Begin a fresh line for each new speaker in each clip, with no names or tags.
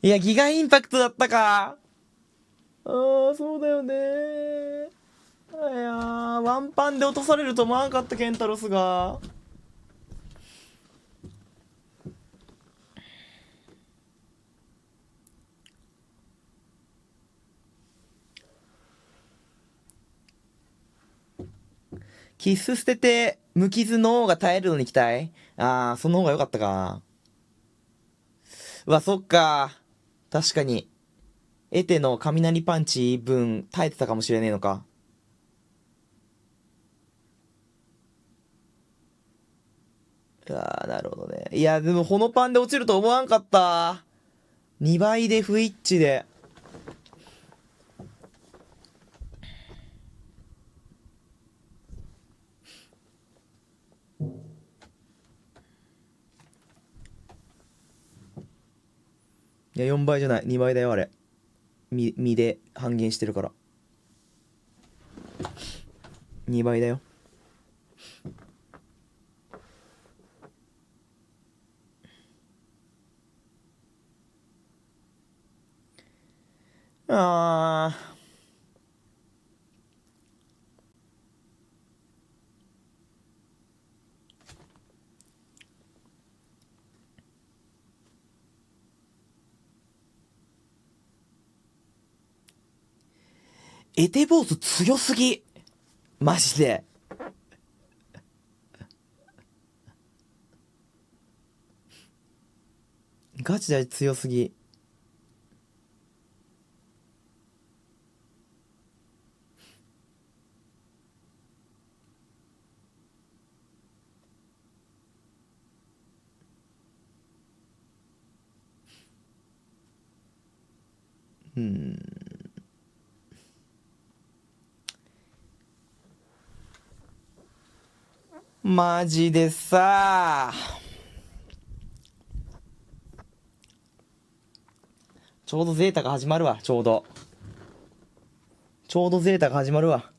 いや、ギガインパクトだったか。ああ、そうだよね。いやー、ワンパンで落とされると思わなかった、ケンタロスが。キス捨てて、無傷の方が耐えるのに行きたい。ああ、その方が良かったか。うわ、そっか。確かに。エテの雷パンチ分耐えてたかもしれねえのか。ああ、なるほどね。いや、でも、ほのパンで落ちると思わんかった。2倍で不一致で。いや、4倍じゃない。2倍だよ、あれ。身で半減してるから。2倍だよ。あー。エテボース強すぎ。マジで。ガチで強すぎ。マジでさ。ちょうどゼータが始まるわ、ちょうど。ちょうどゼータが始まるわ。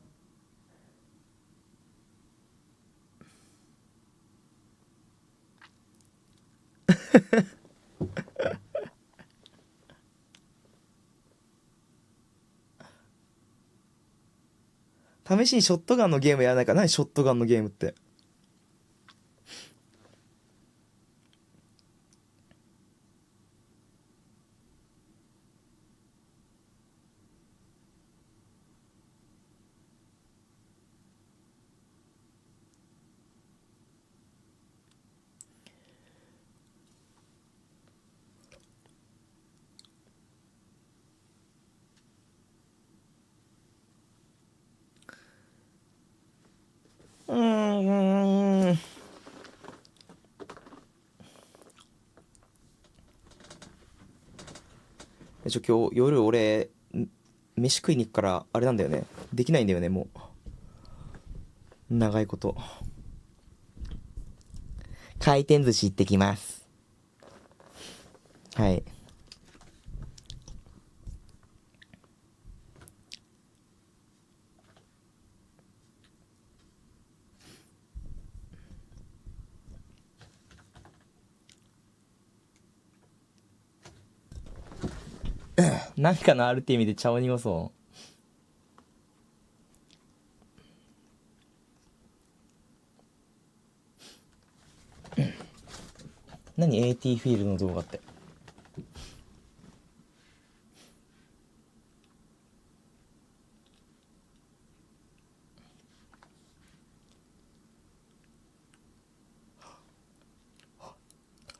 試しにショットガンのゲームやらないか。何ショットガンのゲームって。うーん。今日夜俺、飯食いに行くから、あれなんだよね。できないんだよね、もう。長いこと。回転寿司行ってきます。はい。なんかのあるって意味で茶を濁そう。何 AT フィールドの動画って。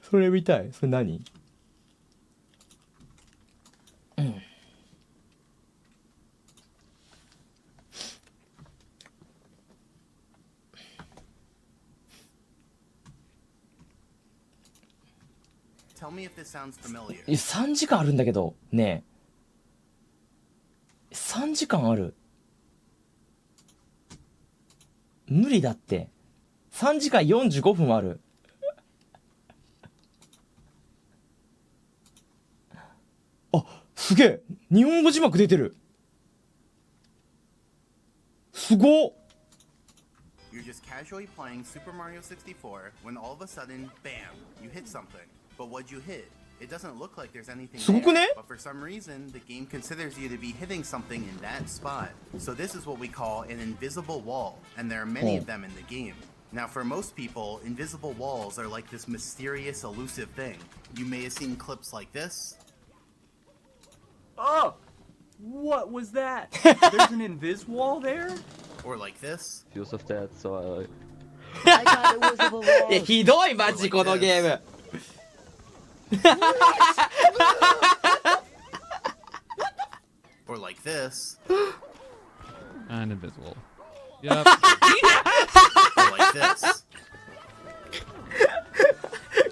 それ見たい。それ何？3時間あるんだけどねえ、3時間ある。無理だって。3時間45分ある。あ、すげえ、日本語字幕出てる。すごっ。
You're just casually playing Super Mario 64 when all of a sudden, bam, you hit something. But what'd you hit? It doesn't look like there's anything
すごくね
there, but for some reason, the game considers you to be hitting something in that spot. So this is what we call an invisible wall, and there are many of them in the game. Now, for most people, invisible walls are like this mysterious, elusive thing. You may have seen clips like this.
Oh! What was that? There's an invis wall there?
Or like this.
Use of that, so
I got invisible
いや
walls.
ひどいマジこのゲーム
Or like this.
And invisible. Yep.
Or like this.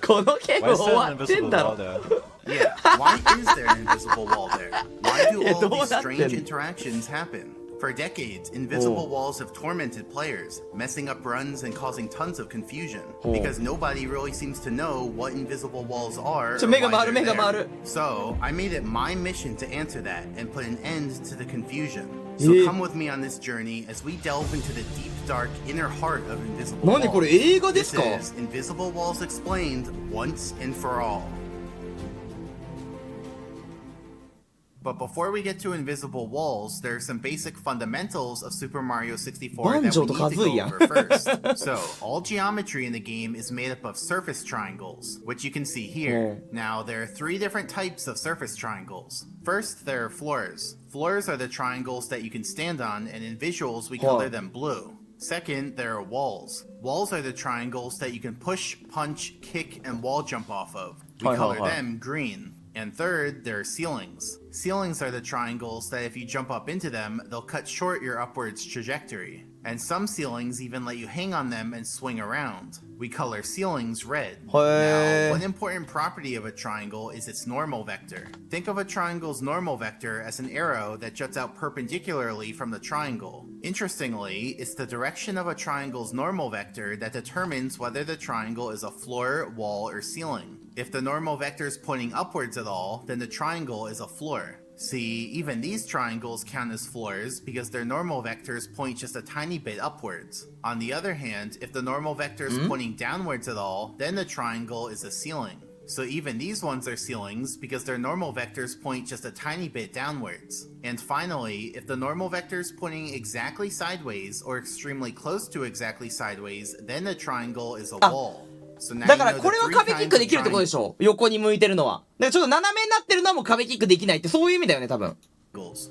このゲーム
Why is
終
there
わ
an
ってん
invisible
だ
wall
ろ
there?
Yeah, why is there an invisible wall there? Why do
Yeah,
all these
don't
strange
happen.
interactions happen? For decades, invisible
Oh.
walls have tormented players, messing up runs and causing tons of confusion.
Oh.
Because nobody really seems to know what invisible walls are. or
目が
why
回る
they're
目が
there.
回る
So, I made it my mission to answer that and put an end to the confusion. So
Yeah.
come with me on this journey as we delve into the deep, dark inner heart of invisible
何これ
walls.
映画です
This
か
is Invisible Walls Explained once and for all. But before we get to invisible walls, there are some basic fundamentals of Super Mario 64 that we need to go over first. So, all geometry in the game is made up of surface triangles, which you can see here. Now, there are 3 different types of surface triangles. First, there are floors. Floors are the triangles that you can stand on, and in visuals, we color them blue. Second, there are walls. Walls are the triangles that you can push, punch, kick, and wall jump off of. We color them green. And third, there are ceilings. Ceilings are the triangles that if you jump up into them, they'll cut short your upwards trajectory. And some ceilings even let you hang on them and swing around. We color ceilings red. Now, one important property of a triangle is its normal vector. Think of a triangle's normal vector as an arrow that juts out perpendicularly from the triangle. Interestingly, it's the direction of a triangle's normal vector that determines whether the triangle is a floor, wall, or ceiling. If the normal vector is pointing upwards at all, then the triangle is a floor. See, even these triangles count as floors because their normal vectors point just a tiny bit upwards. On the other hand, if the normal vector is pointing downwards at all, then the triangle is a ceiling. So even these ones are ceilings because their normal vectors point just a tiny bit downwards. And finally, if the normal vector is pointing exactly sideways or extremely close to exactly sideways, then the triangle is a wall. So now
だから
you know
これ
the
は
three
壁キッ
kinds
ク
of
できるってことで
triangles.
しょ横に向いてるのは。だからちょっと斜めになってるのはもう壁キックできないってそういう意味だよね多分。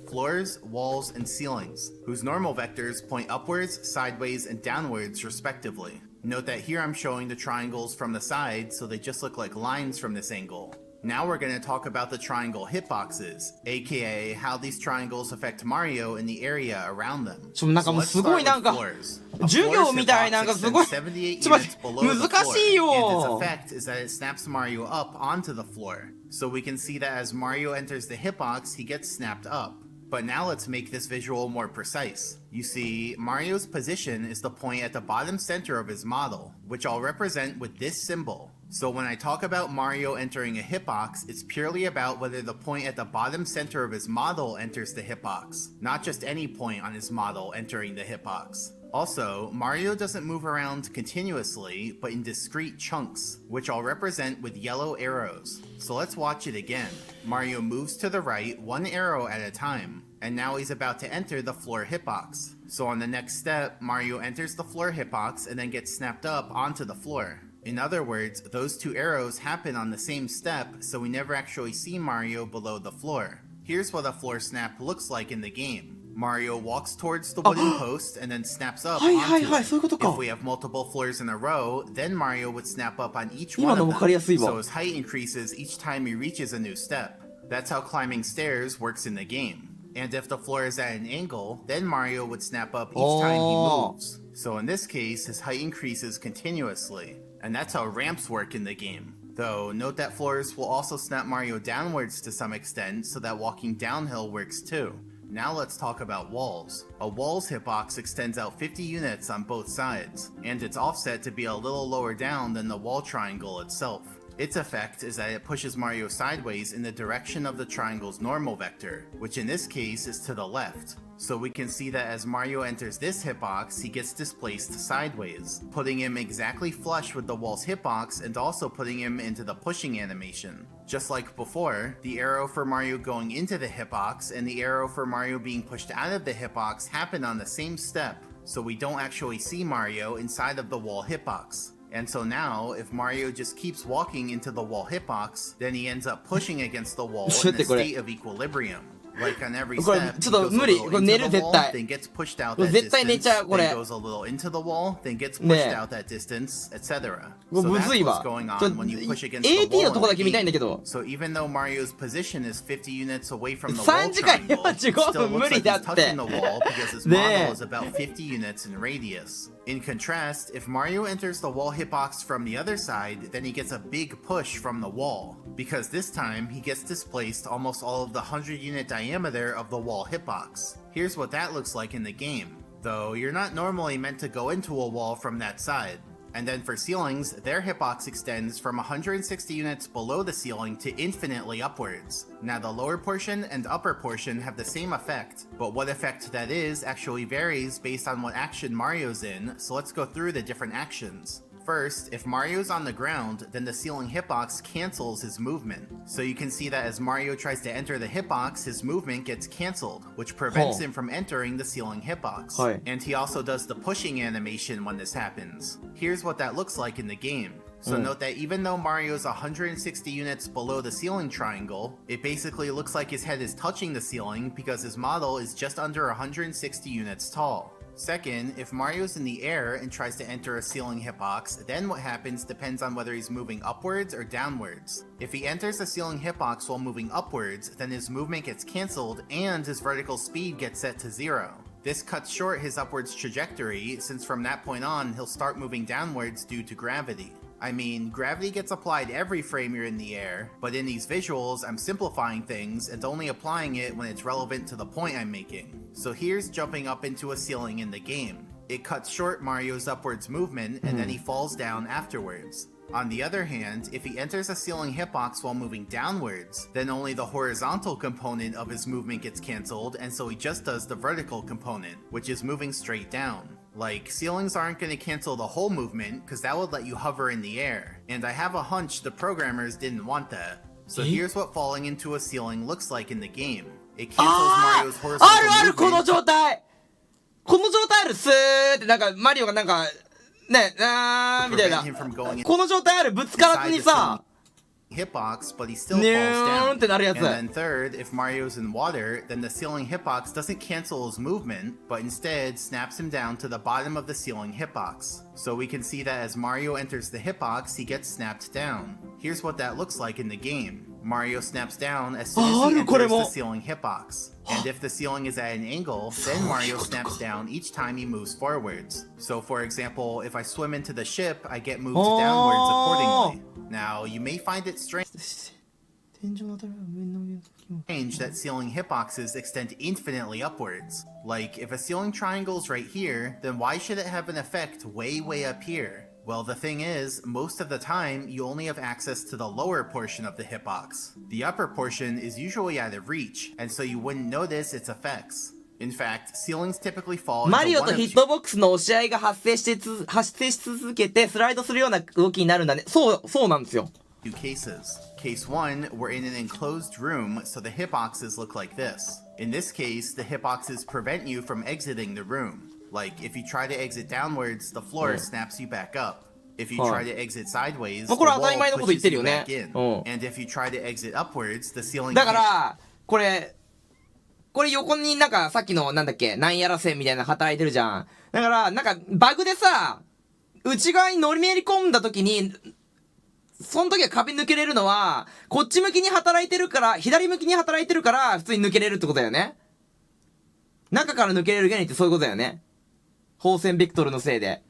Floors, walls, and ceilings, whose normal vectors point upwards, sideways, and downwards respectively. Note that here I'm showing the triangles from the side, so they just look like lines from this angle. Now we're going to talk about the triangle hitboxes, aka how these triangles affect Mario in the area around them.
なんかもう
let's
すごい
start
なん
with
か
floors.
授業みたいなんかすごい
78
ちょっと待
units
って
below the
難しい
floor, and its
よ
effect is that it snaps Mario up onto the floor. So we can see that as Mario enters the hitbox, he gets snapped up. But now let's make this visual more precise. You see, Mario's position is the point at the bottom center of his model, which I'll represent with this symbol. So when I talk about Mario entering a hitbox, it's purely about whether the point at the bottom center of his model enters the hitbox, not just any point on his model entering the hitbox. Also, Mario doesn't move around continuously, but in discrete chunks, which I'll represent with yellow arrows. So let's watch it again. Mario moves to the right, one arrow at a time, and now he's about to enter the floor hitbox. So on the next step, Mario enters the floor hitbox and then gets snapped up onto the floor. In other words, those two arrows happen on the same step, so we never actually see Mario below the floor. Here's what a floor snap looks like in the game. Mario walks towards the wooden post and then snaps up onto it. If we have multiple floors in a row, then Mario would snap up on each one of them, so his height increases each time he reaches a new step. That's how climbing stairs works in the game. And if the floor is at an angle, then Mario would snap up each time he moves. So in this case, his height increases continuously. And that's how ramps work in the game. Though, note that floors will also snap Mario downwards to some extent, so that walking downhill works too. Now let's talk about walls. A wall's hitbox extends out 50 units on both sides, and it's offset to be a little lower down than the wall triangle itself. Its effect is that it pushes Mario sideways in the direction of the triangle's normal vector, which in this case is to the left. So we can see that as Mario enters this hitbox, he gets displaced sideways, putting him exactly flush with the wall's hitbox and also putting him into the pushing animation. Just like before, the arrow for Mario going into the hitbox and the arrow for Mario being pushed out of the hitbox happen on the same step, so we don't actually see Mario inside of the wall hitbox. And so now, if Mario just keeps walking into the wall hitbox, then he ends up pushing against the wall in a state of equilibrium. Like on every step, he goes a little into the wall, then gets pushed out that distance, then goes a little into the wall, then gets pushed out that distance, etc. So that's what's going on when you push against the wall in the game. So even though Mario's position is 50 units away from the wall triangle, it still looks like he's touching the wall because his model is about 50 units in radius. In contrast, if Mario enters the wall hitbox from the other side, then he gets a big push from the wall, because this time he gets displaced almost all of the 100-unit diameter of the wall hitbox. Here's what that looks like in the game, though you're not normally meant to go into a wall from that side. And then for ceilings, their hitbox extends from 160 units below the ceiling to infinitely upwards. Now the lower portion and upper portion have the same effect, but what effect that is actually varies based on what action Mario's in, so let's go through the different actions. First, if Mario's on the ground, then the ceiling hitbox cancels his movement. So you can see that as Mario tries to enter the hitbox, his movement gets canceled, which prevents him from entering the ceiling hitbox. And he also does the pushing animation when this happens. Here's what that looks like in the game. So note that even though Mario's 160 units below the ceiling triangle, it basically looks like his head is touching the ceiling because his model is just under 160 units tall. Second, if Mario's in the air and tries to enter a ceiling hitbox, then what happens depends on whether he's moving upwards or downwards. If he enters a ceiling hitbox while moving upwards, then his movement gets cancelled and his vertical speed gets set to 0. This cuts short his upwards trajectory, since from that point on, he'll start moving downwards due to gravity. I mean, gravity gets applied every frame you're in the air, but in these visuals, I'm simplifying things and only applying it when it's relevant to the point I'm making. So here's jumping up into a ceiling in the game. It cuts short Mario's upwards movement, and then he falls down afterwards. On the other hand, if he enters a ceiling hitbox while moving downwards, then only the horizontal component of his movement gets cancelled, and so he just does the vertical component, which is moving straight down. Like, ceilings aren't going to cancel the whole movement, because that would let you hover in the air, and I have a hunch the programmers didn't want that. So here's what falling into a ceiling looks like in the game. It cancels Mario's horizontal movement.
この状態あるスーってなんかマリオがなんかねみたいなこの状態あるぶつからずにさ
hitbox, but he still falls down. And then third, if Mario's in water, then the ceiling hitbox doesn't cancel his movement, but instead snaps him down to the bottom of the ceiling hitbox. So we can see that as Mario enters the hitbox, he gets snapped down. Here's what that looks like in the game. Mario snaps down as soon as he enters the ceiling hitbox. And if the ceiling is at an angle, then Mario snaps down each time he moves forwards. So for example, if I swim into the ship, I get moved downwards accordingly. Now, you may find it strange that ceiling hitboxes extend infinitely upwards. Like, if a ceiling triangle's right here, then why should it have an effect way up here? Well, the thing is, most of the time, you only have access to the lower portion of the hitbox. The upper portion is usually out of reach, and so you wouldn't notice its effects. In fact, ceilings typically fall into
マリオ
one
と
of
ヒットボックスの押し合いが発生し続けてスライドするような動きになるんだね。そうなんですよ。
two cases. Case 1, we're in an enclosed room, so the hitboxes look like this. In this case, the hitboxes prevent you from exiting the room. Like, if you try to exit downwards, the floor snaps you back up. If you try to exit sideways, the wall pushes you back in. And if you try to exit upwards, the ceiling...
だから、これ横になんかさっきのなんだっけ、なんやら線みたいなの働いてるじゃん。だから、なんかバグでさ、内側に乗りめり込んだ時に、その時は壁抜けれるのは、こっち向きに働いてるから、左向きに働いてるから、普通に抜けれるってことだよね。中から抜けれる原理ってそういうことだよね。放線ベクトルのせいで。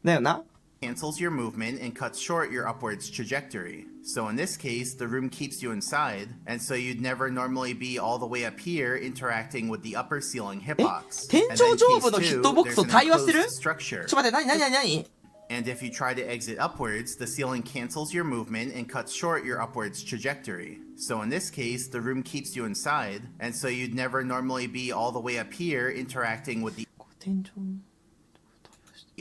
だよな。
cancels your movement and cuts short your upwards trajectory. So in this case, the room keeps you inside, and so you'd never normally be all the way up here interacting with the upper ceiling hitbox.
天井上部のヒットボックスと対話してる？ちょっと待って、何？
And if you try to exit upwards, the ceiling cancels your movement and cuts short your upwards trajectory. So in this case, the room keeps you inside, and so you'd never normally be all the way up here interacting with the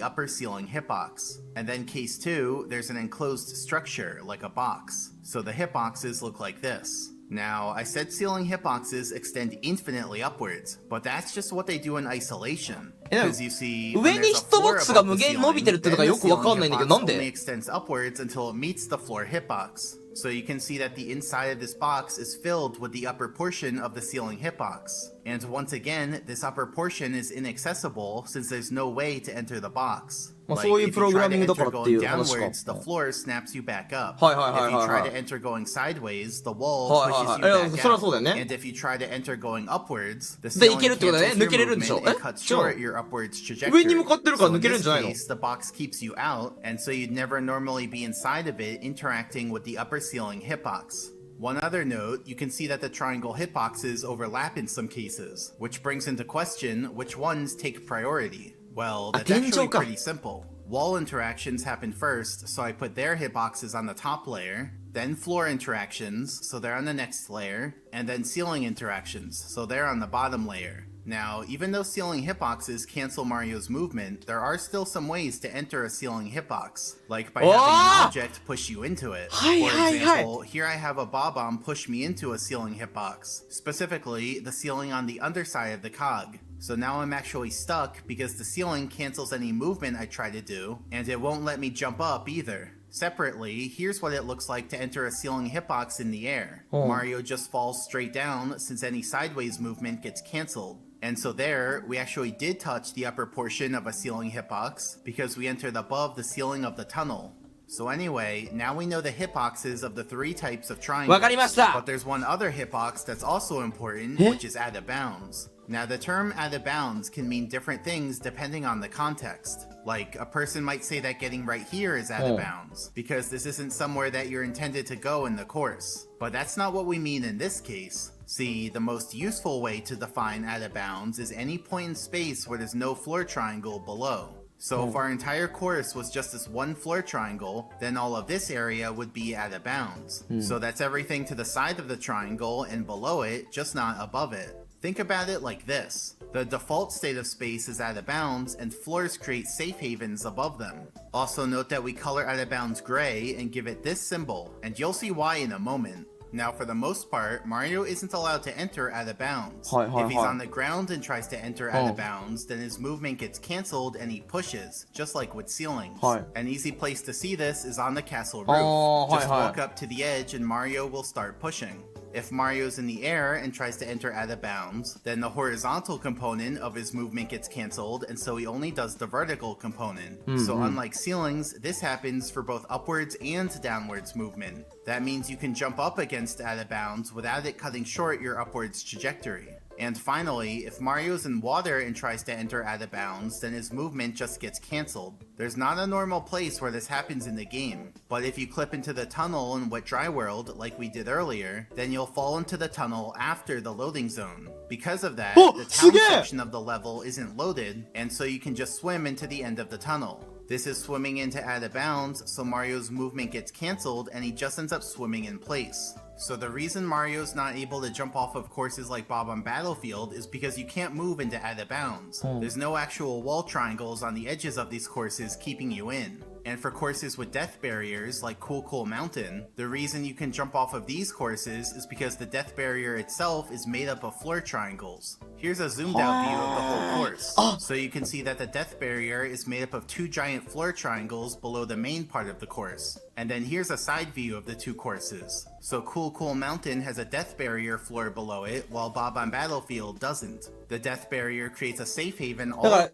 upper ceiling hitbox. And then case 2, there's an enclosed structure like a box. So the hitboxes look like this. Now, I said ceiling hitboxes extend infinitely upwards, but that's just what they do in isolation. Because you see,
上にヒットボックスが無限に伸びてるってのがよくわかんないんだけど、なんで？
only extends upwards until it meets the floor hitbox. So you can see that the inside of this box is filled with the upper portion of the ceiling hitbox. And once again, this upper portion is inaccessible since there's no way to enter the box.
まあ
Like,
そういう
if
プ
you
ログ
try
ラミン
to
グだから
enter
っていう
going
話か。
downwards, the floor snaps you back up.
はいはいはい
If you
はい
try
は
to
い。
enter going sideways, the wall
はい
pushes
はい
you
はい。いや、
back
そりゃそうだよ
out.
ね。
And if you try to enter going upwards, the
で、い
ceiling
けるってことだね。
cancels
抜
your
けれるんでしょ？
movement
え？
and cuts
違うの？
short your upwards
上に
trajectory.
向かってるから
So
抜
in
けるん
this
じゃないの？
case, the box keeps you out, and so you'd never normally be inside of it interacting with the upper ceiling hitbox. One other note, you can see that the triangle hitboxes overlap in some cases, which brings into question which ones take priority. Well, that's actually pretty simple. Wall interactions happen first, so I put their hitboxes on the top layer, then floor interactions, so they're on the next layer, and then ceiling interactions, so they're on the bottom layer. Now, even though ceiling hitboxes cancel Mario's movement, there are still some ways to enter a ceiling hitbox, like by having an object push you into it. For example, here I have a Bob-omb push me into a ceiling hitbox, specifically the ceiling on the underside of the cog. So now I'm actually stuck because the ceiling cancels any movement I try to do, and it won't let me jump up either. Separately, here's what it looks like to enter a ceiling hitbox in the air. Mario just falls straight down since any sideways movement gets cancelled. And so there, we actually did touch the upper portion of a ceiling hitbox because we entered above the ceiling of the tunnel. So anyway, now we know the hitboxes of the 3 types of triangles. But there's one other hitbox that's also important, which is out of bounds. Now the term out of bounds can mean different things depending on the context. Like, a person might say that getting right here is out of bounds, because this isn't somewhere that you're intended to go in the course. But that's not what we mean in this case. See, the most useful way to define out of bounds is any point in space where there's no floor triangle below. So if our entire course was just this one floor triangle, then all of this area would be out of bounds. So that's everything to the side of the triangle and below it, just not above it. Think about it like this. The default state of space is out of bounds, and floors create safe havens above them. Also note that we color out of bounds gray and give it this symbol, and you'll see why in a moment. Now for the most part, Mario isn't allowed to enter out of bounds. If he's on the ground and tries to enter out of bounds, then his movement gets cancelled and he pushes, just like with ceilings. An easy place to see this is on the castle roof. Just walk up to the edge and Mario will start pushing. If Mario's in the air and tries to enter out of bounds, then the horizontal component of his movement gets cancelled, and so he only does the vertical component. So unlike ceilings, this happens for both upwards and downwards movement. That means you can jump up against out of bounds without it cutting short your upwards trajectory. And finally, if Mario's in water and tries to enter out of bounds, then his movement just gets cancelled. There's not a normal place where this happens in the game, but if you clip into the tunnel in Wet Dry World like we did earlier, then you'll fall into the tunnel after the loading zone. Because of that, the town section of the level isn't loaded, and so you can just swim into the end of the tunnel. This is swimming into out of bounds, so Mario's movement gets cancelled and he just ends up swimming in place. So the reason Mario's not able to jump off of courses like Bob-omb Battlefield is because you can't move into out of bounds. There's no actual wall triangles on the edges of these courses keeping you in. And for courses with death barriers like Cool Mountain, the reason you can jump off of these courses is because the death barrier itself is made up of floor triangles. Here's a zoomed out view of the whole course. So you can see that the death barrier is made up of 2 giant floor triangles below the main part of the course. And then here's a side view of the 2 courses. So Cool Mountain has a death barrier floor below it, while Bob-omb Battlefield doesn't. The death barrier creates a safe haven all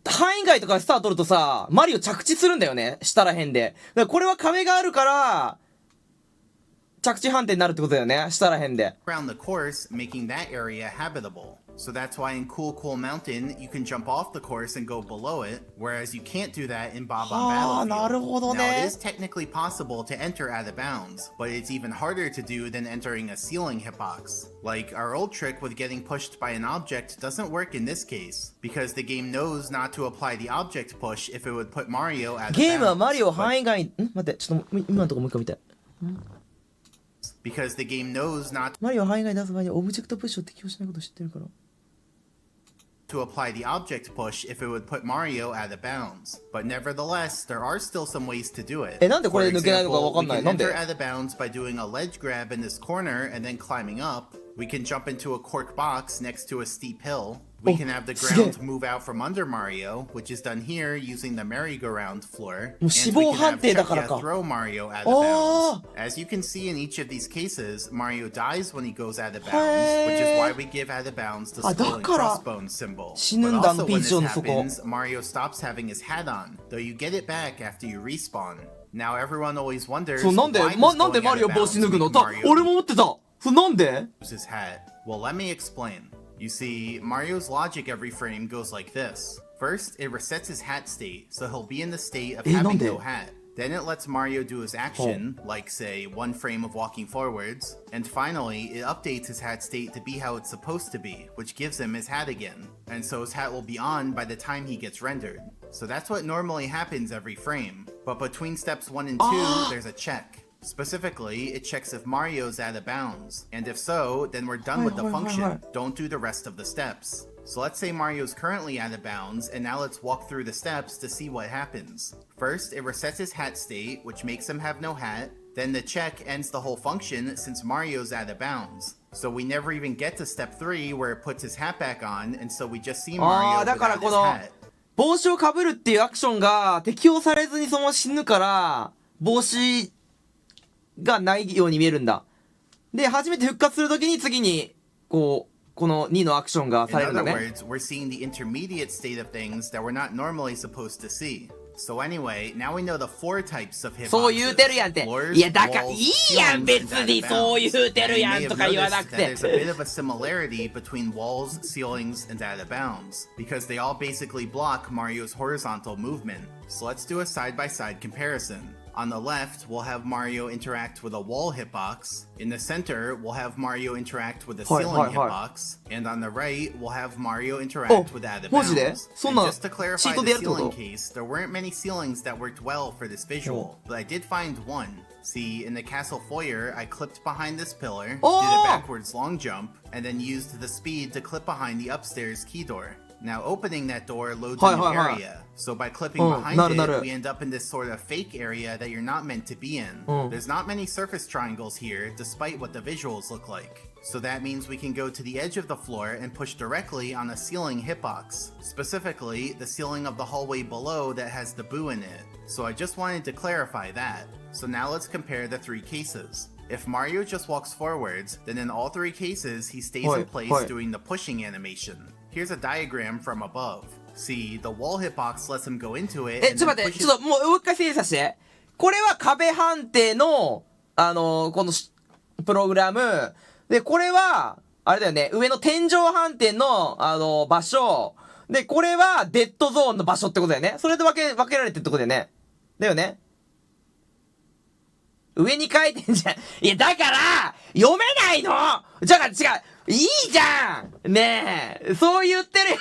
範囲外とかスター取るとさ、マリオ着地するんだよね。下らへんで。だからこれは壁があるから、着地判定になるってことだよね。下らへんで。
around the course, making that area habitable. So that's why in Cool Cool Mountain, you can jump off the course and go below it, whereas you can't do that in Bob-omb
なるほど
Battlefield. Now, it
ね
is technically possible to enter out of bounds, but it's even harder to do than entering a ceiling hitbox. Like, our old trick with getting pushed by an object doesn't work in this case, because the game knows not to apply the object push if it would put Mario out of
ゲームは
bounds.
マリオ
But
範囲外ん待ってちょっと今のとこもう一回見たい
because the game knows not
マリオ範囲外に出す場合にオブジェクトプッシュを適用しないことを知ってるから
to apply the object push if it would put Mario out of bounds. But nevertheless, there are still some ways to do it.
なんでこれ
For
抜けないのかわ
example,
かん
we
ない
can
なんで
enter out of bounds by doing a ledge grab in this corner and then climbing up. We can jump into a cork box next to a steep hill. We can have the ground move out from under Mario, which is done here using the merry-go-round floor. And we
死亡
can
判
have
定だからか
Chuck throw Mario out of
あ
bounds. As you can see in each of these cases, Mario dies when he goes out of bounds, which is why we give out of bounds the
あ、だ
skull and
から
crossbones symbol.
死ぬん
But
だ
also
ピ
when
ーチ
this
のそこ
happens, Mario stops having his hat on, though you get it back after you respawn. Now everyone always wonders
そうなんで
why does
なんで
going
マ
out
リオ
of
帽
bounds
子脱ぐの
make
た
Mario
俺も思ってたそうなんで
lose his hat? Well, let me explain. You see, Mario's logic every frame goes like this. First, it resets his hat state, so he'll be in the state of having no hat. Then it lets Mario do his action, like say, one frame of walking forwards. And finally, it updates his hat state to be how it's supposed to be, which gives him his hat again. And so his hat will be on by the time he gets rendered. So that's what normally happens every frame. But between steps 1 and 2, there's a check. Specifically, it checks if Mario's out of bounds. And if so, then we're done with the function. Don't do the rest of the steps. So let's say Mario's currently out of bounds, and now let's walk through the steps to see what happens. First, it resets his hat state, which makes him have no hat. Then the check ends the whole function since Mario's out of bounds. So we never even get to step 3 where it puts his hat back on, and so we just see Mario
だから
without
こ
his
の
hat.
帽子をかぶるっていうアクションが適用されずにそのまま死ぬから帽子がないように見えるんだで初めて復活するときに次にこの2のアクションがされるんだ
In
ね
other words, we're seeing the intermediate state of things that we're not normally supposed to see. So anyway, now we know the 4 types of hitboxes.
そう言うてるやんって
Floors,
いやだから
walls,
いいやん
ceilings,
別
and
に
out of
そう言
bounds.
うてる
And
や
you
ん
may
と
have
か言わな
noticed
く
that
て
there's a bit of a similarity between walls, ceilings, and out of bounds, because they all basically block Mario's horizontal movement. So let's do a side-by-side comparison. On the left, we'll have Mario interact with a wall hitbox. In the center, we'll have Mario interact with a ceiling hitbox. And on the right, we'll have Mario interact with out of
マジで
bounds.
そん
And
な
just to clarify
チートでや
the
るってこ
ceiling
と
case, there weren't many ceilings that worked well for this visual, but I did find one. See, in the castle foyer, I clipped behind this pillar, did a backwards long jump, and then used the speed to clip behind the upstairs key door. Now opening that door loads a new area. So by clipping behind it, we end up in this sort of fake area that you're not meant to be in. There's not many surface triangles here, despite what the visuals look like. So that means we can go to the edge of the floor and push directly on a ceiling hitbox. Specifically, the ceiling of the hallway below that has the boo in it. So I just wanted to clarify that. So now let's compare the 3 cases. If Mario just walks forwards, then in all 3 cases, he stays in place doing the pushing animation. Here's a diagram from above. See, the wall hitbox lets him go into it.
ちょっと待って、ちょっともう一回整理させて。これは壁判定の、このプログラム。で、これは、あれだよね、上の天井判定の、場所。で、これはデッドゾーンの場所ってことだよね。それで分けられてるってことだよね。だよね。上に書いてんじゃん。いや、だから読めないのじゃあ違ういいじゃんねえそう言ってる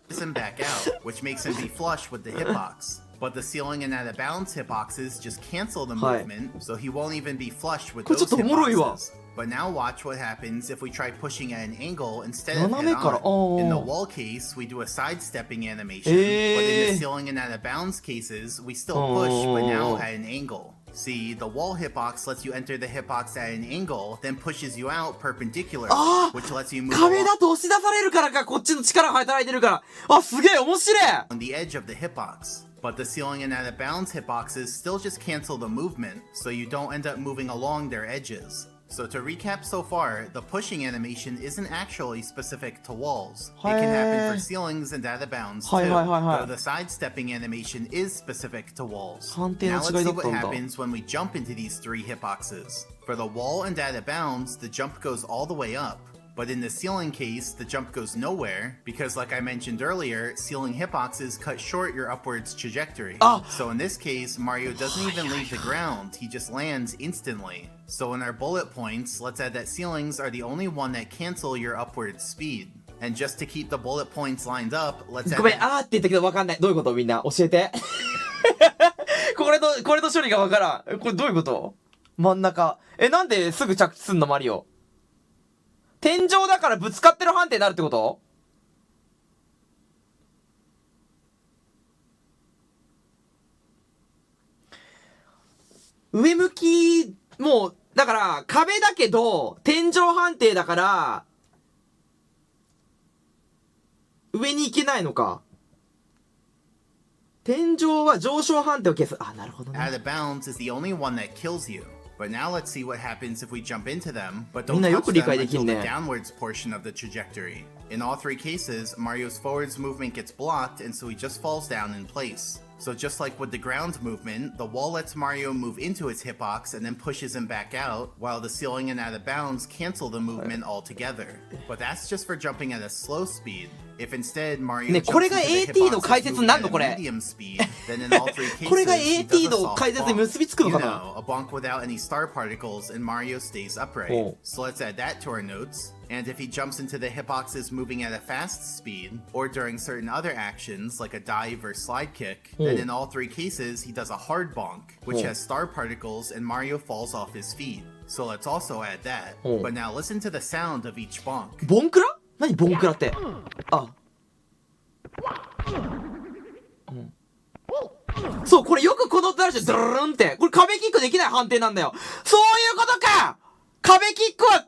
him back out, which makes him be flush with the hitbox. But the ceiling and out of bounds hitboxes just cancel the movement, so he won't even be flush with those hitboxes. But now watch what happens if we try pushing at an angle instead of head on. In the wall case, we do a sidestepping animation, but in the ceiling and out of bounds cases, we still push, but now at an angle. See, the wall hitbox lets you enter the hitbox at an angle, then pushes you out perpendicularly, which lets you move
壁だと押し出されるからか、こっちの力が働いてるから。あ、すげえ面白い
on the edge of the hitbox. But the ceiling and out of bounds hitboxes still just cancel the movement, so you don't end up moving along their edges. So to recap so far, the pushing animation isn't actually specific to walls. It can happen for ceilings and out of bounds too, though the sidestepping animation is specific to walls. Now let's see what happens when we jump into these 3 hitboxes. For the wall and out of bounds, the jump goes all the way up. But in the ceiling case, the jump goes nowhere because, like I mentioned earlier, ceiling hitboxes cut short your upwards trajectory. So in this case, Mario doesn't even leave the ground, he just lands instantly. So in our bullet points, let's add that ceilings are the only one that cancel your upward speed. And just to keep the bullet points lined up, let's add
ごめん、あーって言ったけどわかんない。どういうことみんな教えて。これと処理がわからん。これどういうこと？真ん中。なんですぐ着地すんのマリオ。天井だからぶつかってる判定になるってこと？上向き、もう、だから壁だけど、天井判定だから、上に行けないのか。天井は上昇判定を消す。あ、なるほどね。
Out of bounds is the only one that kills you. But now let's see what happens if we jump into them, but don't touch them until the downwards portion of the trajectory. In all three cases, Mario's forwards movement gets blocked, and so he just falls down in place. So just like with the ground movement, the wall lets Mario move into its hitbox and then pushes him back out, while the ceiling and out of bounds cancel the movement altogether. But that's just for jumping at a slow speed. If instead Mario jumps into the hitboxes moving at a medium speed, then in all three cases, he does a soft bonk. You know, a bonk without any star particles, and Mario stays upright. So let's add that to our notes. And if he jumps into the hitboxes moving at a fast speed, or during certain other actions like a dive or slide kick, then in all three cases he does a hard bonk, which has star particles and Mario falls off his feet. So let's also add that. But now listen to the sound of each bonk.
ボンクラ？何ボンクラって。あ。そう、これよくこの音あるじゃん、ドルルンって。これ壁キックできない判定なんだよ。そういうことか！壁キックは、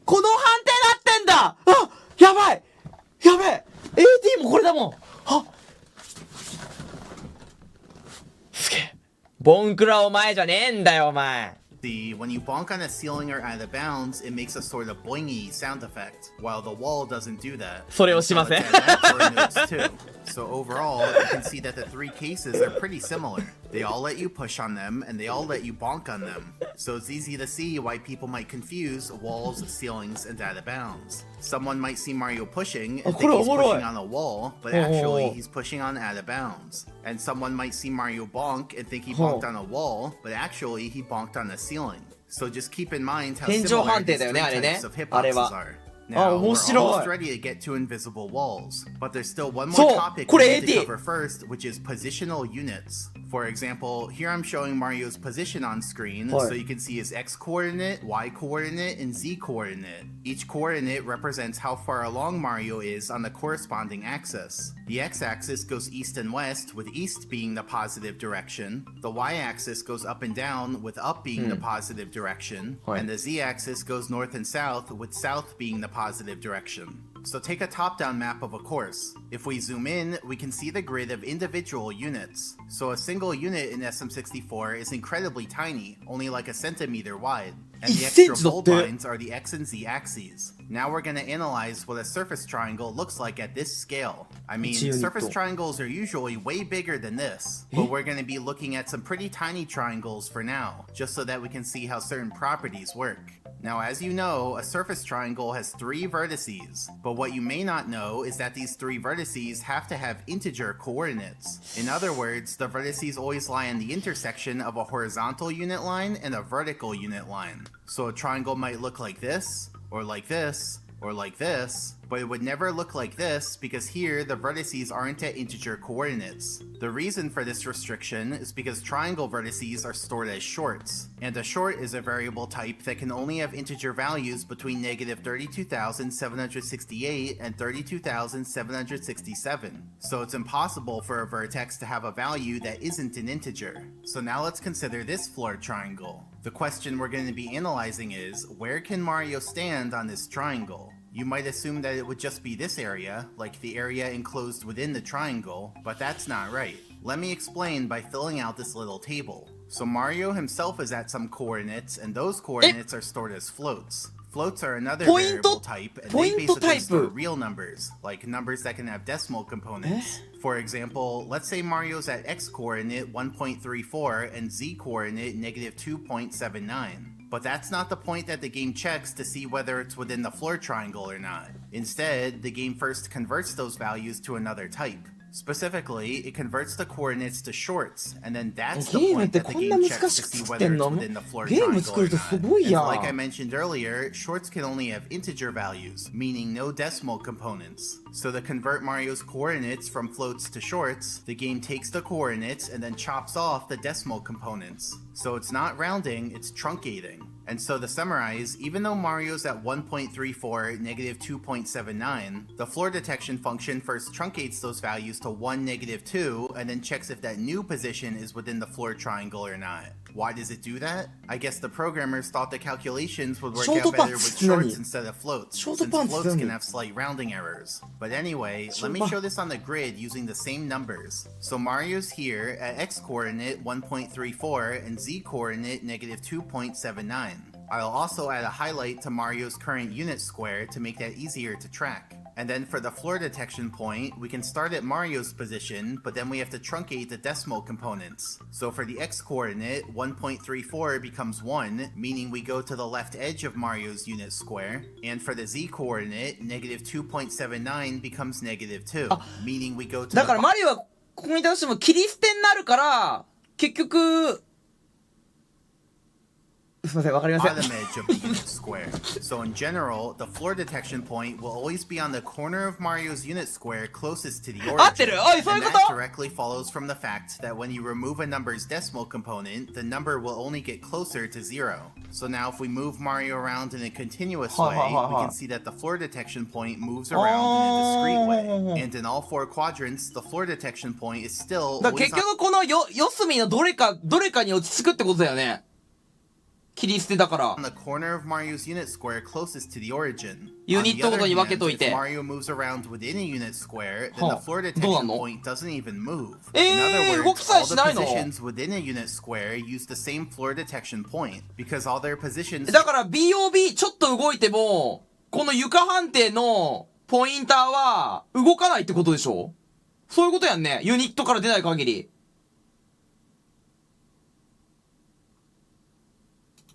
この判定なってんだ！やばい！やべえ！ AT もこれだもん！すげえ。ボンクラお前じゃねえんだよ、お前。
See, when you bonk on a ceiling or out of bounds, it makes a sort of boingy sound effect, while the wall doesn't do that.
それをしません。
So overall, you can see that the three cases are pretty similar. They all let you push on them, and they all let you bonk on them. So it's easy to see why people might confuse walls, ceilings, and out of bounds. Someone might see Mario pushing and think he's pushing on a wall, but actually he's pushing on out of bounds. And someone might see Mario bonk and think he bonked on a wall, but actually he bonked on a ceiling. So just keep in mind how similar these three types of hitboxes are. Now, we're almost ready to get to invisible walls, but there's still one more topic we need to cover first, which is positional units. For example, here I'm showing Mario's position on screen, so you can see his X coordinate, Y coordinate, and Z coordinate. Each coordinate represents how far along Mario is on the corresponding axis. The X axis goes east and west, with east being the positive direction. The Y axis goes up and down, with up being the positive direction. And the Z axis goes north and south, with south being the positive direction. So take a top-down map of a course. If we zoom in, we can see the grid of individual units. So a single unit in SM64 is incredibly tiny, only like a centimeter wide. And the extra bold lines are the X and Z axes. Now we're going to analyze what a surface triangle looks like at this scale. I mean, surface triangles are usually way bigger than this, but we're going to be looking at some pretty tiny triangles for now, just so that we can see how certain properties work. Now, as you know, a surface triangle has 3 vertices, but what you may not know is that these 3 vertices have to have integer coordinates. In other words, the vertices always lie in the intersection of a horizontal unit line and a vertical unit line. So a triangle might look like this, or like this, or like this, but it would never look like this because here the vertices aren't at integer coordinates. The reason for this restriction is because triangle vertices are stored as shorts, and a short is a variable type that can only have integer values between negative 32,768 and 32,767. So it's impossible for a vertex to have a value that isn't an integer. So now let's consider this floor triangle. The question we're going to be analyzing is, where can Mario stand on this triangle? You might assume that it would just be this area, like the area enclosed within the triangle, but that's not right. Let me explain by filling out this little table. So Mario himself is at some coordinates, and those coordinates are stored as floats. Floats are another variable type, and they basically store real numbers, like numbers that can have decimal components. For example, let's say Mario's at x coordinate 1.34 and z coordinate negative 2.79. But that's not the point that the game checks to see whether it's within the floor triangle or not. Instead, the game first converts those values to another type. Specifically, it converts the coordinates to shorts, and then that's the
ゲームっ
point
て
that the
こんな
game
難
checks
し
to
く
see
作っ
whether
てん
it's
の
within the floor
ゲーム
triangle
作
or
るとす
not.
ごい
And
や
like I
ん。
mentioned earlier, shorts can only have integer values, meaning no decimal components. So to convert Mario's coordinates from floats to shorts, the game takes the coordinates and then chops off the decimal components. So it's not rounding, it's truncating. And so to summarize, even though Mario's at 1.34, negative 2.79, the floor detection function first truncates those values to 1, negative 2, and then checks if that new position is within the floor triangle or not. Why does it do that? I guess the programmers thought the calculations would work
Short
out better
pants
with
って何？
shorts instead of floats,
Short
since
pants
floats
って
can
何？
have slight rounding errors. But anyway, let me
Short
show this on the grid using the same numbers. So Mario's here at x coordinate 1.34 and z coordinate negative 2.79. I'll also add a highlight to Mario's current unit square to make that easier to track. And then for the floor detection point, we can start at Mario's position, but then we have to truncate the decimal components. So for the x-coordinate, 1.34 becomes 1, meaning we go to the left edge of Mario's unit square. And for the z-coordinate, negative 2.79 becomes negative 2, meaning we go to
だから
the
マリオはここに出しても切り捨てになるから、結局、すいません、わかりません。
bottom edge of the unit square. So in general, the floor detection point will always be on the corner of Mario's unit square closest to the
合ってる？
origin.
おい、そういう
And
こ
that
と？
directly follows from the fact that when you remove a number's decimal component, the number will only get closer to 0. So now if we move Mario around in a continuous way, we can see that the floor detection point moves around in a discrete way. And in all 4 quadrants, the floor detection point is still
だから
always
結局この四隅のどれかに落ち着くってことだよね。切り捨てだから。
on the corner of Mario's unit square closest to the origin.
ユニットごとに分けとい
If
て。
Mario moves around within a unit square, then the floor
どうな
detection
の？
point doesn't even move. In other
動き
words,
さえ
all
し
the
ないの？
positions within a unit square use the same floor detection point because all their positions
だから BOB ちょっと動いても、この床判定のポインターは動かないってことでしょ？そういうことやんね。ユニットから出ない限り。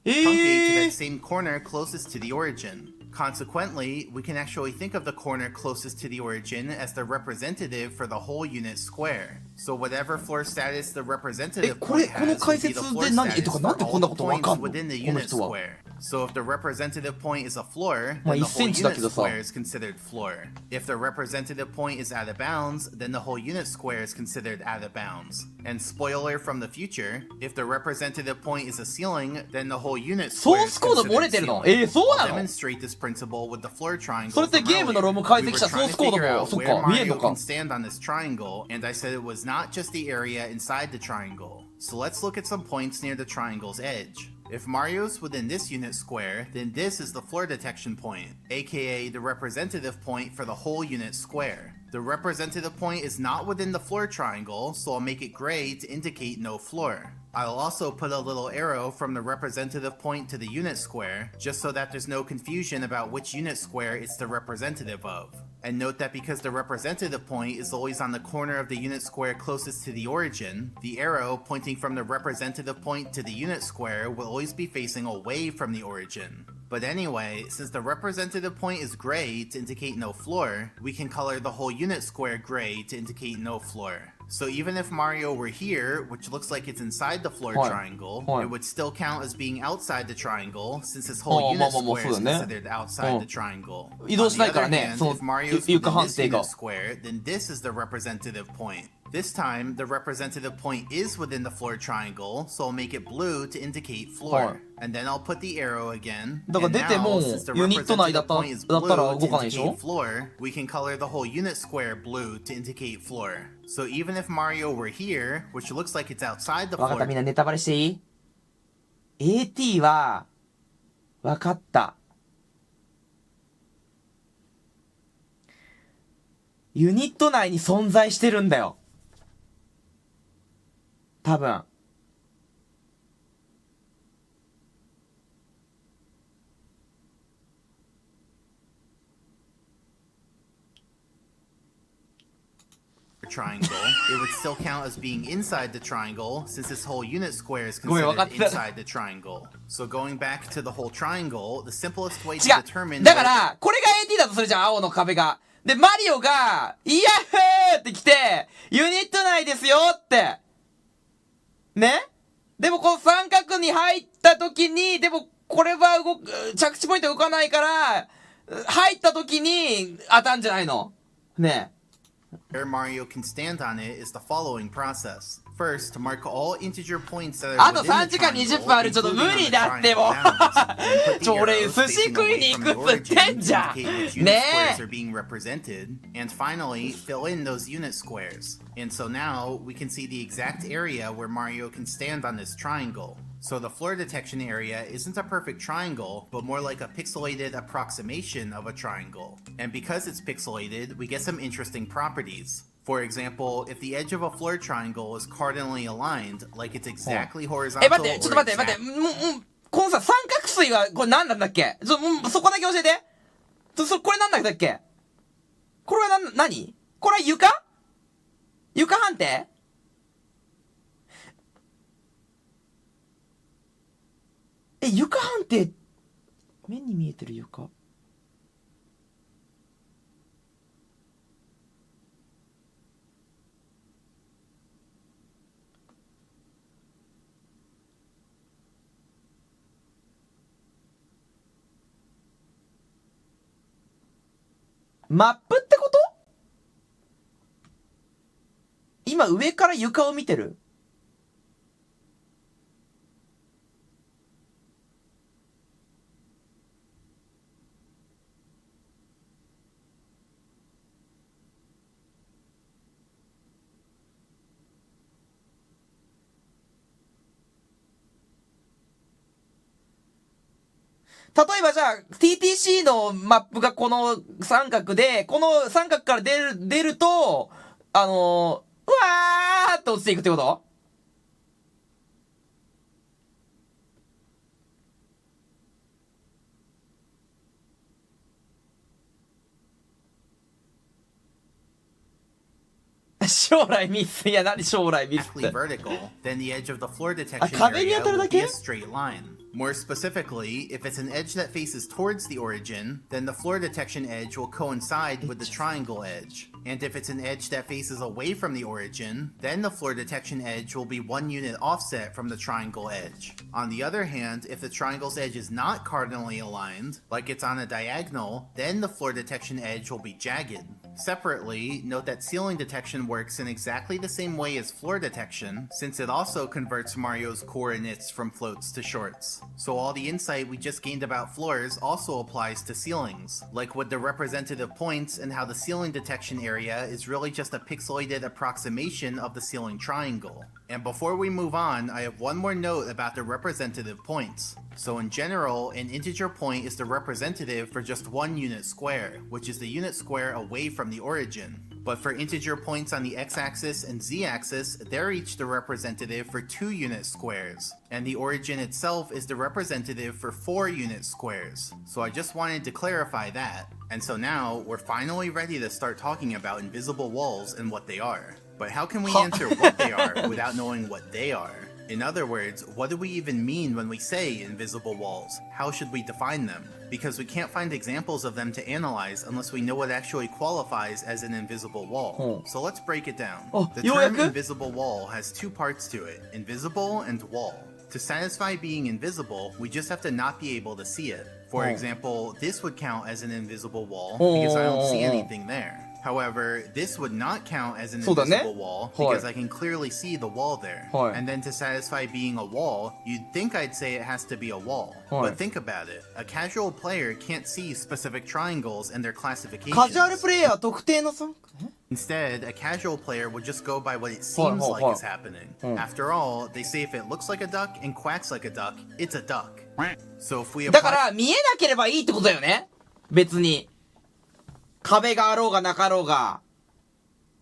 truncate to that same corner closest to the origin. Consequently, we can actually think of the corner closest to the origin as the representative for the whole unit square. So whatever floor status the representative point has will be the floor status for all the points within the unit square. So if the representative point is a floor, then the whole unit square is considered floor. If the representative point is out of bounds, then the whole unit square is considered out of bounds. And spoiler from the future, if the representative point is a ceiling, then the whole unit square is considered ceiling.
そうな
I'll
の？
demonstrate this principle with the floor triangle
それって
from
ゲームの
earlier.
ロム解
We
析
were
したソー
trying
ス
to
コード
figure
も、
out
そっ
where
か、見えん
Mario
のか。
can stand on this triangle, and I said it was not just the area inside the triangle. So let's look at some points near the triangle's edge. If Mario's within this unit square, then this is the floor detection point, aka the representative point for the whole unit square. The representative point is not within the floor triangle, so I'll make it gray to indicate no floor. I'll also put a little arrow from the representative point to the unit square, just so that there's no confusion about which unit square it's the representative of. And note that because the representative point is always on the corner of the unit square closest to the origin, the arrow pointing from the representative point to the unit square will always be facing away from the origin. But anyway, since the representative point is gray to indicate no floor, we can color the whole unit square gray to indicate no floor. So even if Mario were here, which looks like it's inside the floor triangle, it would still count as being outside the triangle, since his whole unit square is considered outside the triangle. On the other hand, if Mario's within this unit square, then this is the representative point. This time, the representative point is within the floor triangle, so I'll make it blue to indicate floor. And then I'll put the arrow again. And now, since the representative point is blue to indicate floor, we can color the whole unit square blue to indicate floor. So even if Mario were here, which looks like it's outside the
わかった、
floor,
みんなネタバレしていい？ AT は、わかった。ユニット内に存在してるんだよ。多分。
triangle, it would still count as being inside the triangle since this whole unit square is
ごめん、わかっ
considered
てた。
inside the triangle. So going back to the whole triangle, the simplest way
違
to
う
determine
だから、これが AT だとするじゃん、青の壁が。で、マリオが、イヤッフーって来て、ユニット内ですよって。ね？でもこの三角に入った時に、でもこれは着地ポイント動かないから、入った時に当たんじゃないの？ねえ。
where Mario can stand on it is the following process. First, mark all integer points that
あ
are
と
within
3
the
時間20
triangle,
分ある。ちょっと
including
無
on
理
the
だっても
triangle bounds, and put the
俺
arrows
寿司
facing
食い
away
に
from
行
the
くっつって
origin
ん
to
じゃ
indicate
ん
which unit
ね
squares
え
are being represented. And finally, fill in those unit squares. And so now we can see the exact area where Mario can stand on this triangle. So the floor detection area isn't a perfect triangle, but more like a pixelated approximation of a triangle. And because it's pixelated, we get some interesting properties. For example, if the edge of a floor triangle is cardinally aligned, like it's exactly
え、
horizontal
待って、ちょっと
or
待って、待って、
exact-
このさ、三角錐は、これ何なんだっけ？そこだけ教えて。これ何なんだっけ？これは何？これは床判定？え、床判定、目に見えてる床。マップってこと？今上から床を見てる？例えばじゃあ TTC のマップがこの三角で、この三角から出ると、うわーって落ちていくってこと？将来ミス。いや、何将来ミスっ
exactly
て。
vertical, then the edge of the floor detection
壁に
area
当たる
will
だ
be
け？
a straight line. More specifically, if it's an edge that faces towards the origin, then the floor detection edge will coincide with the triangle edge. And if it's an edge that faces away from the origin, then the floor detection edge will be 1 unit offset from the triangle edge. On the other hand, if the triangle's edge is not cardinally aligned, like it's on a diagonal, then the floor detection edge will be jagged. Separately, note that ceiling detection works in exactly the same way as floor detection, since it also converts Mario's coordinates from floats to shorts. So all the insight we just gained about floors also applies to ceilings, like with the representative points and how the ceiling detection area is really just a pixelated approximation of the ceiling triangle. And before we move on, I have one more note about the representative points. So in general, an integer point is the representative for just 1 unit square, which is the unit square away from the origin. But for integer points on the x-axis and z-axis, they're each the representative for 2 unit squares. And the origin itself is the representative for 4 unit squares. So I just wanted to clarify that. And so now, we're finally ready to start talking about invisible walls and what they are. But how can we answer what they are without knowing what they are? In other words, what do we even mean when we say invisible walls? How should we define them? Because we can't find examples of them to analyze unless we know what actually qualifies as an invisible wall. So let's break it down. The term invisible wall has 2 parts to it, invisible and wall. To satisfy being invisible, we just have to not be able to see it. For example, this would count as an invisible wall because I don't see anything there. However, this would not count as an invisible wall because I can clearly see the wall there. And then to satisfy being a wall, you'd think I'd say it has to be a wall. But think about it. A casual player can't see specific triangles and their
カジュアル
classifications.
プレイヤーは特定の三角？
Instead, a casual player would just go by what it seems like is happening. After all, they say if it looks like a duck and quacks like a duck, it's a duck. So if we
だか
apply
ら見えなければいいってことだよね。別に壁があろうがなかろうが。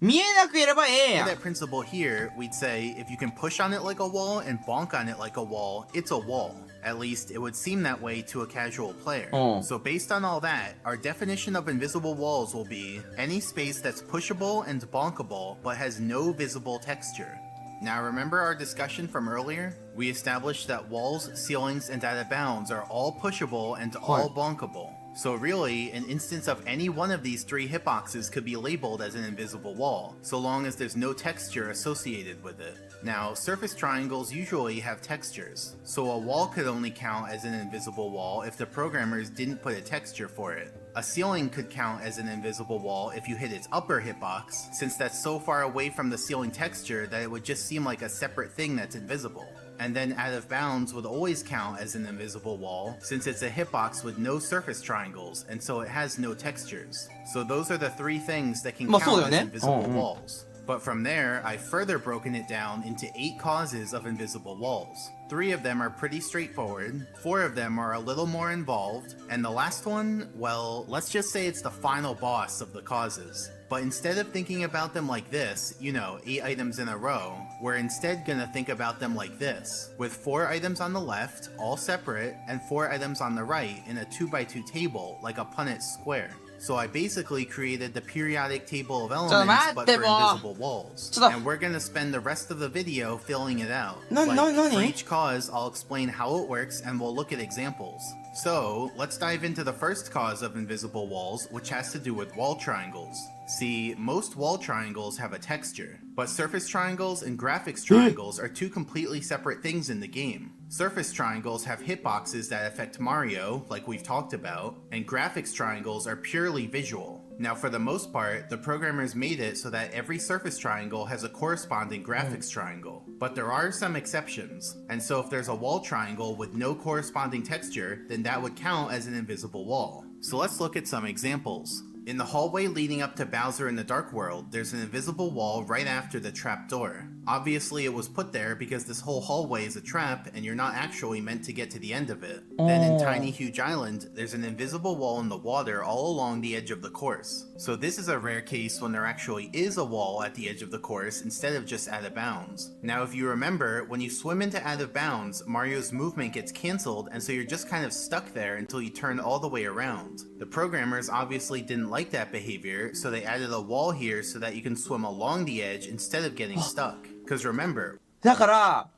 見えなくいればええやん。
that principle here, we'd say if you can push on it like a wall and bonk on it like a wall, it's a wall. At least it would seem that way to a casual player.
Oh.
So based on all that, our definition of invisible walls will be any space that's pushable and bonkable but has no visible texture. Now remember our discussion from earlier? We established that walls, ceilings, and out of bounds are all pushable and all bonkable. So really, an instance of any one of these three hitboxes could be labeled as an invisible wall, so long as there's no texture associated with it. Now, surface triangles usually have textures, so a wall could only count as an invisible wall if the programmers didn't put a texture for it. A ceiling could count as an invisible wall if you hit its upper hitbox, since that's so far away from the ceiling texture that it would just seem like a separate thing that's invisible. And then out of bounds would always count as an invisible wall, since it's a hitbox with no surface triangles, and so it has no textures. So those are the three things that can count as invisible walls. But from there, I've further broken it down into 8 causes of invisible walls. 3 of them are pretty straightforward, 4 of them are a little more involved, and the last one, well, let's just say it's the final boss of the causes. But instead of thinking about them like this, 8 items in a row, we're instead gonna think about them like this, with 4 items on the left, all separate, and 4 items on the right in a 2x2 table, like a Punnett square. So I basically created the periodic table of elements, but for invisible walls. And we're gonna spend the rest of the video filling it out. For each cause, I'll explain how it works and we'll look at examples. So, let's dive into the first cause of invisible walls, which has to do with wall triangles. See, most wall triangles have a texture, but surface triangles and graphics triangles are 2 completely separate things in the game. Surface triangles have hitboxes that affect Mario, like we've talked about, and graphics triangles are purely visual. Now for the most part, the programmers made it so that every surface triangle has a corresponding graphics triangle. But there are some exceptions, and so if there's a wall triangle with no corresponding texture, then that would count as an invisible wall. So let's look at some examples. In the hallway leading up to Bowser in the Dark World, there's an invisible wall right after the trap door. Obviously it was put there because this whole hallway is a trap and you're not actually meant to get to the end of it. Then in Tiny Huge Island, there's an invisible wall in the water all along the edge of the course. So this is a rare case when there actually is a wall at the edge of the course instead of just out of bounds. Now if you remember, when you swim into out of bounds, Mario's movement gets cancelled and so you're just kind of stuck there until you turn all the way around. The programmers obviously didn't like that behavior, so they added a wall here so that you can swim along the edge instead of getting stuck. Because remember,
だから、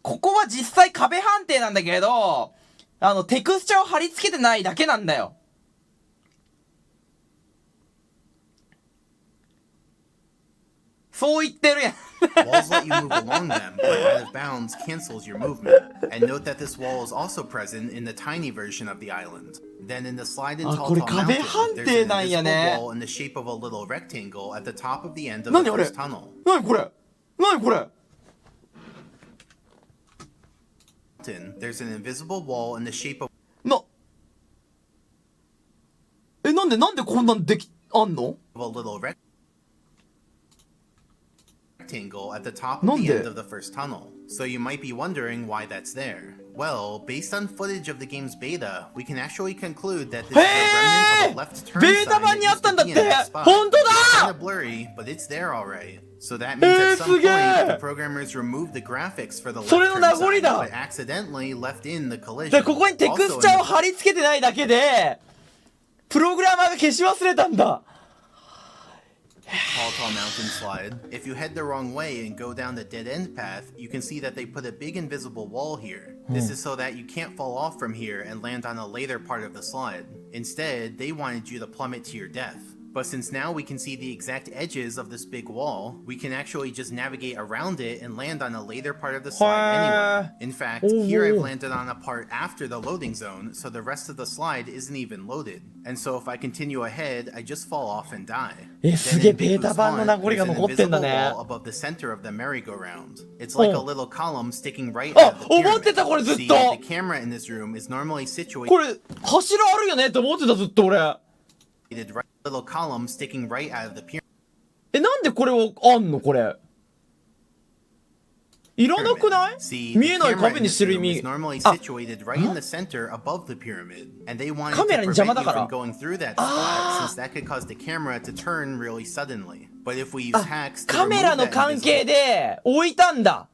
ここは実際壁判定なんだけれど、テクスチャーを貼り付けてないだけなんだよ。そう言ってるやん。
walls let you move along them, but out of bounds cancels your movement. And note that this wall is also present in the tiny version of the island. Then in the slide in Tall Tall Mountain, there's an invisible wall in the shape of a little rectangle at the top of the end of the first tunnel.
何これ何これ
There's an invisible wall in the shape of
なんでこんなんあんの
a little rectangle at the top of the end of the first tunnel. So you might be wondering why that's there. Well, based on footage of the game's beta, we can actually conclude that this is a remnant of a left turn sign that used to be in that spot. It's kind of blurry, but it's there alright. So that means at some point, the programmers removed the graphics for the left turn sign, but accidentally left in the collision.
ここにテクスチャーを貼り付けてないだけで、プログラマーが消し忘れたんだ。
Tall Mountain slide. If you head the wrong way and go down the dead-end path, you can see that they put a big invisible wall here. This is so that you can't fall off from here and land on a later part of the slide. Instead, they wanted you to plummet to your death. But since now we can see the exact edges of this big wall, we can actually just navigate around it and land on a later part of the slide anyway. In fact, here I've landed on a part after the loading zone, so the rest of the slide isn't even loaded. And so if I continue ahead, I just fall off and die. Then in Biku's Haunt, there's an invisible wall above the center of the merry-go-round. It's like a little column sticking right out of the pyramid. See, the camera in this room is normally situated...
これ、柱あるよねって思ってたずっと俺。
little column sticking right out of the pyramid.
なんでこれをあんのこれ。いらなくない
See,
見
the
えない
camera
壁
in
に
this
してる意
room is
味。
normally
あ、
situated right in the center above the pyramid, and they wanted
カメ
to
ラに邪魔
prevent
だ
you
から
from going through that spot since that could cause the camera to turn really suddenly. But if we use
あ、
hacks to
カメ
remove
ラの
that
関
invisible
係で置いたんだ。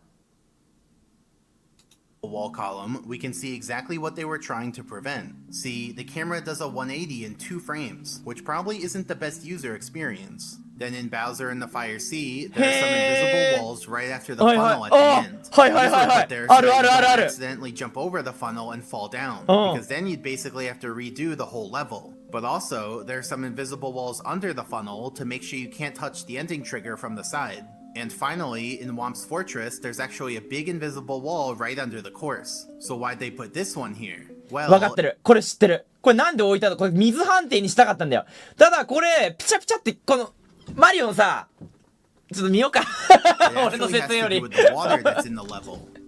wall column, we can see exactly what they were trying to prevent. See, the camera does a 180 in 2 frames, which probably isn't the best user experience. Then in Bowser and the Fire Sea, there are some invisible walls right after the funnel at the end. These were put there so that you don't accidentally jump over the funnel and fall down, because then you'd basically have to redo the whole level. But also, there are some invisible walls under the funnel to make sure you can't touch the ending trigger from the side. And finally, in Womp's Fortress, there's actually a big invisible wall right under the course. So why'd they put this one here?
わかってる。これ知ってる。これなんで置いたの？これ水判定にしたかったんだよ。ただこれ、ピチャピチャって、この、マリオのさ、ちょっと見ようか。俺の説明より。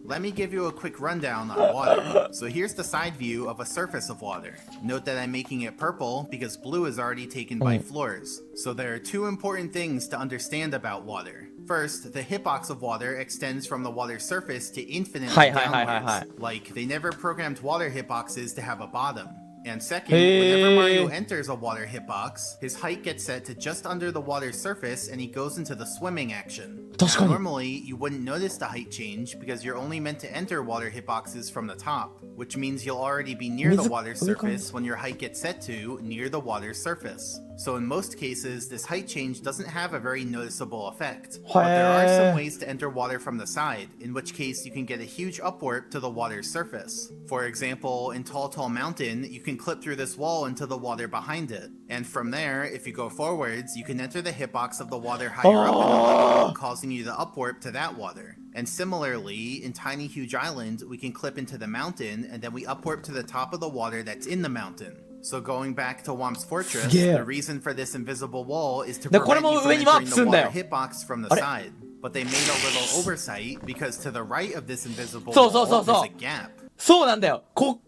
Let me give you a quick rundown on water. So here's the side view of a surface of water. Note that I'm making it purple because blue is already taken by floors. So there are 2 important things to understand about water. First, the hitbox of water extends from the water's surface to infinitely downwards. Like, they never programmed water hitboxes to have a bottom. And second, whenever Mario enters a water hitbox, his height gets set to just under the water's surface and he goes into the swimming action. Now, normally, you wouldn't notice the height change because you're only meant to enter water hitboxes from the top, which means you'll already be near the water's surface when your height gets set to near the water's surface. So in most cases, this height change doesn't have a very noticeable effect. But there are some ways to enter water from the side, in which case you can get a huge upwarp to the water's surface. For example, in Tall Tall Mountain, you can clip through this wall into the water behind it. And from there, if you go forwards, you can enter the hitbox of the water higher up in the level, causing you to upwarp to that water. And similarly, in Tiny Huge Island, we can clip into the mountain, and then we upwarp to the top of the water that's in the mountain. So going back to Womp's Fortress, the reason for this invisible wall is to prevent you from entering the water hitbox from the side. But they made a little oversight, because to the right of this invisible wall, there's a gap.
そうなんだよ。こ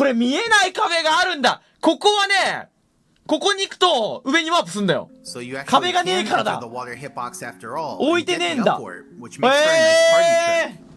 れ見えない壁があるんだ。ここはね、ここに行くと上にワープすんだよ。壁がねえからだ。置いてねえんだ。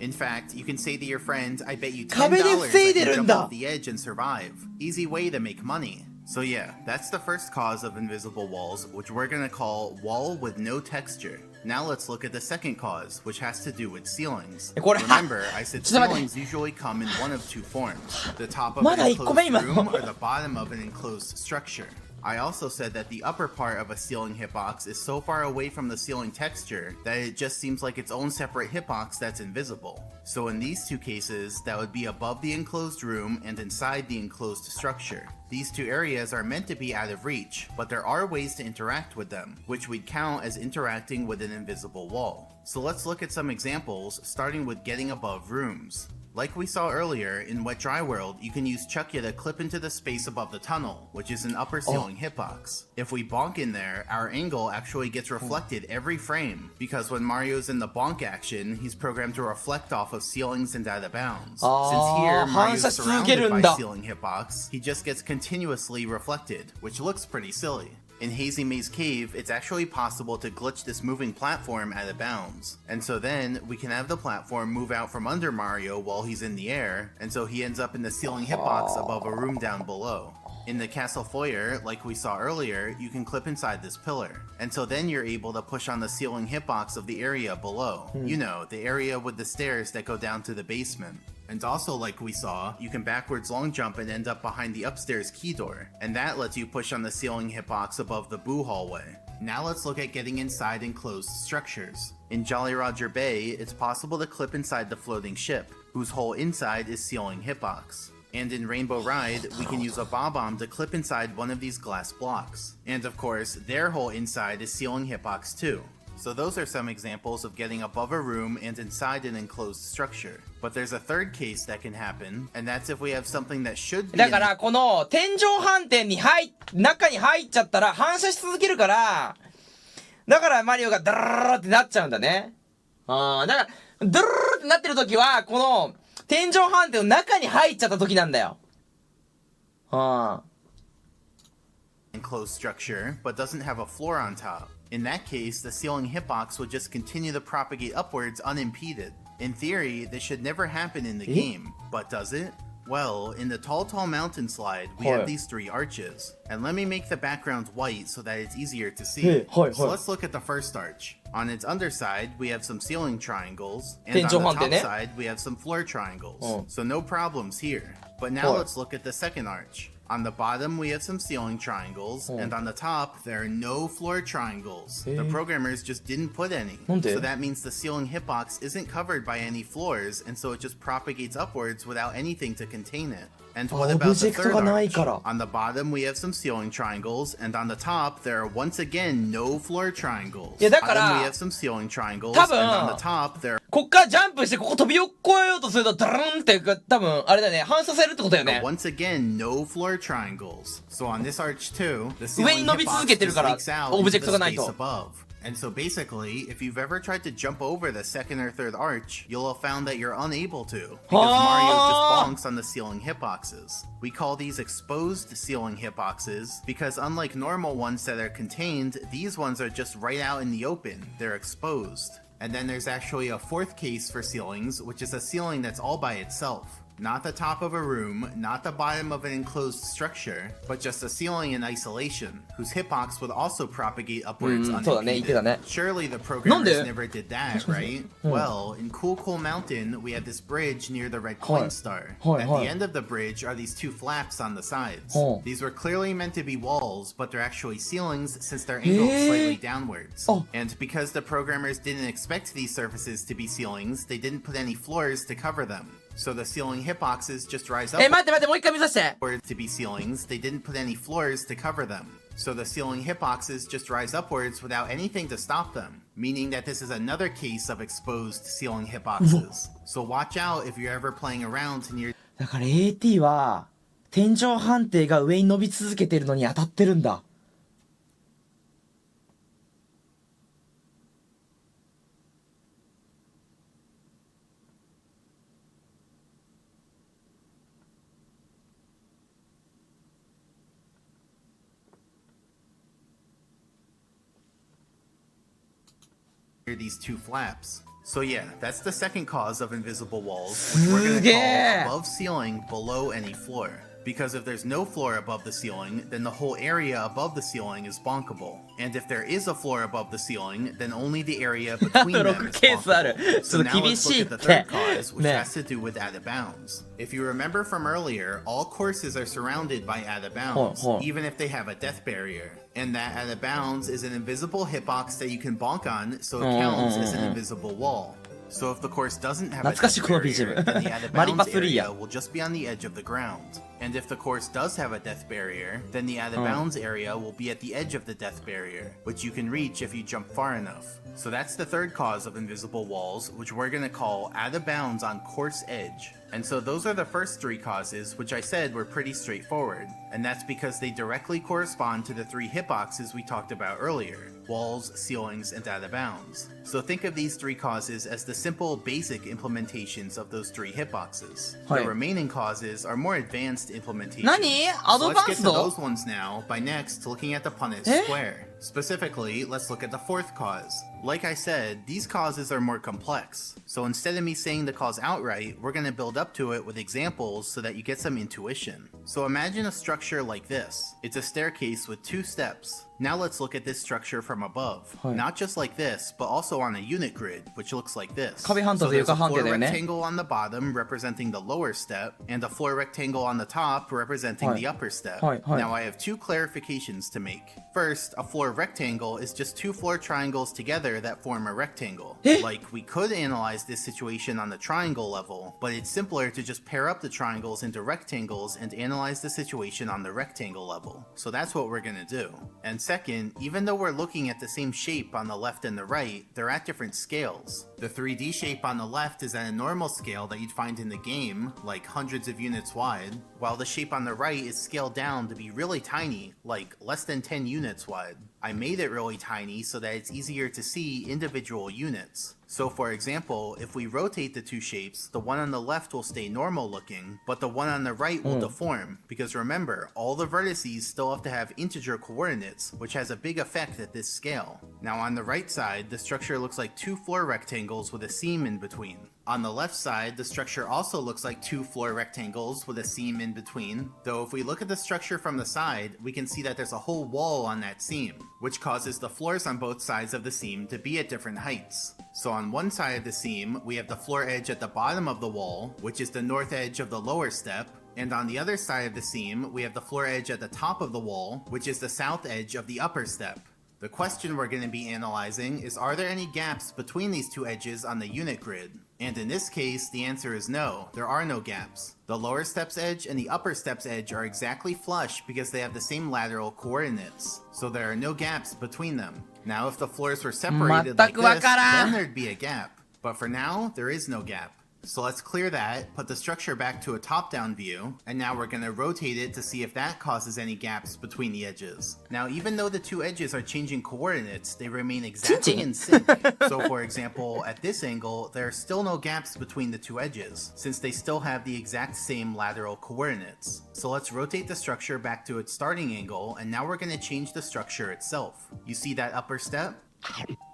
In fact, you can say to your friend, I bet you $10
壁で防いでるんだ。
off the edge and survive. Easy way to make money. So yeah, that's the first cause of invisible walls, which we're gonna call wall with no texture. Now let's look at the second cause, which has to do with ceilings. Remember, I said ceilings usually come in one of 2 forms. The top of an enclosed room or the bottom of an enclosed structure. I also said that the upper part of a ceiling hitbox is so far away from the ceiling texture that it just seems like its own separate hitbox that's invisible. So in these 2 cases, that would be above the enclosed room and inside the enclosed structure. These 2 areas are meant to be out of reach, but there are ways to interact with them, which we'd count as interacting with an invisible wall. So let's look at some examples, starting with getting above rooms. Like we saw earlier, in Wet Dry World, you can use Chuckya to clip into the space above the tunnel, which is an upper ceiling hitbox. If we bonk in there, our angle actually gets reflected every frame, because when Mario's in the bonk action, he's programmed to reflect off of ceilings and out of bounds. Since here, Mario's surrounded by ceiling hitbox, he just gets continuously reflected, which looks pretty silly. In Hazy Maze Cave, it's actually possible to glitch this moving platform out of bounds. And so then, we can have the platform move out from under Mario while he's in the air, and so he ends up in the ceiling hitbox above a room down below. In the castle foyer, like we saw earlier, you can clip inside this pillar. And so then you're able to push on the ceiling hitbox of the area below. You know, the area with the stairs that go down to the basement. And also, like we saw, you can backwards long jump and end up behind the upstairs key door, and that lets you push on the ceiling hitbox above the Boo hallway. Now let's look at getting inside enclosed structures. In Jolly Roger Bay, it's possible to clip inside the floating ship, whose whole inside is ceiling hitbox. And in Rainbow Ride, we can use a Bob-omb to clip inside one of these glass blocks. And of course, their whole inside is ceiling hitbox too. So those are some examples of getting above a room and inside an enclosed structure. But there's a third case that can happen, and that's if we have something that should be
だからこの天井反転に中に入っちゃったら反射し続けるから、だからマリオがダラララってなっちゃうんだね。だからダラララってなってる時はこの天井反転の中に入っちゃった時なんだよ。
enclosed structure, but doesn't have a floor on top. In that case, the ceiling hitbox would just continue to propagate upwards unimpeded. In theory, this should never happen in the game, but does it? Well, in the Tall Tall Mountain slide, we have these 3 arches. And let me make the background white so that it's easier to see. So let's look at the first arch. On its underside, we have some ceiling triangles, and on the top side, we have some floor triangles. So no problems here. But now let's look at the second arch. On the bottom, we have some ceiling triangles, and on the top, there are no floor triangles. The programmers just didn't put any. So that means the ceiling hitbox isn't covered by any floors, and so it just propagates upwards without anything to contain it. And what about the third arch? On the bottom, we have some ceiling triangles, and on the top, there are once again no floor triangles. On the bottom, we have some ceiling triangles, and on the top, there are
こっからジャンプしてここ飛び越えようとするとドルンって多分あれだね反射されるってことだよね
once again no floor triangles. So on this arch too, the ceiling
上に伸び続けてるから
leaks out
オブジェ
into
クト
the
がない
space
と
above. And so basically, if you've ever tried to jump over the second or third arch, you'll have found that you're unable to, because Mario just bonks on the ceiling hitboxes. We call these exposed ceiling hitboxes because unlike normal ones that are contained, these ones are just right out in the open. They're exposed. And then there's actually a fourth case for ceilings, which is a ceiling that's all by itself. Not the top of a room, not the bottom of an enclosed structure, but just a ceiling in isolation, whose hitbox would also propagate upwards unimpeded. Surely the programmers never did that, right? Well, in Cool Cool Mountain, we have this bridge near the red coin star. At the end of the bridge are these 2 flaps on the sides. These were clearly meant to be walls, but they're actually ceilings since they're angled slightly downwards. And because the programmers didn't expect these surfaces to be ceilings, they didn't put any floors to cover them. So the ceiling hitboxes just rise up.
待ってもう一回見させて
To be ceilings, they didn't put any floors to cover them. So the ceiling hitboxes just rise upwards without anything to stop them, meaning that this is another case of exposed ceiling hitboxes. So watch out if you're ever playing around near.
だから AT は天井判定が上に伸び続けてるのに当たってるんだ
these 2 flaps. So yeah, that's the second cause of invisible walls, which we're going to call above ceiling below any floor. Because if there's no floor above the ceiling, then the whole area above the ceiling is bonkable. And if there is a floor above the ceiling, then only the area between them is bonkable. So now let's look at the third cause, which has to do with out of bounds. If you remember from earlier, all courses are surrounded by out of bounds, even if they have a death barrier. And that out of bounds is an invisible hitbox that you can bonk on, so it counts as an invisible wall. So if the course doesn't have a death barrier, then the out of bounds area will just be on the edge of the ground. And if the course does have a death barrier, then the out of bounds area will be at the edge of the death barrier, which you can reach if you jump far enough. So that's the third cause of invisible walls, which we're going to call out of bounds on course edge. And so those are the first 3 causes, which I said were pretty straightforward. And that's because they directly correspond to the 3 hitboxes we talked about earlier: walls, ceilings, and out of bounds. So think of these 3 causes as the simple, basic implementations of those 3 hitboxes. The remaining causes are more advanced implementations. So let's get to those ones now by next looking at the Punnett square. Specifically, let's look at the fourth cause. Like I said, these causes are more complex. So instead of me saying the cause outright, we're going to build up to it with examples so that you get some intuition. So imagine a structure like this. It's a staircase with 2 steps. Now let's look at this structure from above. Not just like this, but also on a unit grid, which looks like this. So there's a floor rectangle on the bottom representing the lower step, and a floor rectangle on the top representing the upper step. Now I have 2 clarifications to make. First, a floor rectangle is just 2 floor triangles together that form a rectangle. Like, we could analyze this situation on the triangle level, but it's simpler to just pair up the triangles into rectangles and analyze the situation on the rectangle level. So that's what we're gonna do. And second, even though we're looking at the same shape on the left and the right, they're at different scales. The 3D shape on the left is at a normal scale that you'd find in the game, like hundreds of units wide, while the shape on the right is scaled down to be really tiny, like less than 10 units wide. I made it really tiny so that it's easier to see individual units. So for example, if we rotate the two shapes, the one on the left will stay normal looking, but the one on the right will deform, because remember, all the vertices still have to have integer coordinates, which has a big effect at this scale. Now on the right side, the structure looks like two floor rectangles with a seam in between. On the left side, the structure also looks like two floor rectangles with a seam in between, though if we look at the structure from the side, we can see that there's a whole wall on that seam, which causes the floors on both sides of the seam to be at different heights. So on one side of the seam, we have the floor edge at the bottom of the wall, which is the north edge of the lower step, and on the other side of the seam, we have the floor edge at the top of the wall, which is the south edge of the upper step. The question we're going to be analyzing is, are there any gaps between these two edges on the unit grid? And in this case, the answer is no, there are no gaps. The lower step's edge and the upper step's edge are exactly flush because they have the same lateral coordinates, so there are no gaps between them. Now if the floors were separated like this, then there'd be a gap. But for now, there is no gap. So let's clear that, put the structure back to a top-down view, and now we're going to rotate it to see if that causes any gaps between the edges. Now even though the two edges are changing coordinates, they remain exactly in sync. So for example, at this angle, there are still no gaps between the two edges, since they still have the exact same lateral coordinates. So let's rotate the structure back to its starting angle, and now we're going to change the structure itself. You see that upper step?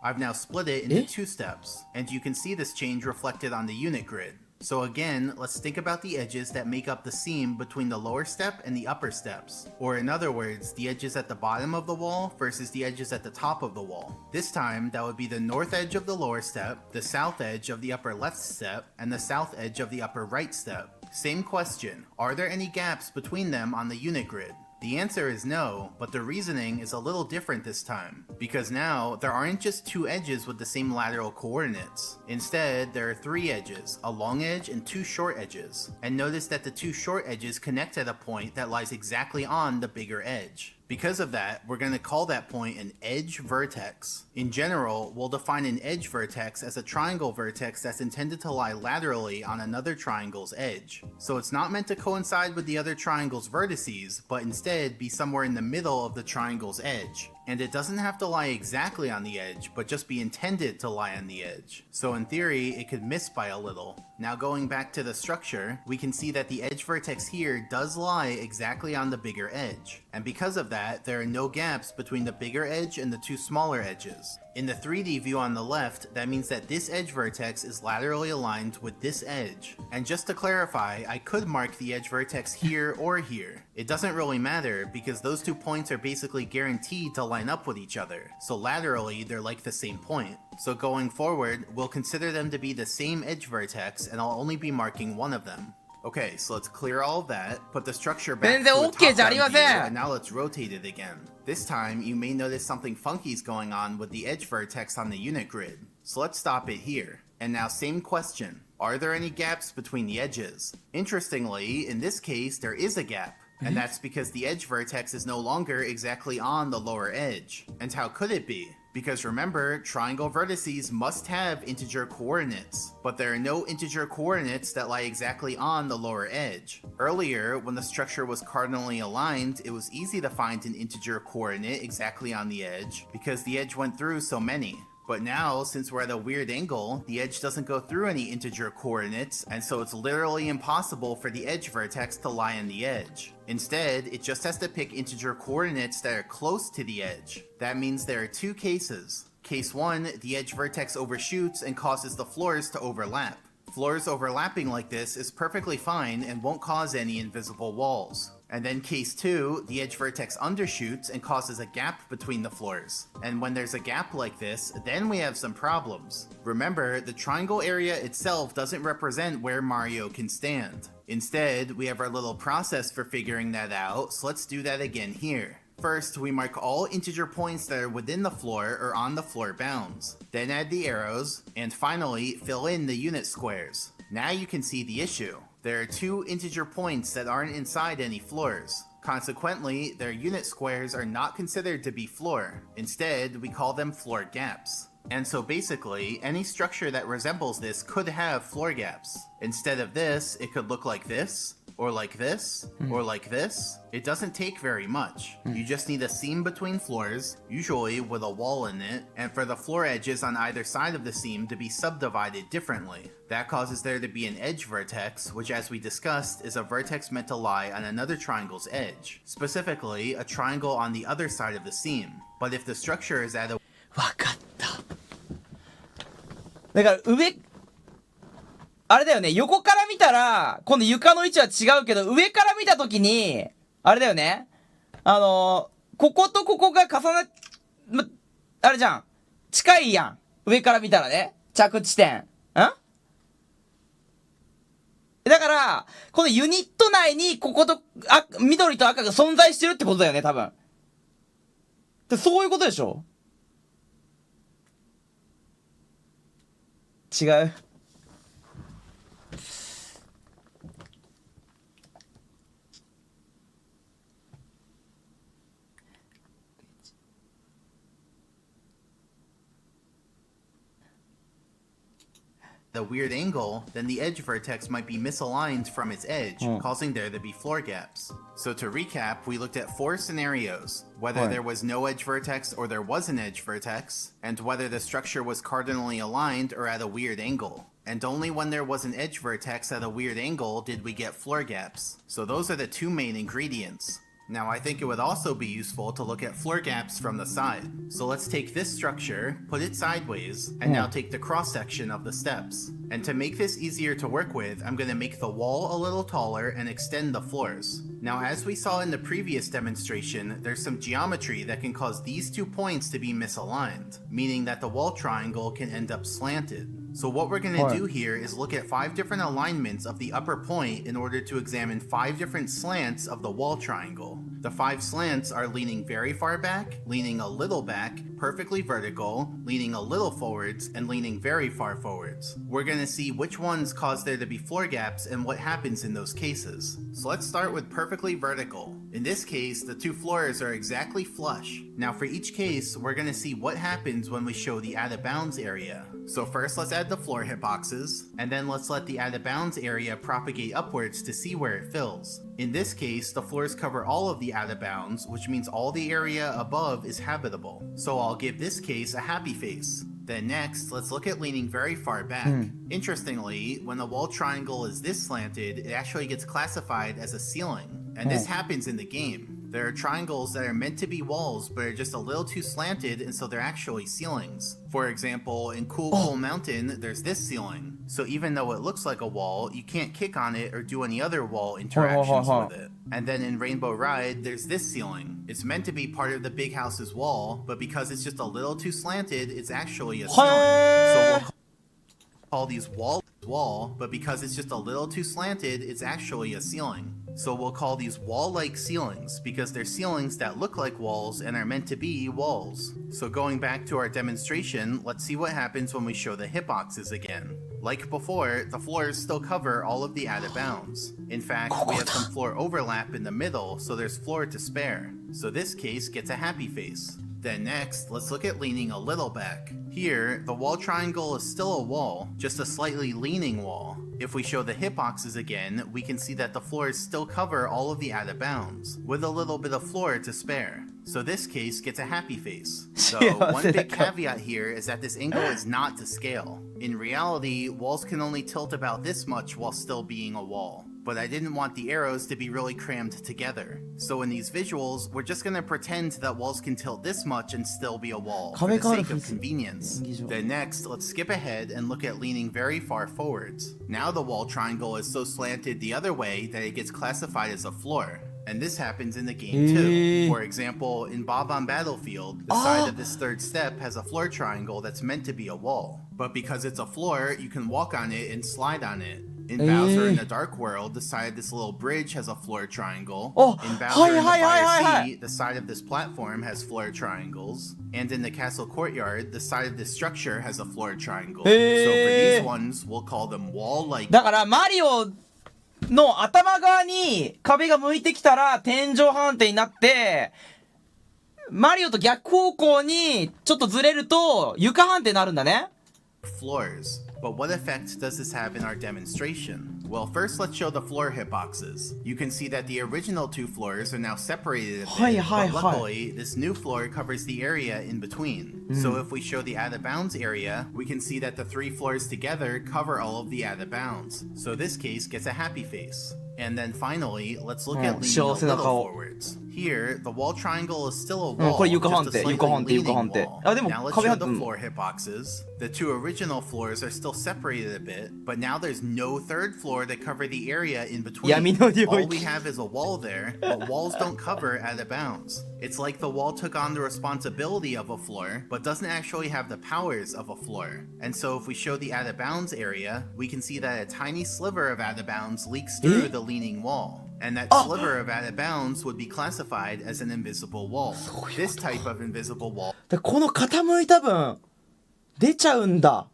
I've now split it into two steps, and you can see this change reflected on the unit grid. So again, let's think about the edges that make up the seam between the lower step and the upper steps. Or in other words, the edges at the bottom of the wall versus the edges at the top of the wall. This time, that would be the north edge of the lower step, the south edge of the upper left step, and the south edge of the upper right step. Same question, are there any gaps between them on the unit grid? The answer is no, but the reasoning is a little different this time, because now there aren't just two edges with the same lateral coordinates. Instead, there are three edges, a long edge and two short edges. And notice that the two short edges connect at a point that lies exactly on the bigger edge. Because of that, we're going to call that point an edge vertex. In general, we'll define an edge vertex as a triangle vertex that's intended to lie laterally on another triangle's edge. So it's not meant to coincide with the other triangle's vertices, but instead be somewhere in the middle of the triangle's edge. And it doesn't have to lie exactly on the edge, but just be intended to lie on the edge. So in theory, it could miss by a little. Now going back to the structure, we can see that the edge vertex here does lie exactly on the bigger edge. And because of that, there are no gaps between the bigger edge and the two smaller edges. In the 3D view on the left, that means that this edge vertex is laterally aligned with this edge. And just to clarify, I could mark the edge vertex here or here. It doesn't really matter because those 2 points are basically guaranteed to line up with each other. So laterally, they're like the same point. So going forward, we'll consider them to be the same edge vertex and I'll only be marking one of them. Okay, so let's clear all of that, put the structure back to a top-down view, and now let's rotate it again. This time, you may notice something funky is going on with the edge vertex on the unit grid. So let's stop it here. And now same question, are there any gaps between the edges? Interestingly, in this case, there is a gap. And that's because the edge vertex is no longer exactly on the lower edge. And how could it be? Because remember, triangle vertices must have integer coordinates, but there are no integer coordinates that lie exactly on the lower edge. Earlier, when the structure was cardinally aligned, it was easy to find an integer coordinate exactly on the edge, because the edge went through so many. But now, since we're at a weird angle, the edge doesn't go through any integer coordinates, and so it's literally impossible for the edge vertex to lie on the edge. Instead, it just has to pick integer coordinates that are close to the edge. That means there are two cases. Case 1, the edge vertex overshoots and causes the floors to overlap. Floors overlapping like this is perfectly fine and won't cause any invisible walls. And then case 2, the edge vertex undershoots and causes a gap between the floors. And when there's a gap like this, then we have some problems. Remember, the triangle area itself doesn't represent where Mario can stand. Instead, we have our little process for figuring that out, so let's do that again here. First, we mark all integer points that are within the floor or on the floor bounds. Then add the arrows, and finally, fill in the unit squares. Now you can see the issue. There are two integer points that aren't inside any floors. Consequently, their unit squares are not considered to be floor. Instead, we call them floor gaps. And so basically, any structure that resembles this could have floor gaps. Instead of this, it could look like this, or like this, or like this, it doesn't take very much. You just need a seam between floors, usually with a wall in it, and for the floor edges on either side of the seam to be subdivided differently. That causes there to be an edge vertex, which as we discussed is a vertex meant to lie on another triangle's edge, specifically a triangle on the other side of the seam. But if the structure is at a
わかった。だから上、あれだよね、横から見たら、今度床の位置は違うけど、上から見たときに、あれだよね、こことここが重な、あれじゃん、近いやん。上から見たらね、着地点。だから、このユニット内に、ここと、緑と赤が存在してるってことだよね、多分。でそういうことでしょ？違う。
the weird angle, then the edge vertex might be misaligned from its edge, causing there to be floor gaps. So to recap, we looked at 4 scenarios, whether there was no edge vertex or there was an edge vertex, and whether the structure was cardinally aligned or at a weird angle. And only when there was an edge vertex at a weird angle did we get floor gaps. So those are the 2 main ingredients. Now I think it would also be useful to look at floor gaps from the side. So let's take this structure, put it sideways, and now take the cross section of the steps. And to make this easier to work with, I'm going to make the wall a little taller and extend the floors. Now as we saw in the previous demonstration, there's some geometry that can cause these 2 points to be misaligned, meaning that the wall triangle can end up slanted. So what we're going to do here is look at 5 different alignments of the upper point in order to examine 5 different slants of the wall triangle. The 5 slants are leaning very far back, leaning a little back, perfectly vertical, leaning a little forwards, and leaning very far forwards. We're going to see which ones cause there to be floor gaps and what happens in those cases. So let's start with perfectly vertical. In this case, the 2 floors are exactly flush. Now for each case, we're going to see what happens when we show the out of bounds area. So first let's add the floor hitboxes, and then let's let the out of bounds area propagate upwards to see where it fills. In this case, the floors cover all of the out of bounds, which means all the area above is habitable. So I'll give this case a happy face. Then next, let's look at leaning very far back. Interestingly, when the wall triangle is this slanted, it actually gets classified as a ceiling. And this happens in the game. There are triangles that are meant to be walls, but are just a little too slanted, and so they're actually ceilings. For example, in Cool Mountain, there's this ceiling. So even though it looks like a wall, you can't kick on it or do any other wall interactions with it. And then in Rainbow Ride, there's this ceiling. It's meant to be part of the big house's wall, but because it's just a little too slanted, it's actually a ceiling. So we'll call these wall, but because it's just a little too slanted, it's actually a ceiling. So we'll call these wall-like ceilings because they're ceilings that look like walls and are meant to be walls. So going back to our demonstration, let's see what happens when we show the hitboxes again. Like before, the floors still cover all of the out of bounds. In fact, we have some floor overlap in the middle, so there's floor to spare. So this case gets a happy face. Then next, let's look at leaning a little back. Here, the wall triangle is still a wall, just a slightly leaning wall. If we show the hitboxes again, we can see that the floors still cover all of the out of bounds, with a little bit of floor to spare. So this case gets a happy face. So one big caveat here is that this angle is not to scale. In reality, walls can only tilt about this much while still being a wall. But I didn't want the arrows to be really crammed together. So in these visuals, we're just gonna pretend that walls can tilt this much and still be a wall, for the sake of convenience. Then next, let's skip ahead and look at leaning very far forwards. Now the wall triangle is so slanted the other way that it gets classified as a floor. And this happens in the game too. For example, in Bob-omb Battlefield, the side of this 3rd step has a floor triangle that's meant to be a wall. But because it's a floor, you can walk on it and slide on it. In Bowser in the Dark World, the side of this little bridge has a floor triangle. In Bowser in the Fire Sea, the side of this platform has floor triangles. And in the castle courtyard, the side of this structure has a floor triangle. So for these ones, we'll call them wall-like.
だからマリオの頭側に壁が向いてきたら天井判定になって、マリオと逆方向にちょっとずれると床判定になるんだね。
floors. But what effect does this have in our demonstration? Well, first let's show the floor hitboxes. You can see that the original two floors are now separated a bit,
Hi.
but luckily, this new floor covers the area in between. So if we show the out of bounds area, we can see that the three floors together cover all of the out of bounds. So this case gets a happy face. And then finally, let's look at leaning a little forwards. Here, the wall triangle is still a wall,
これ床判
just a
定
slightly
床判定
leaning
床判定
wall.
あでも
Now let's
壁
show
は
the floor hitboxes. The two original floors are still separated a bit, but now there's no third floor to cover the area in between.
闇の領域
All we have is a wall there, but walls don't cover out of bounds. It's like the wall took on the responsibility of a floor, but doesn't actually have the powers of a floor. And so if we show the out of bounds area, we can see that a tiny sliver of out of bounds leaks through the leaning wall. And that sliver of out of bounds would be classified as an invisible wall. This type of invisible wall
だこの傾いた分出ちゃうんだ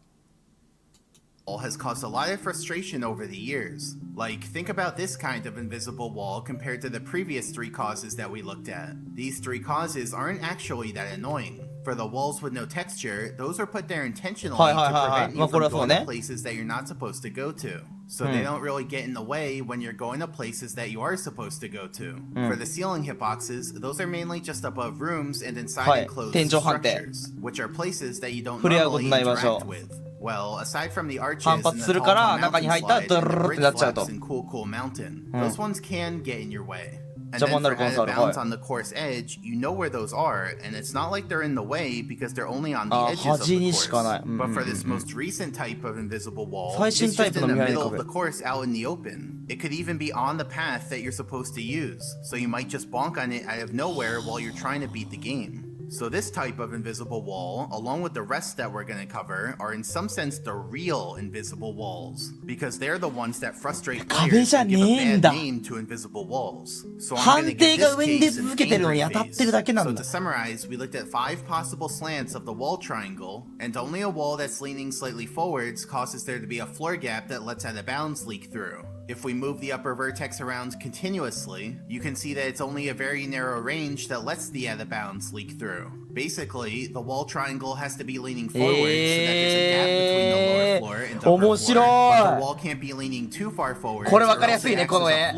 has caused a lot of frustration over the years. Like, think about this kind of invisible wall compared to the previous three causes that we looked at. These three causes aren't actually that annoying. For the walls with no texture, those are put there intentionally to prevent you from going to places that you're not supposed to go to. So they don't really get in the way when you're going to places that you are supposed to go to. For the ceiling hitboxes, those are mainly just above rooms and inside enclosed structures, which are places that you don't normally interact with. Well, aside from the arches and the tall mountain slide and the bridge flaps in Cool Mountain, those ones can get in your way. And then for out of bounds on the course edge, you know where those are, and it's not like they're in the way because they're only on the edges of the course. But for this most recent type of invisible wall, it's just in the middle of the course out in the open. It could even be on the path that you're supposed to use, so you might just bonk on it out of nowhere while you're trying to beat the game. So this type of invisible wall, along with the rest that we're going to cover, are in some sense the real invisible walls, because they're the ones that frustrate players and give a bad name to invisible walls. So I'm going to give this case an angry face. So to summarize, we looked at 5 possible slants of the wall triangle, and only a wall that's leaning slightly forwards causes there to be a floor gap that lets out of bounds leak through. If we move the upper vertex around continuously, you can see that it's only a very narrow range that lets the out of bounds leak through. Basically, the wall triangle has to be leaning forward so that there's a gap between the lower floor and upper floor, but the wall can't be leaning too far forward.
これ分かりやすいねこの絵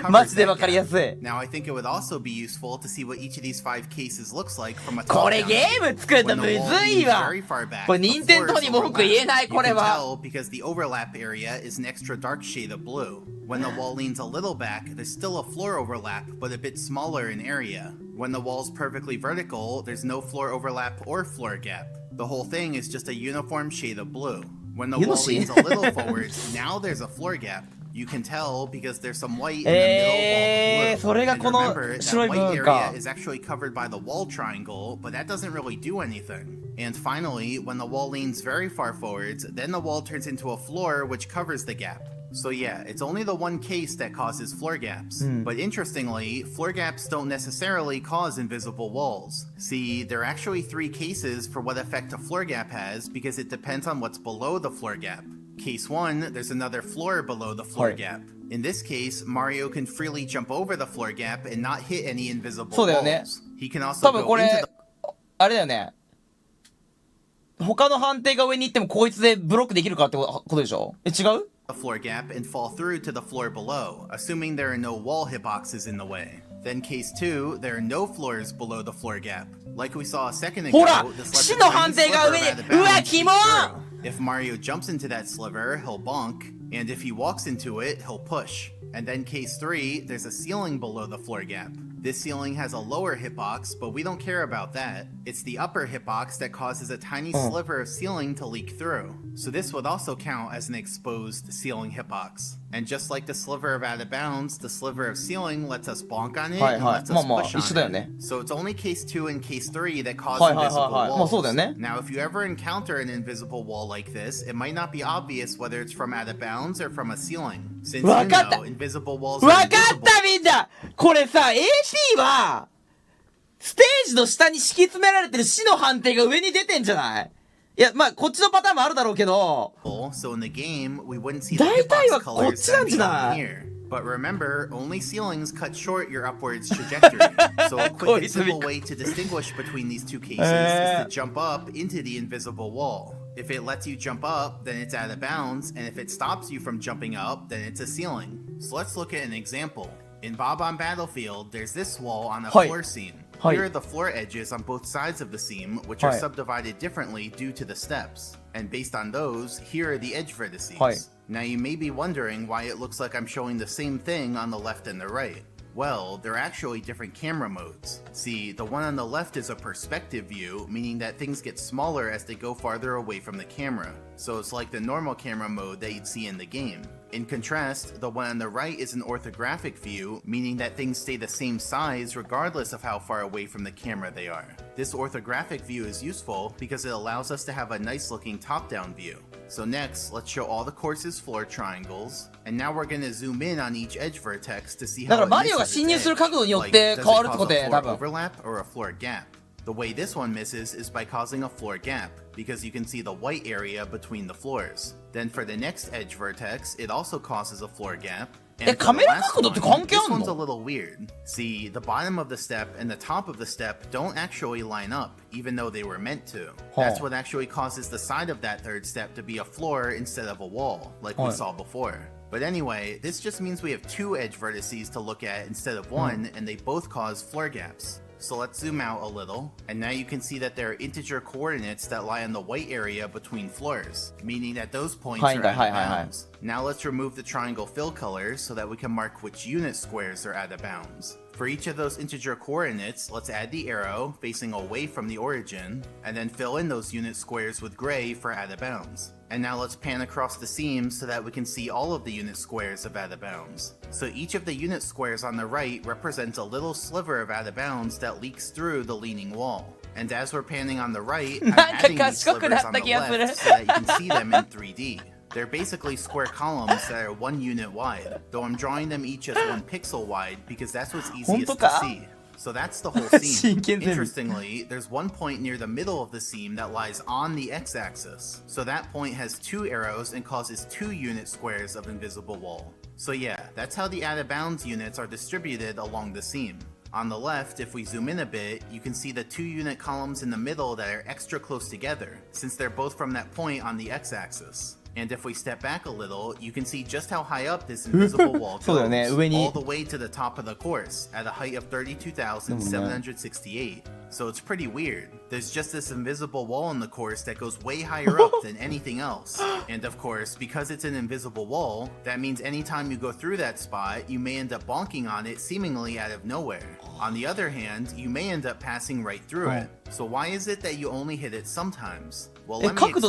マジで分かりやすい
Now I think it would also be useful to see what each of these 5 cases looks like from a top down.
これゲーム作るとむずいわこれ任天堂に文句言えないこれは
because the overlap area is an extra dark shade of blue. When the wall leans a little back, there's still a floor overlap, but a bit smaller in area. When the wall's perfectly vertical, there's no floor overlap or floor gap. The whole thing is just a uniform shade of blue. When the wall leans a little forward, now there's a floor gap. You can tell because there's some white in the middle wall blue. And remember, that white area is actually covered by the wall triangle, but that doesn't really do anything. And finally, when the wall leans very far forwards, then the wall turns into a floor which covers the gap. So yeah, it's only the one case that causes floor gaps. But interestingly, floor gaps don't necessarily cause invisible walls. See, there are actually 3 cases for what effect a floor gap has because it depends on what's below the floor gap. Case 1, there's another floor below the floor gap. In this case, Mario can freely jump over the floor gap and not hit any invisible walls. He can also go into the...
あれだよね他の判定が上に行ってもこいつでブロックできるかってことでしょ違う
a floor gap and fall through to the floor below, assuming there are no wall hitboxes in the way. Then case 2, there are no floors below the floor gap. Like we saw a second ago, this lets a tiny sliver of out of bounds leak through. If Mario jumps into that sliver, he'll bonk, and if he walks into it, he'll push. And then case 3, there's a ceiling below the floor gap. This ceiling has a lower hitbox, but we don't care about that. It's the upper hitbox that causes a tiny sliver of ceiling to leak through. So this would also count as an exposed ceiling hitbox. And just like the sliver of out of bounds, the sliver of ceiling lets us bonk on it and lets us push on it. So it's only case 2 and case 3 that cause invisible walls. Now if you ever encounter an invisible wall like this, it might not be obvious whether it's from out of bounds or from a ceiling. Since you know, invisible walls are invisible.
わかったみんなこれさ AP はステージの下に敷き詰められてる死の判定が上に出てんじゃないいやまあこっちのパターンもあるだろうけど
So in the game, we wouldn't see the hitbox colors that be on here. But remember, only ceilings cut short your upwards trajectory. So a quick and simple way to distinguish between these two cases is to jump up into the invisible wall. If it lets you jump up, then it's out of bounds, and if it stops you from jumping up, then it's a ceiling. So let's look at an example. In Bob-omb Battlefield, there's this wall on a floor seam. Here are the floor edges on both sides of the seam, which are subdivided differently due to the steps. And based on those, here are the edge vertices. Now you may be wondering why it looks like I'm showing the same thing on the left and the right. Well, they're actually different camera modes. See, the one on the left is a perspective view, meaning that things get smaller as they go farther away from the camera. So it's like the normal camera mode that you'd see in the game. In contrast, the one on the right is an orthographic view, meaning that things stay the same size regardless of how far away from the camera they are. This orthographic view is useful because it allows us to have a nice looking top-down view. So next, let's show all the course's floor triangles, and now we're gonna zoom in on each edge vertex to see how it misses its edge. Like, does it cause a floor overlap or a floor gap? The way this one misses is by causing a floor gap, because you can see the white area between the floors. Then for the next edge vertex, it also causes a floor gap. And for the last one, this one's a little weird. See, the bottom of the step and the top of the step don't actually line up, even though they were meant to. That's what actually causes the side of that third step to be a floor instead of a wall, like we saw before. But anyway, this just means we have two edge vertices to look at instead of one, and they both cause floor gaps. So let's zoom out a little, and now you can see that there are integer coordinates that lie in the white area between floors, meaning that those points are out of bounds. Now let's remove the triangle fill colors so that we can mark which unit squares are out of bounds. For each of those integer coordinates, let's add the arrow facing away from the origin, and then fill in those unit squares with gray for out of bounds. And now let's pan across the seam so that we can see all of the unit squares of out of bounds. So each of the unit squares on the right represents a little sliver of out of bounds that leaks through the leaning wall. And as we're panning on the right, I'm adding these slivers on the left so that you can see them in 3D. They're basically square columns that are 1 unit wide, though I'm drawing them each as 1 pixel wide because that's what's easiest to see. So that's the whole seam. Interestingly, there's one point near the middle of the seam that lies on the x-axis. So that point has 2 arrows and causes 2 unit squares of invisible wall. So yeah, that's how the out of bounds units are distributed along the seam. On the left, if we zoom in a bit, you can see the 2 unit columns in the middle that are extra close together, since they're both from that point on the x-axis. And if we step back a little, you can see just how high up this invisible wall goes, all the way to the top of the course, at a height of 32,768. So it's pretty weird. There's just this invisible wall in the course that goes way higher up than anything else. And of course, because it's an invisible wall, that means anytime you go through that spot, you may end up bonking on it seemingly out of nowhere. On the other hand, you may end up passing right through it. So why is it that you only hit it sometimes? Well, let me explain. Here's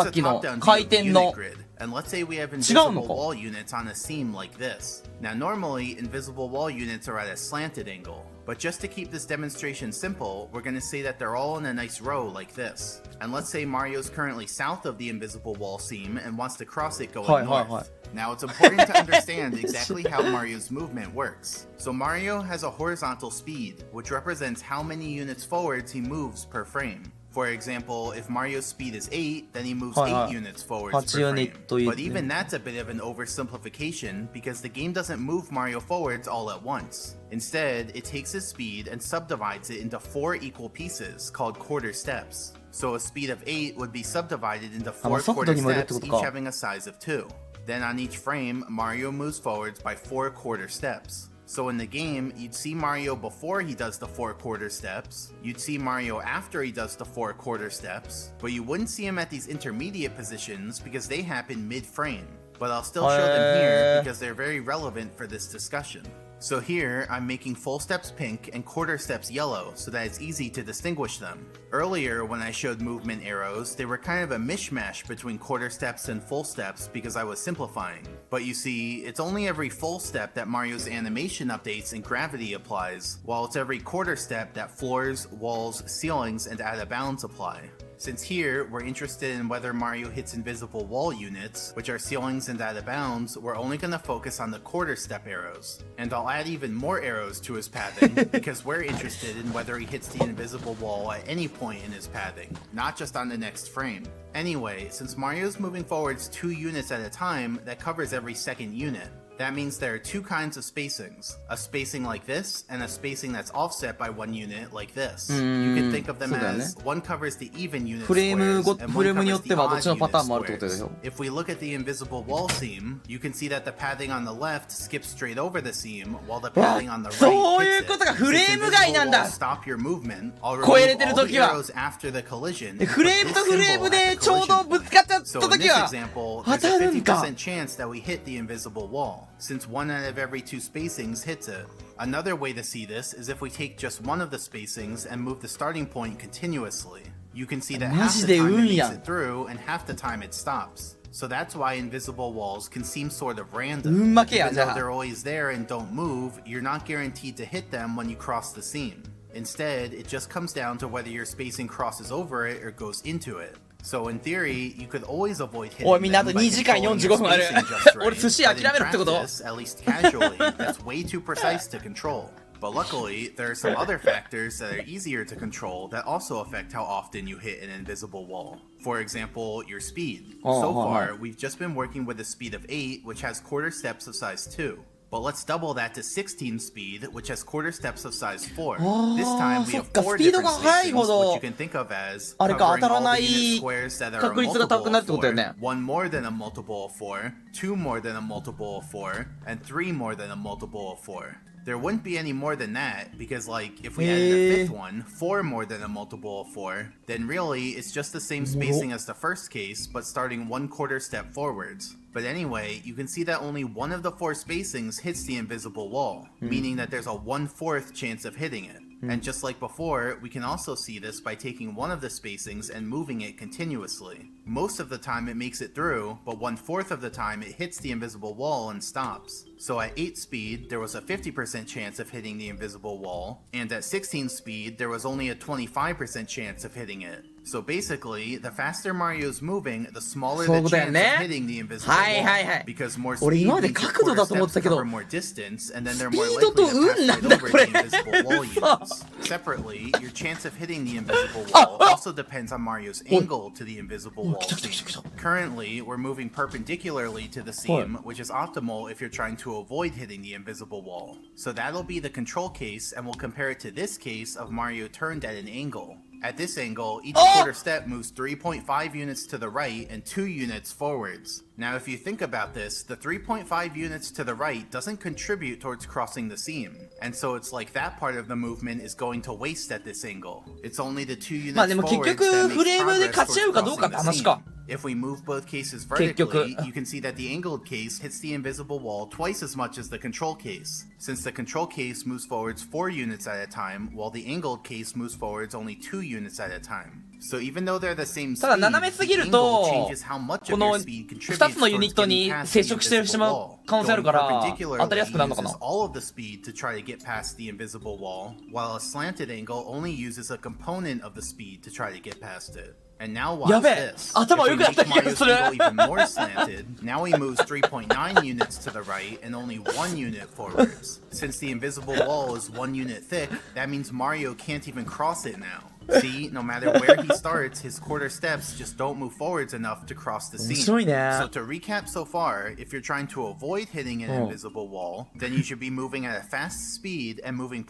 a top-down view of the unit grid, and let's say we have invisible wall units on a seam like this. Now normally, invisible wall units are at a slanted angle, but just to keep this demonstration simple, we're going to say that they're all in a nice row like this. And let's say Mario's currently south of the invisible wall seam and wants to cross it going north. Now it's important to understand exactly how Mario's movement works. So Mario has a horizontal speed, which represents how many units forwards he moves per frame. For example, if Mario's speed is 8, then he moves 8 units forwards per frame. But even that's a bit of an oversimplification because the game doesn't move Mario forwards all at once. Instead, it takes his speed and subdivides it into 4 equal pieces called quarter steps. So a speed of 8 would be subdivided into 4 quarter steps, each having a size of 2. Then on each frame, Mario moves forwards by 4 quarter steps. So in the game, you'd see Mario before he does the 4 quarter steps, you'd see Mario after he does the 4 quarter steps, but you wouldn't see him at these intermediate positions because they happen mid-frame. But I'll still show them here because they're very relevant for this discussion. So here, I'm making full steps pink and quarter steps yellow so that it's easy to distinguish them. Earlier, when I showed movement arrows, they were kind of a mishmash between quarter steps and full steps because I was simplifying. But you see, it's only every full step that Mario's animation updates and gravity applies, while it's every quarter step that floors, walls, ceilings, and out of bounds apply. Since here, we're interested in whether Mario hits invisible wall units, which are ceilings and out of bounds, we're only going to focus on the quarter step arrows. And I'll add even more arrows to his pathing, because we're interested in whether he hits the invisible wall at any point in his pathing, not just on the next frame. Anyway, since Mario's moving forwards 2 units at a time, that covers every second unit. That means there are two kinds of spacings, a spacing like this and a spacing that's offset by one unit like this. You can think of them as one covers the even unit squares and one covers the odd unit squares. If we look at the invisible wall seam, you can see that the padding on the left skips straight over the seam while the padding on the right hits it. Since invisible walls stop your movement, I'll remove all the arrows after the collision.
フレームとフレームでちょうどぶつかっちゃった
So in
時
this
は
example,
当
there's
た
a
るんか
50% chance that we hit the invisible wall, since 1 out of every 2 spacings hits it. Another way to see this is if we take just one of the spacings and move the starting point continuously. You can see that half the time it makes it through and half the time it stops. So that's why invisible walls can seem sort of random.
運負けや
Even
じ
though
ゃあ
they're always there and don't move, you're not guaranteed to hit them when you cross the seam. Instead, it just comes down to whether your spacing crosses over it or goes into it. So in theory, you could always avoid hitting
おいみんなあと
them by
2時間
controlling
45
your
分ある
spacing just right.
俺寿司
But
諦めるってこと
in practice, at least casually, that's way too precise to control. But luckily, there are some other factors that are easier to control that also affect how often you hit an invisible wall. For example, your speed. So far, we've just been working with a speed of 8, which has quarter steps of size 2. But let's double that to 16 speed, which has quarter steps of size 4. This time we have 4 different spacings, which you can think of as covering all the unit squares that are a multiple of 4, 1 more than a multiple of 4, 2 more than a multiple of 4, and 3 more than a multiple of 4. There wouldn't be any more than that, because like, if we added a fifth one, 4 more than a multiple of 4, then really, it's just the same spacing as the first case, but starting 1/4 step forwards. But anyway, you can see that only one of the 4 spacings hits the invisible wall, meaning that there's a 1/4 chance of hitting it. And just like before, we can also see this by taking one of the spacings and moving it continuously. Most of the time it makes it through, but 1/4 of the time it hits the invisible wall and stops. So at 8 speed, there was a 50% chance of hitting the invisible wall, and at 16 speed, there was only a 25% chance of hitting it. So basically, the faster Mario's moving, the smaller the chance of hitting the invisible wall. Because more speed means your quarter steps cover more distance, and then they're more likely to pass right over the invisible wall units. Separately, your chance of hitting the invisible wall also depends on Mario's angle to the invisible wall seam. Currently, we're moving perpendicularly to the seam, which is optimal if you're trying to avoid hitting the invisible wall. So that'll be the control case, and we'll compare it to this case of Mario turned at an angle. At this angle, each quarter step moves 3.5 units to the right and 2 units forwards. Now if you think about this, the 3.5 units to the right doesn't contribute towards crossing the seam, and so it's like that part of the movement is going to waste at this angle. It's only the 2 units
まあでも結
forwards
局
that
フレー
makes
ムで
progress
勝ち合う
towards
かどうか
crossing
って
the
話か
seam. If we move both cases vertically, you can see that the angled case hits the invisible wall twice as much as the control case, since the control case moves forwards 4 units at a time, while the angled case moves forwards only 2 units at a time. So even though they're the same
ただ
speed,
斜めすぎ
the
る
angle
と
changes how much
こ
of
の
your speed
2
contributes
つのユニッ
towards
トに
getting past
接
the
触してし
invisible
まう
wall.
可能性あるから
Going
当たりやすくなるの
perpendicularly
かな
uses all of the speed to try to get past the invisible wall, while a slanted angle only uses a component of the speed to try to get past it. And now watch
やべえ
this.
頭
If
良
we
くなった
make
気が
Mario's
する
angle even more slanted, now he moves 3.9 units to the right and only 1 unit forwards. Since the invisible wall is 1 unit thick, that means Mario can't even cross it now. See, no matter where he starts, his quarter steps just don't move forwards enough to cross the
面白い
seam.
ね
So to recap so far, if you're trying to avoid hitting an invisible wall, then you should be moving at a fast speed and moving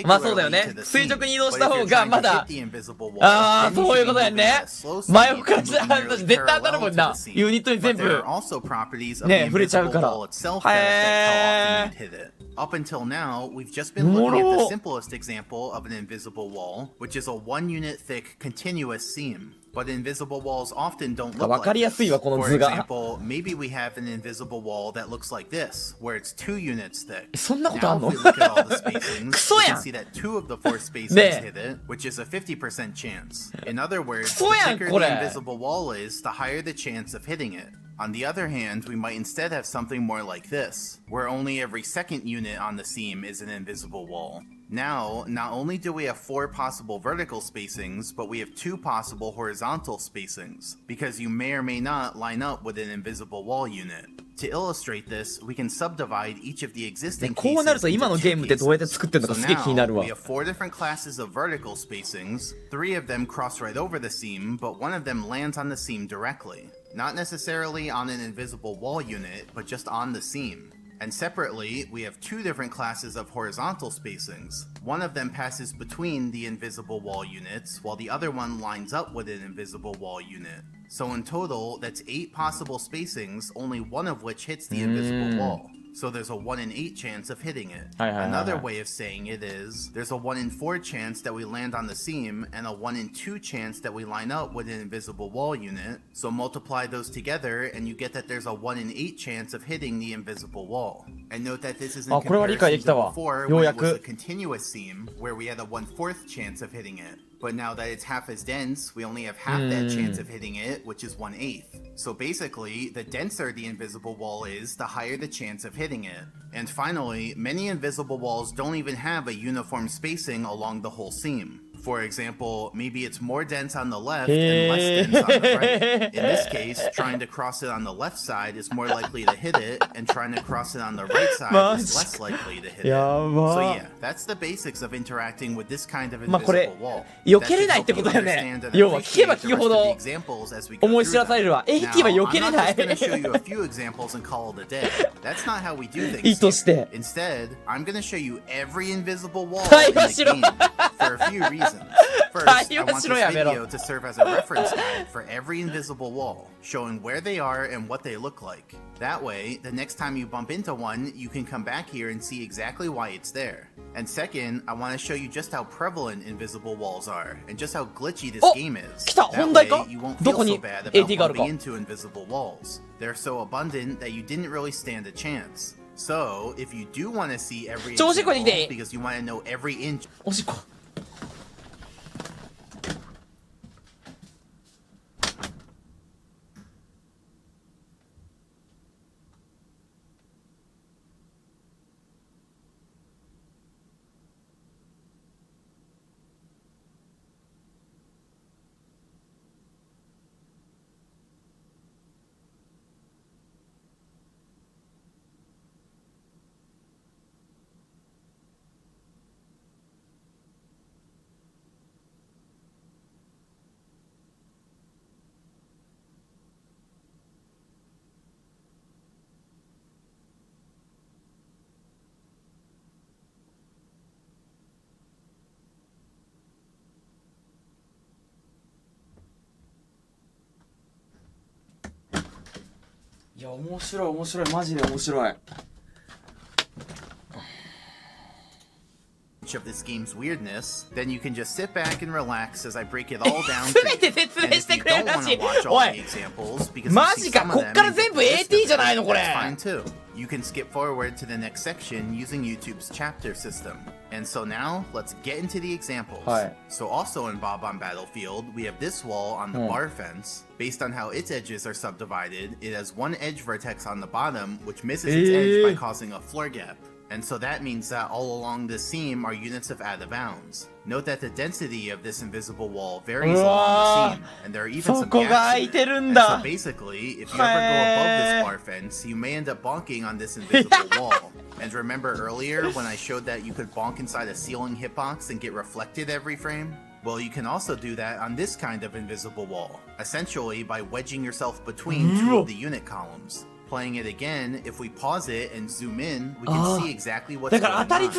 まあそうだよ
perpendicularly
ね
to the
垂
seam.
直に移動
But
した
if
方
you're
が
trying
ま
to
だ
hit the invisible wall,
ああ
then you
そういう
should
こ
be
とやん
moving
ね
at a slow
真
speed
横から
and
じゃ
moving nearly
絶対当たる
parallel
もん
to
な
the seam.
ユニットに
But
全
there are
部
also properties of
ね
the
触れちゃう
invisible
から
wall itself that affect how often
へ
you'd hit it. Up until now, we've just been
おも
looking at
ろ
the simplest example of an invisible wall, which is a 1 unit thick continuous seam. But invisible walls often don't look
わか
like
りやすいわ
this.
この
For
図が
example, maybe we have an invisible wall that looks like this, where it's 2 units thick.
そんなことあ
Now
んの
if we look at all the spacings,
クソ
we
や
can
ん
see that 2 of the 4 spacings
ねえ
hit it, which is a 50% chance. In other words,
クソやん
the thicker
こ
the
れ
invisible wall is, the higher the chance of hitting it. On the other hand, we might instead have something more like this, where only every second unit on the seam is an invisible wall. Now, not only do we have 4 possible vertical spacings, but we have 2 possible horizontal spacings, because you may or may not line up with an invisible wall unit. To illustrate this, we can subdivide each of the existing
こうなる
cases
と今の
into
ゲ
two
ームってどうやって
cases.
作ってるのか
So
すげえ気になる
now,
わ
we have 4 different classes of vertical spacings. 3 of them cross right over the seam, but 1 of them lands on the seam directly. Not necessarily on an invisible wall unit, but just on the seam. And separately, we have two different classes of horizontal spacings. One of them passes between the invisible wall units, while the other one lines up with an invisible wall unit. So in total, that's 8 possible spacings, only one of which hits the invisible wall. So there's a 1 in 8 chance of hitting it. Another way of saying it is, there's a 1 in 4 chance that we land on the seam, and a 1 in 2 chance that we line up with an invisible wall unit. So multiply those together, and you get that there's a 1 in 8 chance of hitting the invisible wall. And note that this is in comparison to before, when it was a continuous seam, where we had a 1/4 chance of hitting it. But now that it's half as dense, we only have half that chance of hitting it, which is 1/8. So basically, the denser the invisible wall is, the higher the chance of hitting it. And finally, many invisible walls don't even have a uniform spacing along the whole seam. For example, maybe it's more dense on the left and less dense on the right. In this case, trying to cross it on the left side is more likely to hit it, and trying to cross it on the right side is less likely to hit it. So yeah, that's the basics of interacting with this kind of invisible wall.
避けれないってことだよね。要は聞けば聞くほど思い知らされるわ。AT は避けれない。意図して。
Instead, I'm going to show you every invisible wall in the game for a few reasons. First, I want this video to serve as a reference guide for every invisible wall, showing where they are and what they look like. That way, the next time you bump into one, you can come back here and see exactly why it's there. And second, I want to show you just how prevalent invisible walls are, and just how glitchy this game is. That way, you won't feel so bad about bumping into invisible walls. They're so abundant that you didn't really stand a chance. So, if you do want to see every example, because you want to know every inch...
いや、面白い面白い、マジで面白い。
of this game's weirdness, then you can just sit back and relax as I break it all down for you. And if you don't want to watch all the examples because you see some of them, that's fine too. You can skip forward to the next section using YouTube's chapter system. And so now, let's get into the examples. So also in Bob-omb Battlefield, we have this wall on the bar fence. Based on how its edges are subdivided, it has one edge vertex on the bottom, which misses its edge by causing a floor gap. And so that means that all along the seam are units of out of bounds. Note that the density of this invisible wall varies along the seam, and there are even some gaps in it. And so basically, if you ever go above this bar fence, you may end up bonking on this invisible wall. And remember earlier when I showed that you could bonk inside a ceiling hitbox and get reflected every frame? Well, you can also do that on this kind of invisible wall, essentially by wedging yourself between two of the unit columns. Playing it again, if we pause it and zoom in, we can see exactly what's going on. So in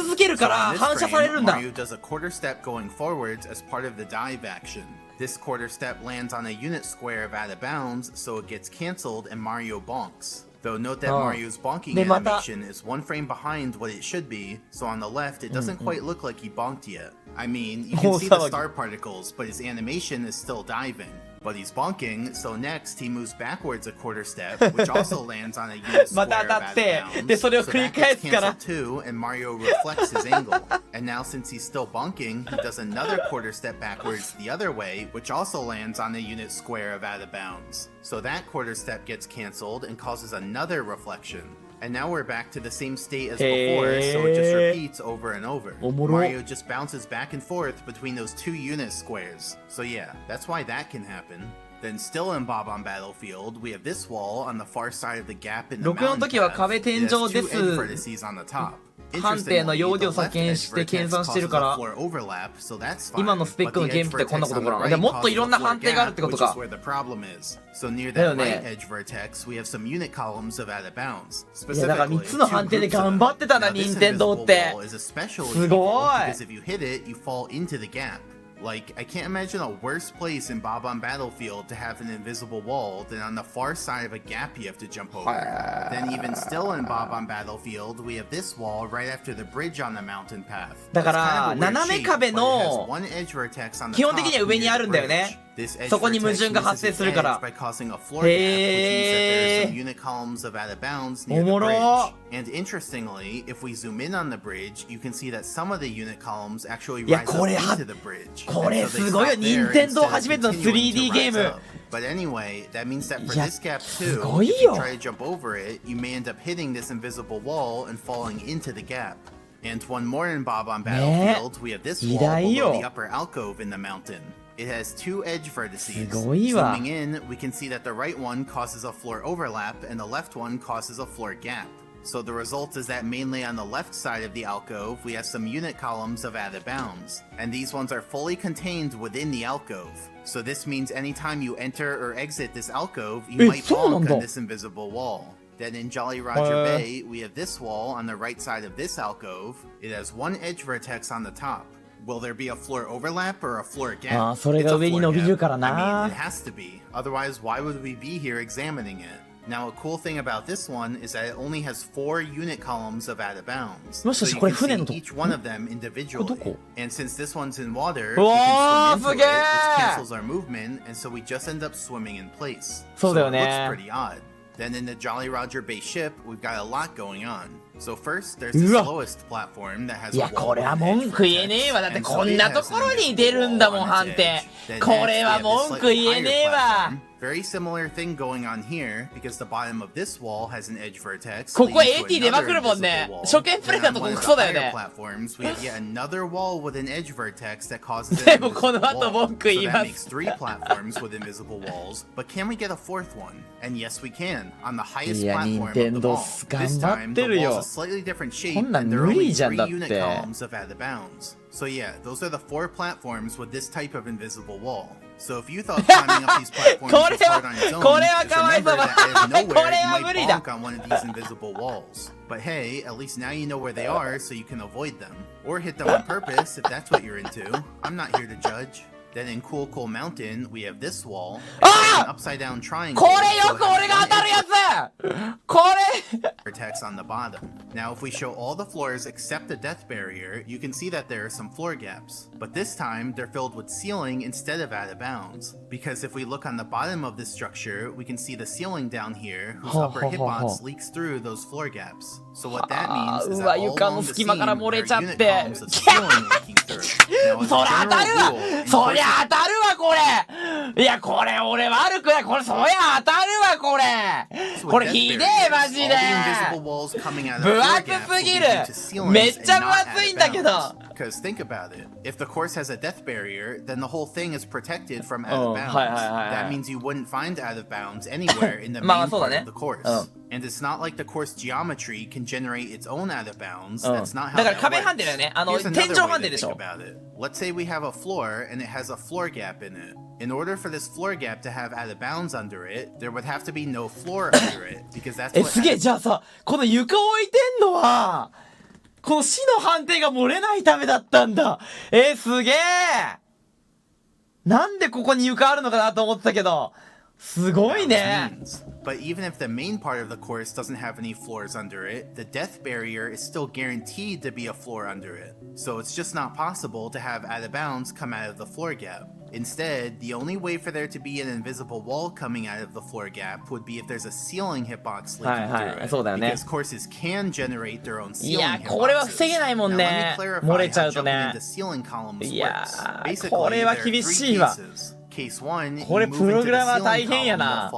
this frame, Mario does a quarter step going forwards as part of the dive action. This quarter step lands on a unit square of out of bounds, so it gets cancelled and Mario bonks. Though note that Mario's bonking animation is one frame behind what it should be, so on the left it doesn't quite look like he bonked yet. I mean, you can see the star particles, but his animation is still diving. But he's bonking, so next he moves backwards a quarter step, which also lands on a unit square of out of bounds, so that gets canceled too, and Mario reflects his angle. And now since he's still bonking, he does another quarter step backwards the other way, which also lands on a unit square of out of bounds. So that quarter step gets canceled and causes another reflection. And now we're back to the same state as before, so it just repeats over and over. Mario just bounces back and forth between those two unit squares. So yeah, that's why that can happen. Then still in Bob-omb Battlefield, we have this wall on the far side of the gap in the mound tab. It has two edge vertices on the top.
判定の容量を削減して計算してるから、今のスペックのゲームってこんなことかな。でももっといろんな判定があるってことか。だよね。いやだから3つの判定で頑張ってたな、任天堂って。すごい。
Like, I can't imagine a worse place in Bob-omb Battlefield to have an invisible wall than on the far side of a gap you have to jump over. Then even still in Bob-omb Battlefield, we have this wall right after the bridge on the mountain path.
だから斜め壁の基本的には上にあるんだよね。そこに矛盾が発生するから。へー。おもろー。
And interestingly, if we zoom in on the bridge, you can see that some of the unit columns actually
いや
rise
こ
up
れ
into the bridge.
これすごいよ。任天堂初めての 3D ゲーム。
But anyway, that means that for this gap too,
すごい
if you
よ。
try to jump over it, you may end up hitting this invisible wall and falling into the gap. And one more in Bob-omb Battlefield, we have this wall below the upper alcove in the mountain. It has two edge vertices. Zooming in, we can see that the right one causes a floor overlap and the left one causes a floor gap. So the result is that mainly on the left side of the alcove, we have some unit columns of out of bounds. And these ones are fully contained within the alcove. So this means anytime you enter or exit this alcove, you might bonk on this invisible wall. Then in Jolly Roger Bay, we have this wall on the right side of this alcove. It has one edge vertex on the top. Will there be a floor overlap or a floor gap?
ああ、それが上に伸びるからな。
I mean, it has to be. Otherwise, why would we be here examining it? Now, a cool thing about this one is that it only has 4 unit columns of out of bounds. So you can see each one of them individually. And since this one's in water, we can swim into it, which cancels our movement, and so we just end up swimming in place. So it looks pretty odd. Then in the Jolly Roger Bay ship, we've got a lot going on. So first, there's the slowest platform that has a wall. いや、これは文句言えねえわ。だってこんなところに出るんだもん、判定。これは文句言えねえわ。Very similar thing going on here because the bottom of this wall has an edge vertex.
ここ AT 出まくるもんね。初見プレイだとこクソだよね。
platforms, we have yet another wall with an edge vertex that causes
でもこの後文句言い
so
ま
that makes
す。
3 platforms with invisible walls. But can we get a fourth one? And yes, we can. On the highest
いや、
platform
任
of
天
the
堂
wall.
頑
This
張っ
time,
て
the
る
wall's
よ。
a slightly different shape,
こんなん
and there
無
are
理
only
じゃんだ
3
っ
unit
て。
columns of out of bounds. So yeah, those are the 4 platforms with this type of invisible wall. So if you thought climbing up these platforms was hard on its own, just remember that out of nowhere you might bonk on one of these invisible walls. But hey, at least now you know where they are so you can avoid them. Or hit them on purpose if that's what you're into. I'm not here to judge. Then in Cool Cool Mountain, we have this wall. It's an upside down triangle.
これよく俺が当たるやつ。これ。
Vertex on the bottom. Now, if we show all the floors except the death barrier, you can see that there are some floor gaps. But this time, they're filled with ceiling instead of out of bounds. Because if we look on the bottom of this structure, we can see the ceiling down here, whose upper hitbox leaks through those floor gaps. So what that means is that all along the seam, there are unit columns of ceiling leaking through. Now, as a general rule,
そりゃ当たるわこれ。いやこれ俺悪くない。これそりゃ当たるわこれ。これひでえマジで。分厚すぎる。めっちゃ分厚いんだけど。
Because think about it. If the course has a death barrier, then the whole thing is protected from out of bounds. That means you wouldn't find out of bounds anywhere in the main part of the course. And it's not like the course geometry can generate its own out of bounds. That's not how that works. Here's another way to think about it. Let's say we have a floor and it has a floor gap in it. In order for this floor gap to have out of bounds under it, there would have to be no floor under it because that's what
すげえ。じゃあさ、この床置いてんのはこの死の判定が漏れないためだったんだ。すげえ。なんでここに床あるのかなと思ってたけど、すごいね。
But even if the main part of the course doesn't have any floors under it, the death barrier is still guaranteed to be a floor under it. So it's just not possible to have out of bounds come out of the floor gap. Instead, the only way for there to be an invisible wall coming out of the floor gap would be if there's a ceiling hitbox leaking through it. Because courses can generate their own ceiling hitboxes.
これは防げないもんね。漏れちゃうとね。いやー、これは厳しいわ。
Case 1,
これプログラマー大変やな。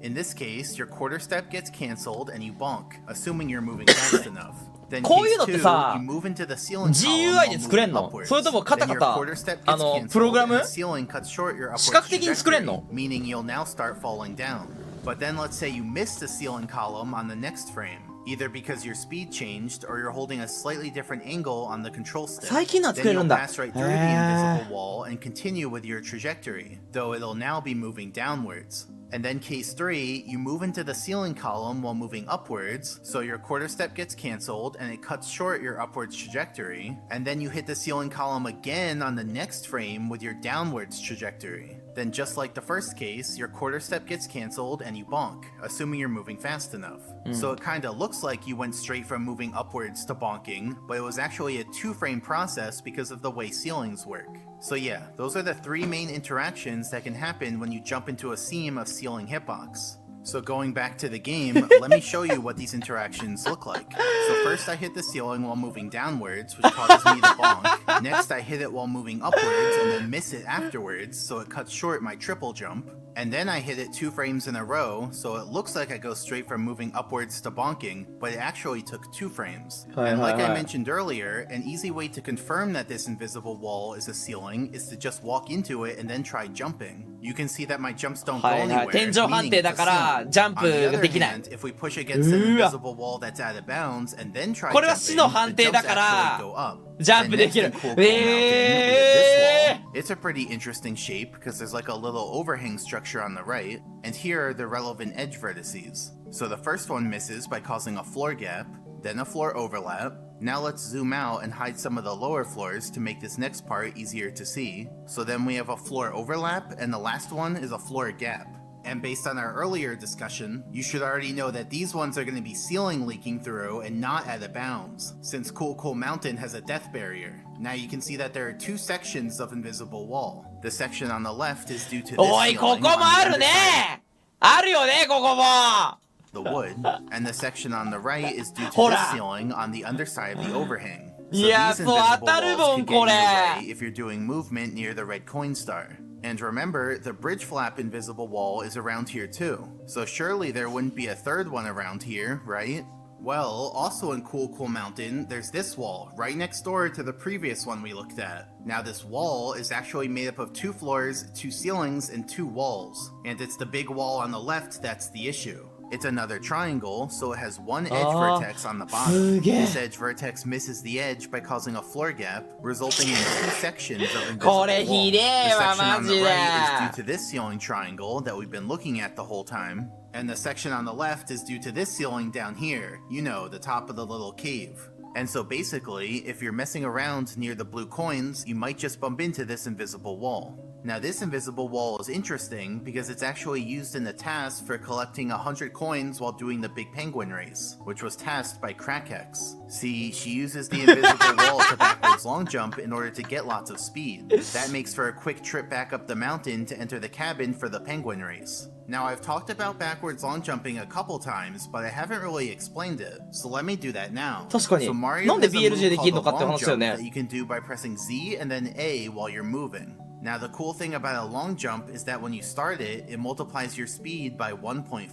In this case, your quarter step gets cancelled and you bonk, assuming you're moving fast enough. Then
こういうのって
case 2,
さ、
you move into the ceiling column
GUI で
while
作れん
moving
の？
upwards.
それともカタ
Then
カ
your
タ
quarter step gets canceled
プログラム
and the ceiling cuts short your upward
視覚的に作れんの？
trajectory, meaning you'll now start falling down. But then let's say you missed the ceiling column on the next frame, either because your speed changed or you're holding a slightly different angle on the control stick.
最近のは作
Then
れる
you'll
んだ。
pass right through the invisible wall and continue with your trajectory, though it'll now be moving downwards. And then case 3, you move into the ceiling column while moving upwards, so your quarter step gets cancelled and it cuts short your upwards trajectory, and then you hit the ceiling column again on the next frame with your downwards trajectory. Then just like the first case, your quarter step gets cancelled and you bonk, assuming you're moving fast enough. So it kinda looks like you went straight from moving upwards to bonking, but it was actually a 2-frame process because of the way ceilings work. So yeah, those are the 3 main interactions that can happen when you jump into a seam of ceiling hitbox. So going back to the game, let me show you what these interactions look like. So first I hit the ceiling while moving downwards, which causes me to bonk. Next I hit it while moving upwards and then miss it afterwards, so it cuts short my triple jump. And then I hit it 2 frames in a row, so it looks like I go straight from moving upwards to bonking, but it actually took 2 frames. And like I mentioned earlier, an easy way to confirm that this invisible wall is a ceiling is to just walk into it and then try jumping. You can see that my jumps don't go
はいはい。
anywhere,
天井判
meaning
定
it's
だ
a
から
ceiling.
ジャン
On the
プが
other
できない。
hand, if we push against an invisible wall that's out of bounds and then try
これは
jumping,
死の判
the
定
jumps
だから
actually go up.
ジャンプ
And
で
next
きる
in Cool Cool Mountain, we hit this wall. It's a pretty interesting shape because there's like a little overhang structure on the right, and here are the relevant edge vertices. So the first one misses by causing a floor gap, then a floor overlap. Now let's zoom out and hide some of the lower floors to make this next part easier to see. So then we have a floor overlap, and the last one is a floor gap. And based on our earlier discussion, you should already know that these ones are going to be ceiling leaking through and not out of bounds, since Cool Cool Mountain has a death barrier. Now you can see that there are 2 sections of invisible wall. The section on the left is due to this
おい、こ
ceiling
こ
on
も
the
ある
underside
ねあるよね、ここも
of the wood, and the section on the right is due to
Hold
this
on.
ceiling on the underside of the overhang. So
Yeah,
these
so
invisible
ataru
walls
bon,
could get in your
kore.
way if you're doing movement near the red coin star. And remember, the bridge flap invisible wall is around here too. So surely there wouldn't be a third one around here, right? Well, also in Cool Cool Mountain, there's this wall, right next door to the previous one we looked at. Now this wall is actually made up of 2 floors, 2 ceilings, and 2 walls. And it's the big wall on the left that's the issue. It's another triangle, so it has 1 edge vertex on the bottom. This edge vertex misses the edge by causing a floor gap, resulting in 2 sections of invisible wall.
これひで
The
えわ
section
マ
on
ジ
the
で
right is due to this ceiling triangle that we've been looking at the whole time, and the section on the left is due to this ceiling down here, you know, the top of the little cave. And so basically, if you're messing around near the blue coins, you might just bump into this invisible wall. Now this invisible wall is interesting because it's actually used in the task for collecting 100 coins while doing the big penguin race, which was tasked by Crackhex. See, she uses the invisible wall to backwards long jump in order to get lots of speed. That makes for a quick trip back up the mountain to enter the cabin for the penguin race. Now I've talked about backwards long jumping a couple times, but I haven't really explained it, so let me do that now.
確かに
So Mario
なんで
has a move
BLG できるの
called
か
the
って
long
話だよ
jump
ね
that you can do by pressing Z and then A while you're moving. Now the cool thing about a long jump is that when you start it, it multiplies your speed by 1.5.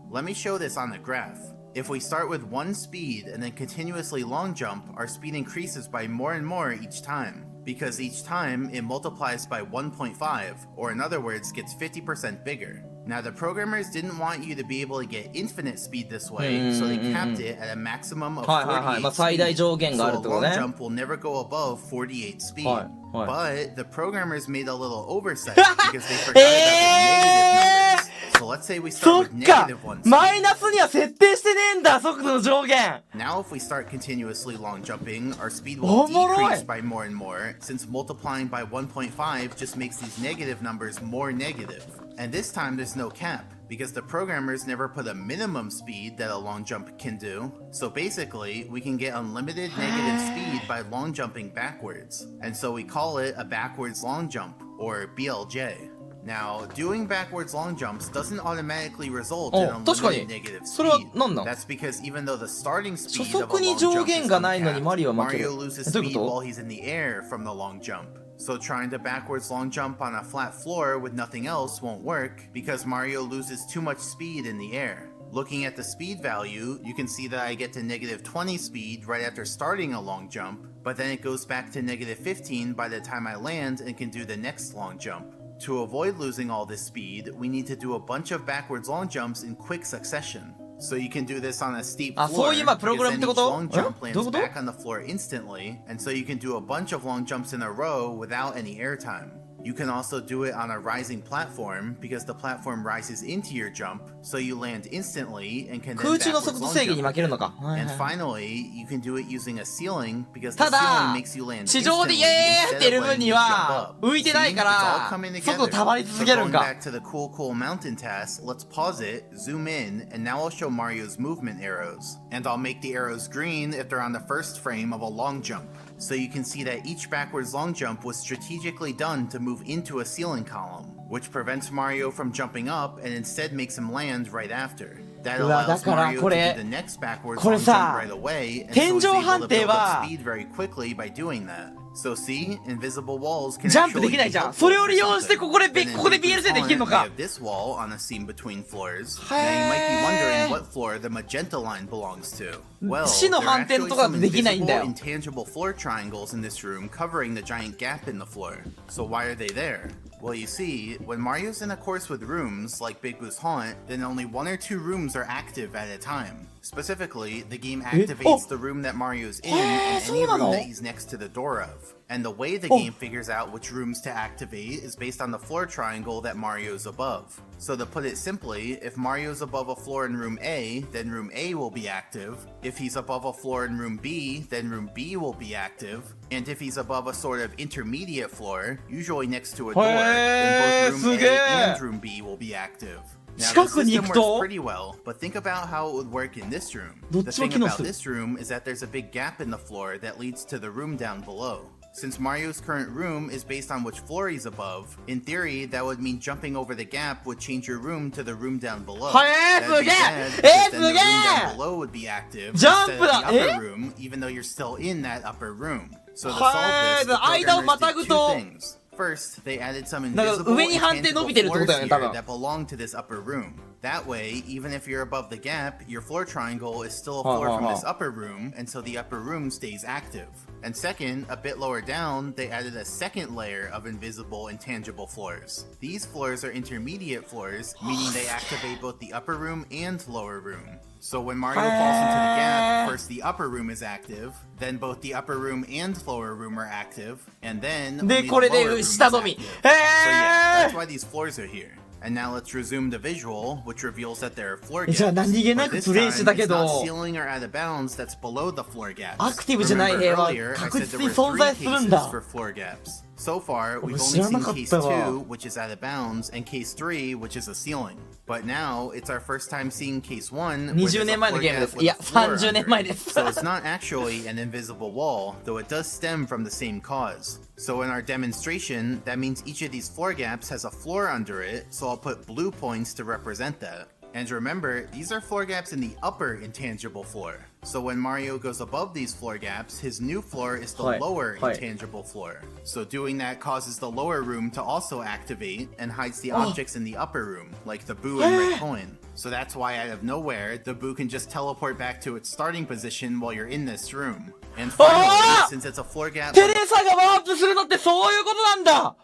Let me show this on the graph. If we start with 1 speed and then continuously long jump, our speed increases by more and more each time, because each time it multiplies by 1.5, or in other words, gets 50% bigger. Now the programmers didn't want you to be able to get infinite speed this way, so they capped it at a maximum of
はいはいはい。まあ
48
最大
speed.
上限があるっ
So
て
a
こと
long
ね。
jump will never go above 48 speed.
はいはい
But the programmers made a little oversight because they forgot about the negative numbers. So let's say we
そ
start
っ
with
か
negative 1 speed.
マイナスには設定してねえんだ速度の上限
Now if we start continuously long jumping, our speed
Oh,
will decrease
boy.
by more and more, since multiplying by 1.5 just makes these negative numbers more negative. And this time there's no cap, because the programmers never put a minimum speed that a long jump can do. So basically, we can get unlimited negative speed by long jumping backwards. And so we call it a backwards long jump, or BLJ. Now, doing backwards long jumps doesn't automatically result in
確かに
unlimited negative
それは
speed.
何なん
That's because even though the starting
初
speed of a
速に
long
上
jump
限
is
がないのに
uncapped,
マリオは負ける
Mario loses
どういう
speed
こ
while he's in the air from the long jump. So trying to backwards long jump on a flat floor with nothing else won't work because Mario loses too much speed in the air. Looking at the speed value, you can see that I get to negative 20 speed right after starting a long jump, but then it goes back to negative 15 by the time I land and can do the next long jump. To avoid losing all this speed, we need to do a bunch of backwards long jumps in quick succession. So you can do this on a steep
あ、そう
floor,
いうプログラムってこ
because
と？
then each long jump
え？どういう
lands
こと？
back on the floor instantly, and so you can do a bunch of long jumps in a row without any airtime. You can also do it on a rising platform, because the platform rises into your jump, so you land instantly and can then
空中の
backwards
速度
long
制限に
jump.
負けるのか。はい
And
はい
finally, you can do it using a ceiling, because the
た
ceiling
だ
makes you land
地上で
instantly
イエー
instead
ってやる
of
分
letting
に
you
は
jump up.
浮いてない
See?
か
It's all
ら
coming
速度
together.
溜まり続
So
けるん
going
か。
back to the cool mountain task, let's pause it, zoom in, and now I'll show Mario's movement arrows. And I'll make the arrows green if they're on the first frame of a long jump. So you can see that each backwards long jump was strategically done to move into a ceiling column, which prevents Mario from jumping up and instead makes him land right after. That
うわ、だ
allows
から
Mario
こ
to
れ
do the next backwards
これ
long
さ
jump right away, and
天
so
井
he's able
判
to
定
build up
は
speed very quickly by doing that. So see, invisible walls can
ジャンプで
actually
きない
be
じゃん。
helpful
それを
for
利用して
something.
ここで
And in
ここで
Big Boo's
BLC できるの
Haunt, we
か。
have this wall on a seam between floors. Now
へー
you might be wondering what floor the magenta line belongs to. Well,
死の
there are
反転
actually
とかだ
some
とできないんだ
invisible
よ。
intangible floor triangles in this room covering the giant gap in the floor. So why are they there? Well, you see, when Mario's in a course with rooms, like Big Boo's Haunt, then only 1 or 2 rooms are active at a time. Specifically, the game activates the room that Mario's in and any room that he's next to the door of. And the way the game figures out which rooms to activate is based on the floor triangle that Mario's above. So to put it simply, if Mario's above a floor in room A, then room A will be active. If he's above a floor in room B, then room B will be active. And if he's above a sort of intermediate floor, usually next to a door, then both room A and room B will be active. Now, the system works pretty well, but think about how it would work in this room. The thing about this room is that there's a big gap in the floor that leads to the room down below. Since Mario's current room is based on which floor he's above, in theory, that would mean jumping over the gap would change your room to the room down below. That'd be bad, because then the room down below would be active instead of the upper room, even though you're still in that upper room. So to solve this, the programmers did 2 things. First, they added some invisible intangible floors here that belong to this upper room. That way, even if you're above the gap, your floor triangle is still a floor from this upper room, and so the upper room stays active. And second, a bit lower down, they added a second layer of invisible intangible floors. These floors are intermediate floors, meaning they activate both the upper room and lower room. So when Mario falls into the gap, first the upper room is active, then both the upper room and lower room are active, and then only the lower room is active. So yeah, that's why these floors are here. And now let's resume the visual, which reveals that there are floor gaps. But this time, it's not ceiling or out of bounds that's below the floor gaps. Remember earlier, I said there were 3 cases for floor gaps. So far, we've only seen case 2, which is out of bounds, and case 3, which is a ceiling. But now, it's our first time seeing case 1, where there's a floor gap with a floor under it. So it's not actually an invisible wall, though it does stem from the same cause. So in our demonstration, that means each of these floor gaps has a floor under it, so I'll put blue points to represent that. And remember, these are floor gaps in the upper intangible floor. So when Mario goes above these floor gaps, his new floor is the lower intangible floor. So doing that causes the lower room to also activate and hides the objects in the upper room, like the Boo and Red Coin. So that's why out of nowhere, the Boo can just teleport back to its starting position while you're in this room. And finally, since it's a floor gap...
テレサがワープするのってそういうことなんだ。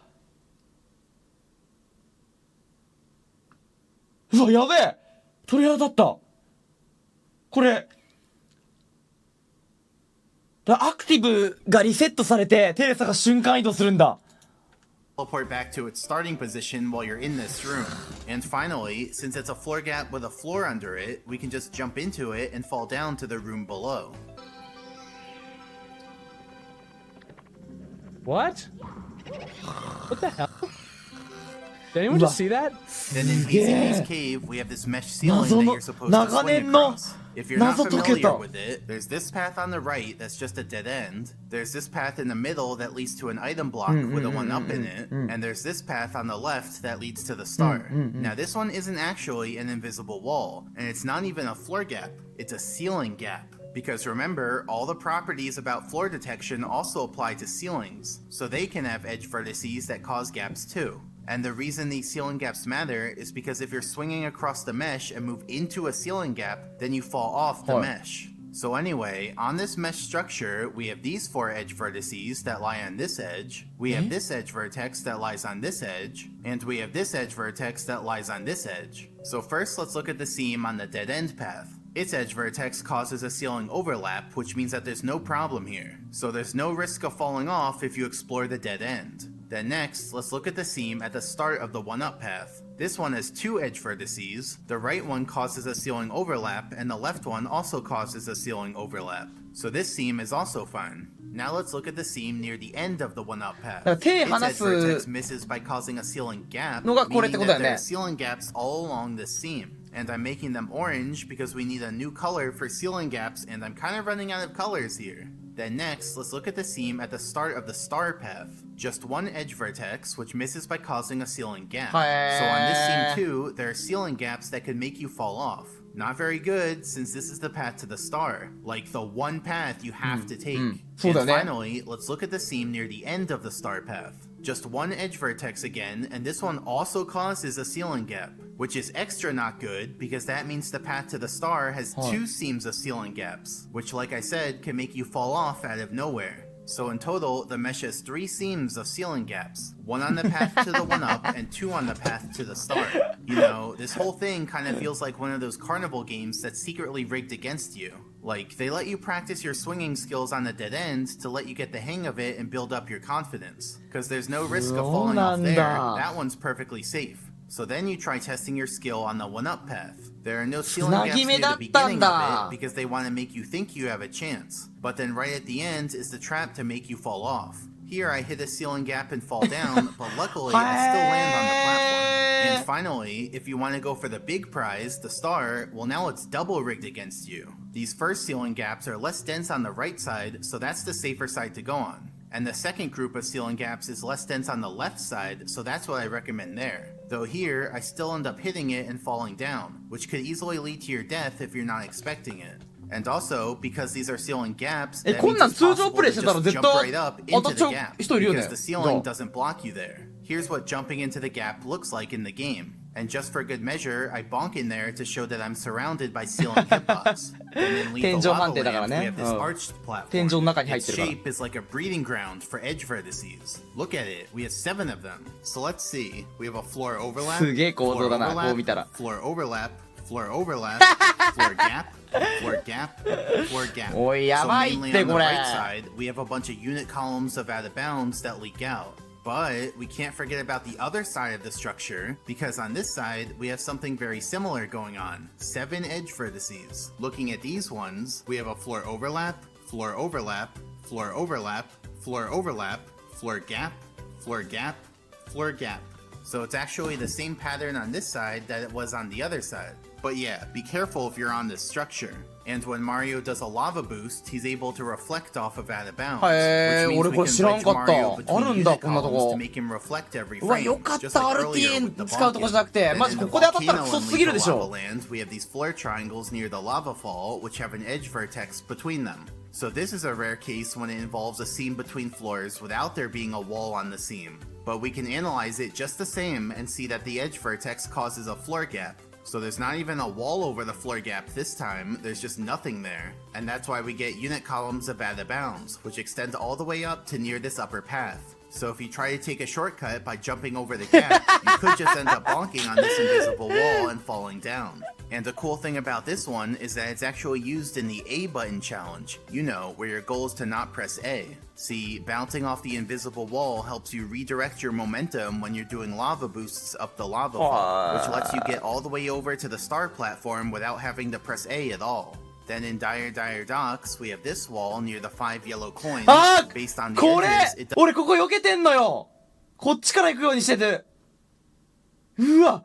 うわ、やべえ。鳥肌立った。これ。アクティブがリセットされて、テレサが瞬間移動するんだ。
Teleport back to its starting position while you're in this room. And finally, since it's a floor gap with a floor under it, we can just jump into it and fall down to the room below.
What? What the hell? Did anyone just see that?
Then in Hazy Maze Cave, we have this mesh ceiling that you're supposed to swing across. If you're not familiar with it, there's this path on the right that's just a dead end. There's this path in the middle that leads to an item block with a 1-up in it. And there's this path on the left that leads to the star. Now this one isn't actually an invisible wall, and it's not even a floor gap, it's a ceiling gap. Because remember, all the properties about floor detection also apply to ceilings, so they can have edge vertices that cause gaps too. And the reason these ceiling gaps matter is because if you're swinging across the mesh and move into a ceiling gap, then you fall off the mesh. So anyway, on this mesh structure, we have these 4 edge vertices that lie on this edge, we have this edge vertex that lies on this edge, and we have this edge vertex that lies on this edge. So first let's look at the seam on the dead end path. Its edge vertex causes a ceiling overlap, which means that there's no problem here. So there's no risk of falling off if you explore the dead end. Then next, let's look at the seam at the start of the 1-up path. This one has 2 edge vertices, the right one causes a ceiling overlap, and the left one also causes a ceiling overlap. So this seam is also fine. Now let's look at the seam near the end of the 1-up path.
だから手
Its
離
edge
す
vertex misses by causing a ceiling gap,
のがこれってことだよね。
meaning that there are ceiling gaps all along this seam. And I'm making them orange because we need a new color for ceiling gaps, and I'm kind of running out of colors here. Then next, let's look at the seam at the start of the star path. Just 1 edge vertex, which misses by causing a ceiling gap. So on this seam too, there are ceiling gaps that could make you fall off. Not very good, since this is the path to the star. Like the one path you have to take. And finally, let's look at the seam near the end of the star path. Just 1 edge vertex again, and this one also causes a ceiling gap, which is extra not good because that means the path to the star has 2 seams of ceiling gaps, which like I said can make you fall off out of nowhere. So in total, the mesh has 3 seams of ceiling gaps, 1 on the path to the 1-up and 2 on the path to the star. You know, this whole thing kind of feels like one of those carnival games that's secretly rigged against you. Like, they let you practice your swinging skills on the dead end to let you get the hang of it and build up your confidence. Because there's no risk of falling off there, that one's perfectly safe. So then you try testing your skill on the 1-up path. There are no ceiling gaps near the beginning of it because they want to make you think you have a chance. But then right at the end is the trap to make you fall off. Here I hit a ceiling gap and fall down, but luckily I still land on the platform. And finally, if you want to go for the big prize, the star, well now it's double rigged against you. These first ceiling gaps are less dense on the right side, so that's the safer side to go on. And the second group of ceiling gaps is less dense on the left side, so that's what I recommend there. Though here, I still end up hitting it and falling down, which could easily lead to your death if you're not expecting it. And also, because these are ceiling gaps, that means it's possible to just jump right up into the gap, because the ceiling doesn't block you there. Here's what jumping into the gap looks like in the game. And just for good measure, I bonk in there to show that I'm surrounded by ceiling hitbox. And then leave the lava lamp, we have this arched platform. Its shape is like a breeding ground for edge vertices. Look at it, we have 7 of them. So let's see, we have a floor overlap, floor overlap, floor overlap, floor overlap, floor gap, floor gap, floor gap. So mainly on the right side, we have a bunch of unit columns of out of bounds that leak out. But we can't forget about the other side of the structure, because on this side, we have something very similar going on. 7 edge vertices. Looking at these ones, we have a floor overlap, floor overlap, floor overlap, floor overlap, floor gap, floor gap, floor gap. So it's actually the same pattern on this side that it was on the other side. But yeah, be careful if you're on this structure. And when Mario does a lava boost, he's able to reflect off of out of bounds, which means we can wedge Mario between unit columns to make him reflect every frame, just like earlier with the Bonking. Then in the volcano and lava land, we have these flare triangles near the lava fall, which have an edge vertex between them. So this is a rare case when it involves a seam between floors without there being a wall on the seam. But we can analyze it just the same and see that the edge vertex causes a floor gap. So there's not even a wall over the floor gap this time, there's just nothing there. And that's why we get unit columns of out of bounds, which extend all the way up to near this upper path. So if you try to take a shortcut by jumping over the gap, you could just end up bonking on this invisible wall and falling down. And the cool thing about this one is that it's actually used in the A button challenge, you know, where your goal is to not press A. See, bouncing off the invisible wall helps you redirect your momentum when you're doing lava boosts up the lava fall, which lets you get all the way over to the star platform without having to press A at all. Then in Dire Docks, we have this wall near the 5 yellow coins. Based on the edges, it
俺ここ避けてんのよ。こっちから行くようにしてて。うわ。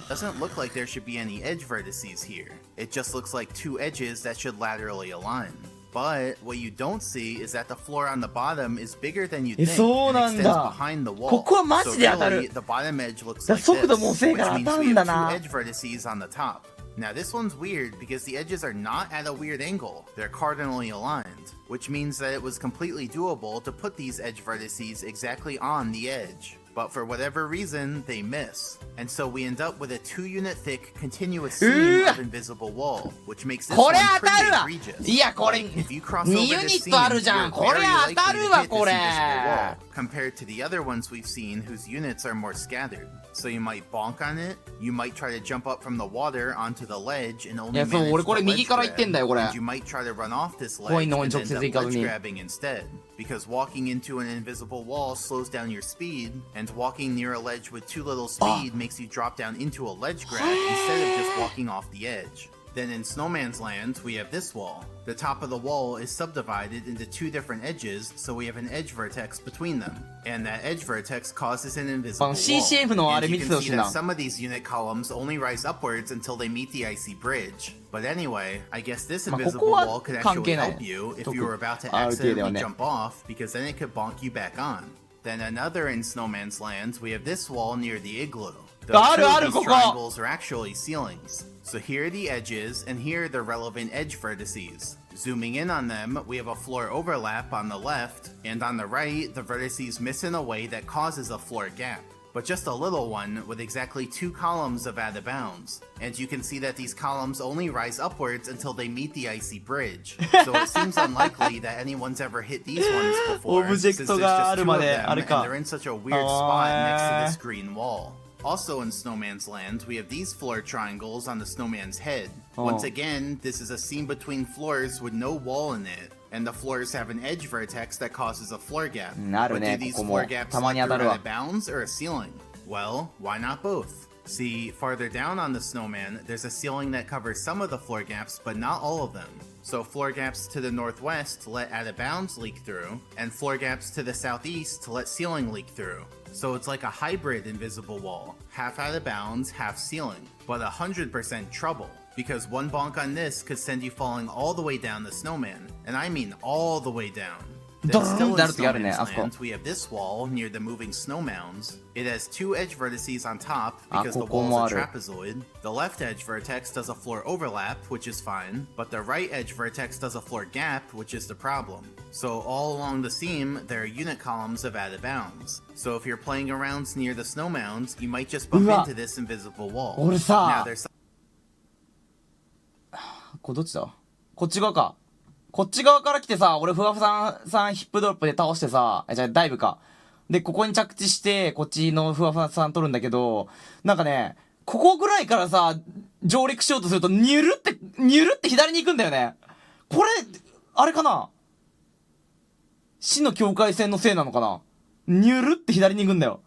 doesn't look like there should be any edge vertices here. It just looks like 2 edges that should laterally align. But what you don't see is that the floor on the bottom is bigger than you think and extends behind the wall. So really, the bottom edge looks like this, which means we have 2 edge vertices on the top. Now this one's weird because the edges are not at a weird angle, they're cardinally aligned, which means that it was completely doable to put these edge vertices exactly on the edge. but for whatever reason, they miss. And so we end up with a 2-unit thick continuous seam of invisible wall, which makes this
こ
one
れ当た
pretty
るわ
egregious.
いやこれ
If you cross
2
over
ユ
this
ニッ
seam,
トあるじゃん
you're
これ
very
当
likely
た
to
る
hit
わ
this
これ
invisible wall, compared to the other ones we've seen whose units are more scattered. So you might bonk on it, you might try to jump up from the water onto the ledge and
い
only
やそう
manage
俺これ
the
右
ledge
から行ってんだよこ
grab,
れ
and you might try to run off this
コイン
ledge
の方
and
に直接
end
行
up
かず
ledge
に
grabbing instead. Because walking into an invisible wall slows down your speed, and walking near a ledge with too little speed makes you drop down into a ledge grab instead of just walking off the edge. Then in Snowman's Land, we have this wall. The top of the wall is subdivided into 2 different edges, so we have an edge vertex between them. And that edge vertex causes an invisible wall.
CCF のあれ
And
見
you
てて
can
ほ
see
しいな
that some of these unit columns only rise upwards until they meet the icy bridge. But anyway, I guess this
まあこ
invisible
こは
wall could
関
actually
係ない
help you if
特
you were about to
ある程度は
accidentally
ね
jump off, because then it could bonk you back on. Then another in Snowman's Land, we have this wall near the igloo. Though
ある
two
あ
of
る
these
ここ
triangles are actually ceilings. So here are the edges, and here are the relevant edge vertices. Zooming in on them, we have a floor overlap on the left, and on the right, the vertices miss in a way that causes a floor gap. But just a little one with exactly 2 columns of out of bounds. And you can see that these columns only rise upwards until they meet the icy bridge. So it seems unlikely that anyone's ever hit these ones before, since there's just 2 of
があるまで
them,
あれ
and
か
they're in such a weird spot next to this green wall. Also in Snowman's Land, we have these floor triangles on the snowman's head. Once again, this is a seam between floors with no wall in it, and the floors have an edge vertex that causes a floor gap.
ある
But
ね
do these
ここも
floor gaps
たま
let
に当た
through
る
out
わ
of bounds or a ceiling? Well, why not both? See, farther down on the snowman, there's a ceiling that covers some of the floor gaps, but not all of them. So floor gaps to the northwest let out of bounds leak through, and floor gaps to the southeast let ceiling leak through. So it's like a hybrid invisible wall, half out of bounds, half ceiling, but 100% trouble, because one bonk on this could send you falling all the way down the snowman, and I mean all the way down. Then still in
なる時あるね
Snowman's
あそこ
Land, we have this wall near the moving snow mounds. It has 2 edge vertices on top because the
ここも
wall
あ
is a
る
trapezoid. The left edge vertex does a floor overlap, which is fine, but the right edge vertex does a floor gap, which is the problem. So all along the seam, there are unit columns of out of bounds. So if you're playing around near the snow mounds, you might just bump
うわ
into this invisible wall.
俺
Now
さ
there's
これどっちだこっち側かこっち側から来てさ、俺ふわふさんヒップドロップで倒してさ、じゃあダイブか。で、ここに着地して、こっちのふわふわさん取るんだけど、なんかね、ここぐらいからさ、上陸しようとすると、ニュルって左に行くんだよね。これ、あれかな死の境界線のせいなのかなニュルって左に行くんだよ。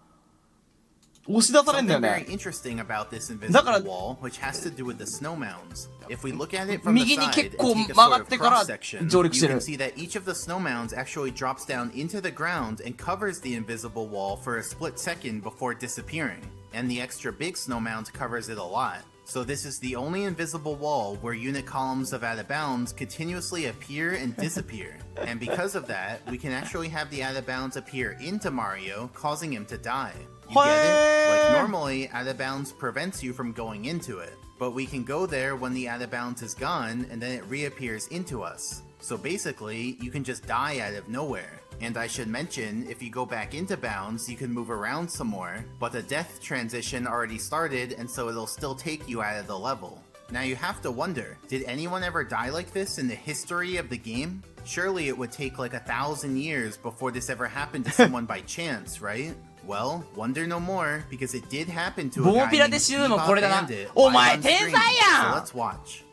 押し出されんだよ
something very
ね。
interesting about this
だから
invisible wall, which has to do with the snow mounds. If we look at it from the
右に
side
結
and
構
take a
曲
sort
が
of
ってから
cross section,
上
you
陸してる
can。see that each of the snow mounds actually drops down into the ground and covers the invisible wall for a split second before disappearing. And the extra big snow mound covers it a lot. So this is the only invisible wall where unit columns of out of bounds continuously appear and disappear. And because of that, we can actually have the out of bounds appear into Mario, causing him to die. You get it? Like normally, out of bounds prevents you from going into it. But we can go there when the out of bounds is gone, and then it reappears into us. So basically, you can just die out of nowhere. And I should mention, if you go back into bounds, you can move around some more, but the death transition already started, and so it'll still take you out of the level. Now you have to wonder, did anyone ever die like this in the history of the game? Surely it would take like 1,000 years before this ever happened to someone by chance, right? Well, wonder no more, because it did happen to a
ボー
guy
ピラで
named
死ぬのもこれだな。
Bandit
お
live
前
on
天
stream.
才や
So
ん
let's watch.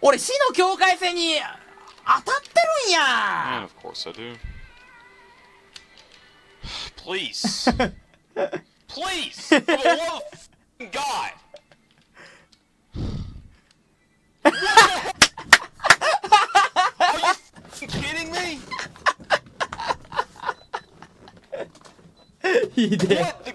俺死の境界線に当たってるん
And
や
of course I do. Please. Please! For the love of f***ing God! What the hell? Are you f***ing kidding me?
ひでえ
What the...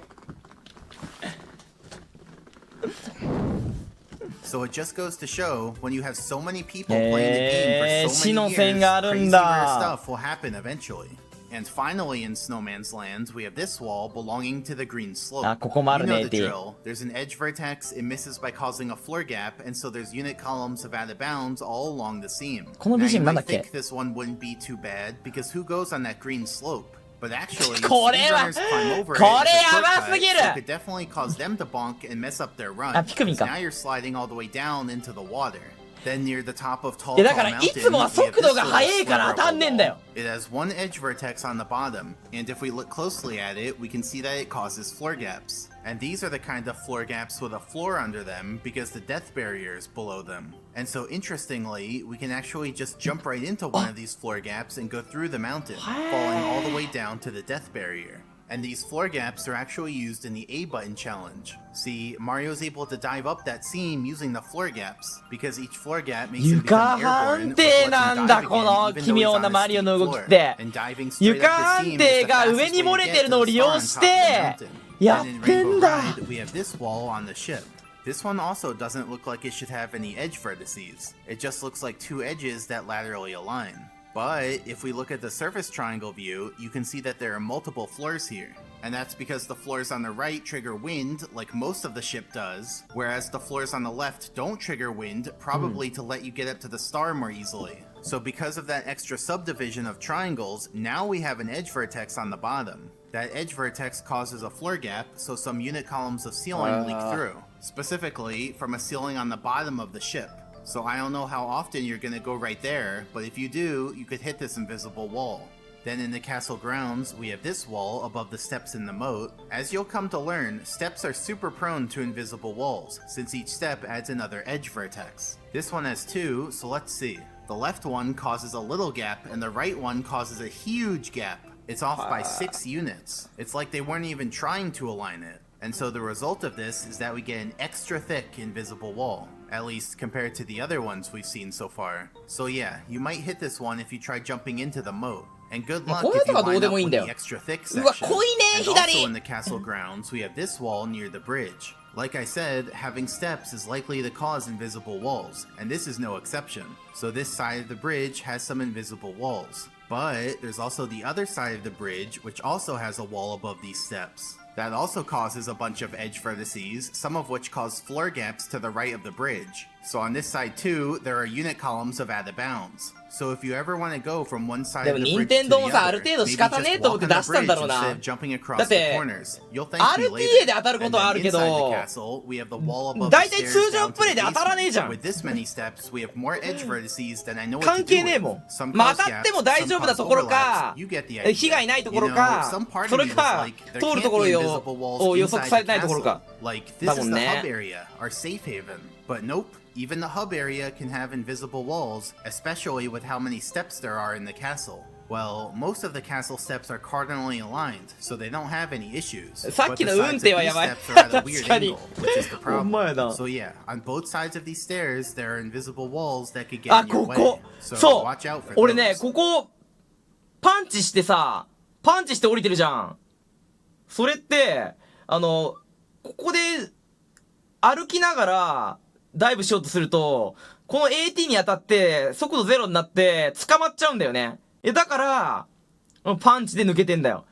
So it just goes to show, when you have so many people playing the game for so
死の
many
線
years,
があるん
crazy rare
だ
stuff will happen eventually. And finally in Snowman's Land, we have this wall belonging to the green slope.
あここもある
You
ね
know the
ティ
drill. There's an edge vertex, it misses by causing a floor gap, and so there's unit columns of out of bounds all along the seam.
この
Now you
BGM なんだ
might
っけ
think this one wouldn't be too bad, because who goes on that green slope? But actually,
これは
speedrunners climb over it
こ
as
れ
a
やば
shortcut,
すぎる
so it could definitely cause them to bonk and mess up their run.
あ、ピクミンか。
Now you're sliding all the way down into the water. Then near the top of Tall
いやだ
Tall
からい
Mountain,
つもは
we have
速度
this
が
little
速いから
sliver
当たん
of
ね
a
えんだよ。
wall. It has one edge vertex on the bottom, and if we look closely at it, we can see that it causes floor gaps. And these are the kind of floor gaps with a floor under them because the death barrier is below them. And so interestingly, we can actually just jump right into one of these floor gaps and go through the mountain, falling all the way down to the death barrier. And these floor gaps are actually used in the A button challenge. See, Mario's able to dive up that seam using the floor gaps, because each floor gap makes him
床
become
判
airborne, which
定
lets him
なんだ
dive
こ
again,
の
even
奇
though he's
妙
on
な
a
マリオ
steep
の動きっ
floor.
て
And diving straight
床
up
判
the seam
定
is the
が
fastest
上に
way
漏
to
れ
get
てる
to
のを
the
利
star
用
on
し
top
て
of the mountain.
や
And
っ
in
てん
Rainbow
だ。
Ride, we have this wall on the ship. This one also doesn't look like it should have any edge vertices. It just looks like two edges that laterally align. But if we look at the surface triangle view, you can see that there are multiple floors here. And that's because the floors on the right trigger wind, like most of the ship does, whereas the floors on the left don't trigger wind, probably to let you get up to the star more easily. So because of that extra subdivision of triangles, now we have an edge vertex on the bottom. That edge vertex causes a floor gap, so some unit columns of ceiling leak through, specifically from a ceiling on the bottom of the ship. So I don't know how often you're gonna go right there, but if you do, you could hit this invisible wall. Then in the castle grounds, we have this wall above the steps in the moat. As you'll come to learn, steps are super prone to invisible walls, since each step adds another edge vertex. This one has two, so let's see. The left one causes a little gap, and the right one causes a huge gap. It's off by 6 units. It's like they weren't even trying to align it. And so the result of this is that we get an extra thick invisible wall, at least compared to the other ones we've seen so far. So yeah, you might hit this one if you try jumping into the moat. And good luck if you line up with the extra thick section. And also in the castle grounds, we have this wall near the bridge. Like I said, having steps is likely to cause invisible walls, and this is no exception. So this side of the bridge has some invisible walls. But there's also the other side of the bridge, which also has a wall above these steps. That also causes a bunch of edge vertices, some of which cause floor gaps to the right of the bridge. So on this side too, there are unit columns of out of bounds. So if you ever want to go from one side of the bridge to the other, maybe just walk on the bridge instead of jumping across the corners. You'll thank me later. And then inside the castle, we have the wall above the stairs down to the basement. With this many steps, we have more edge vertices than I know what to do with. Some cause gaps, some cause overlaps. You get the idea.
被害ないところ
You
か
know, some part
そ
of
れ
me was
か
like, there
通る
can't
ところ
be
を
invisible walls
予測
inside
され
the
てないところ
castle.
か
Like, this
多
is
分
the
ね
hub area, our safe haven. But nope, even the hub area can have invisible walls, especially with how many steps there are in the castle. Well, most of the castle steps are cardinally aligned, so they don't have any issues.
さっきの
But the
運
sides
転
of
は
these
やばい
steps are at a weird
確かに
angle, which is the
ほんまや
problem.
な
So yeah, on both sides of these stairs, there are invisible walls that could get
あ
in your
こ
way.
こ
So
そう
watch out for
俺ね
those.
ここパンチしてさパンチして降りてるじゃんそれってここで歩きながらダイブしようとするとこの AT に当たって速度ゼロになって捕まっちゃうんだよねだからパンチで抜けてんだよ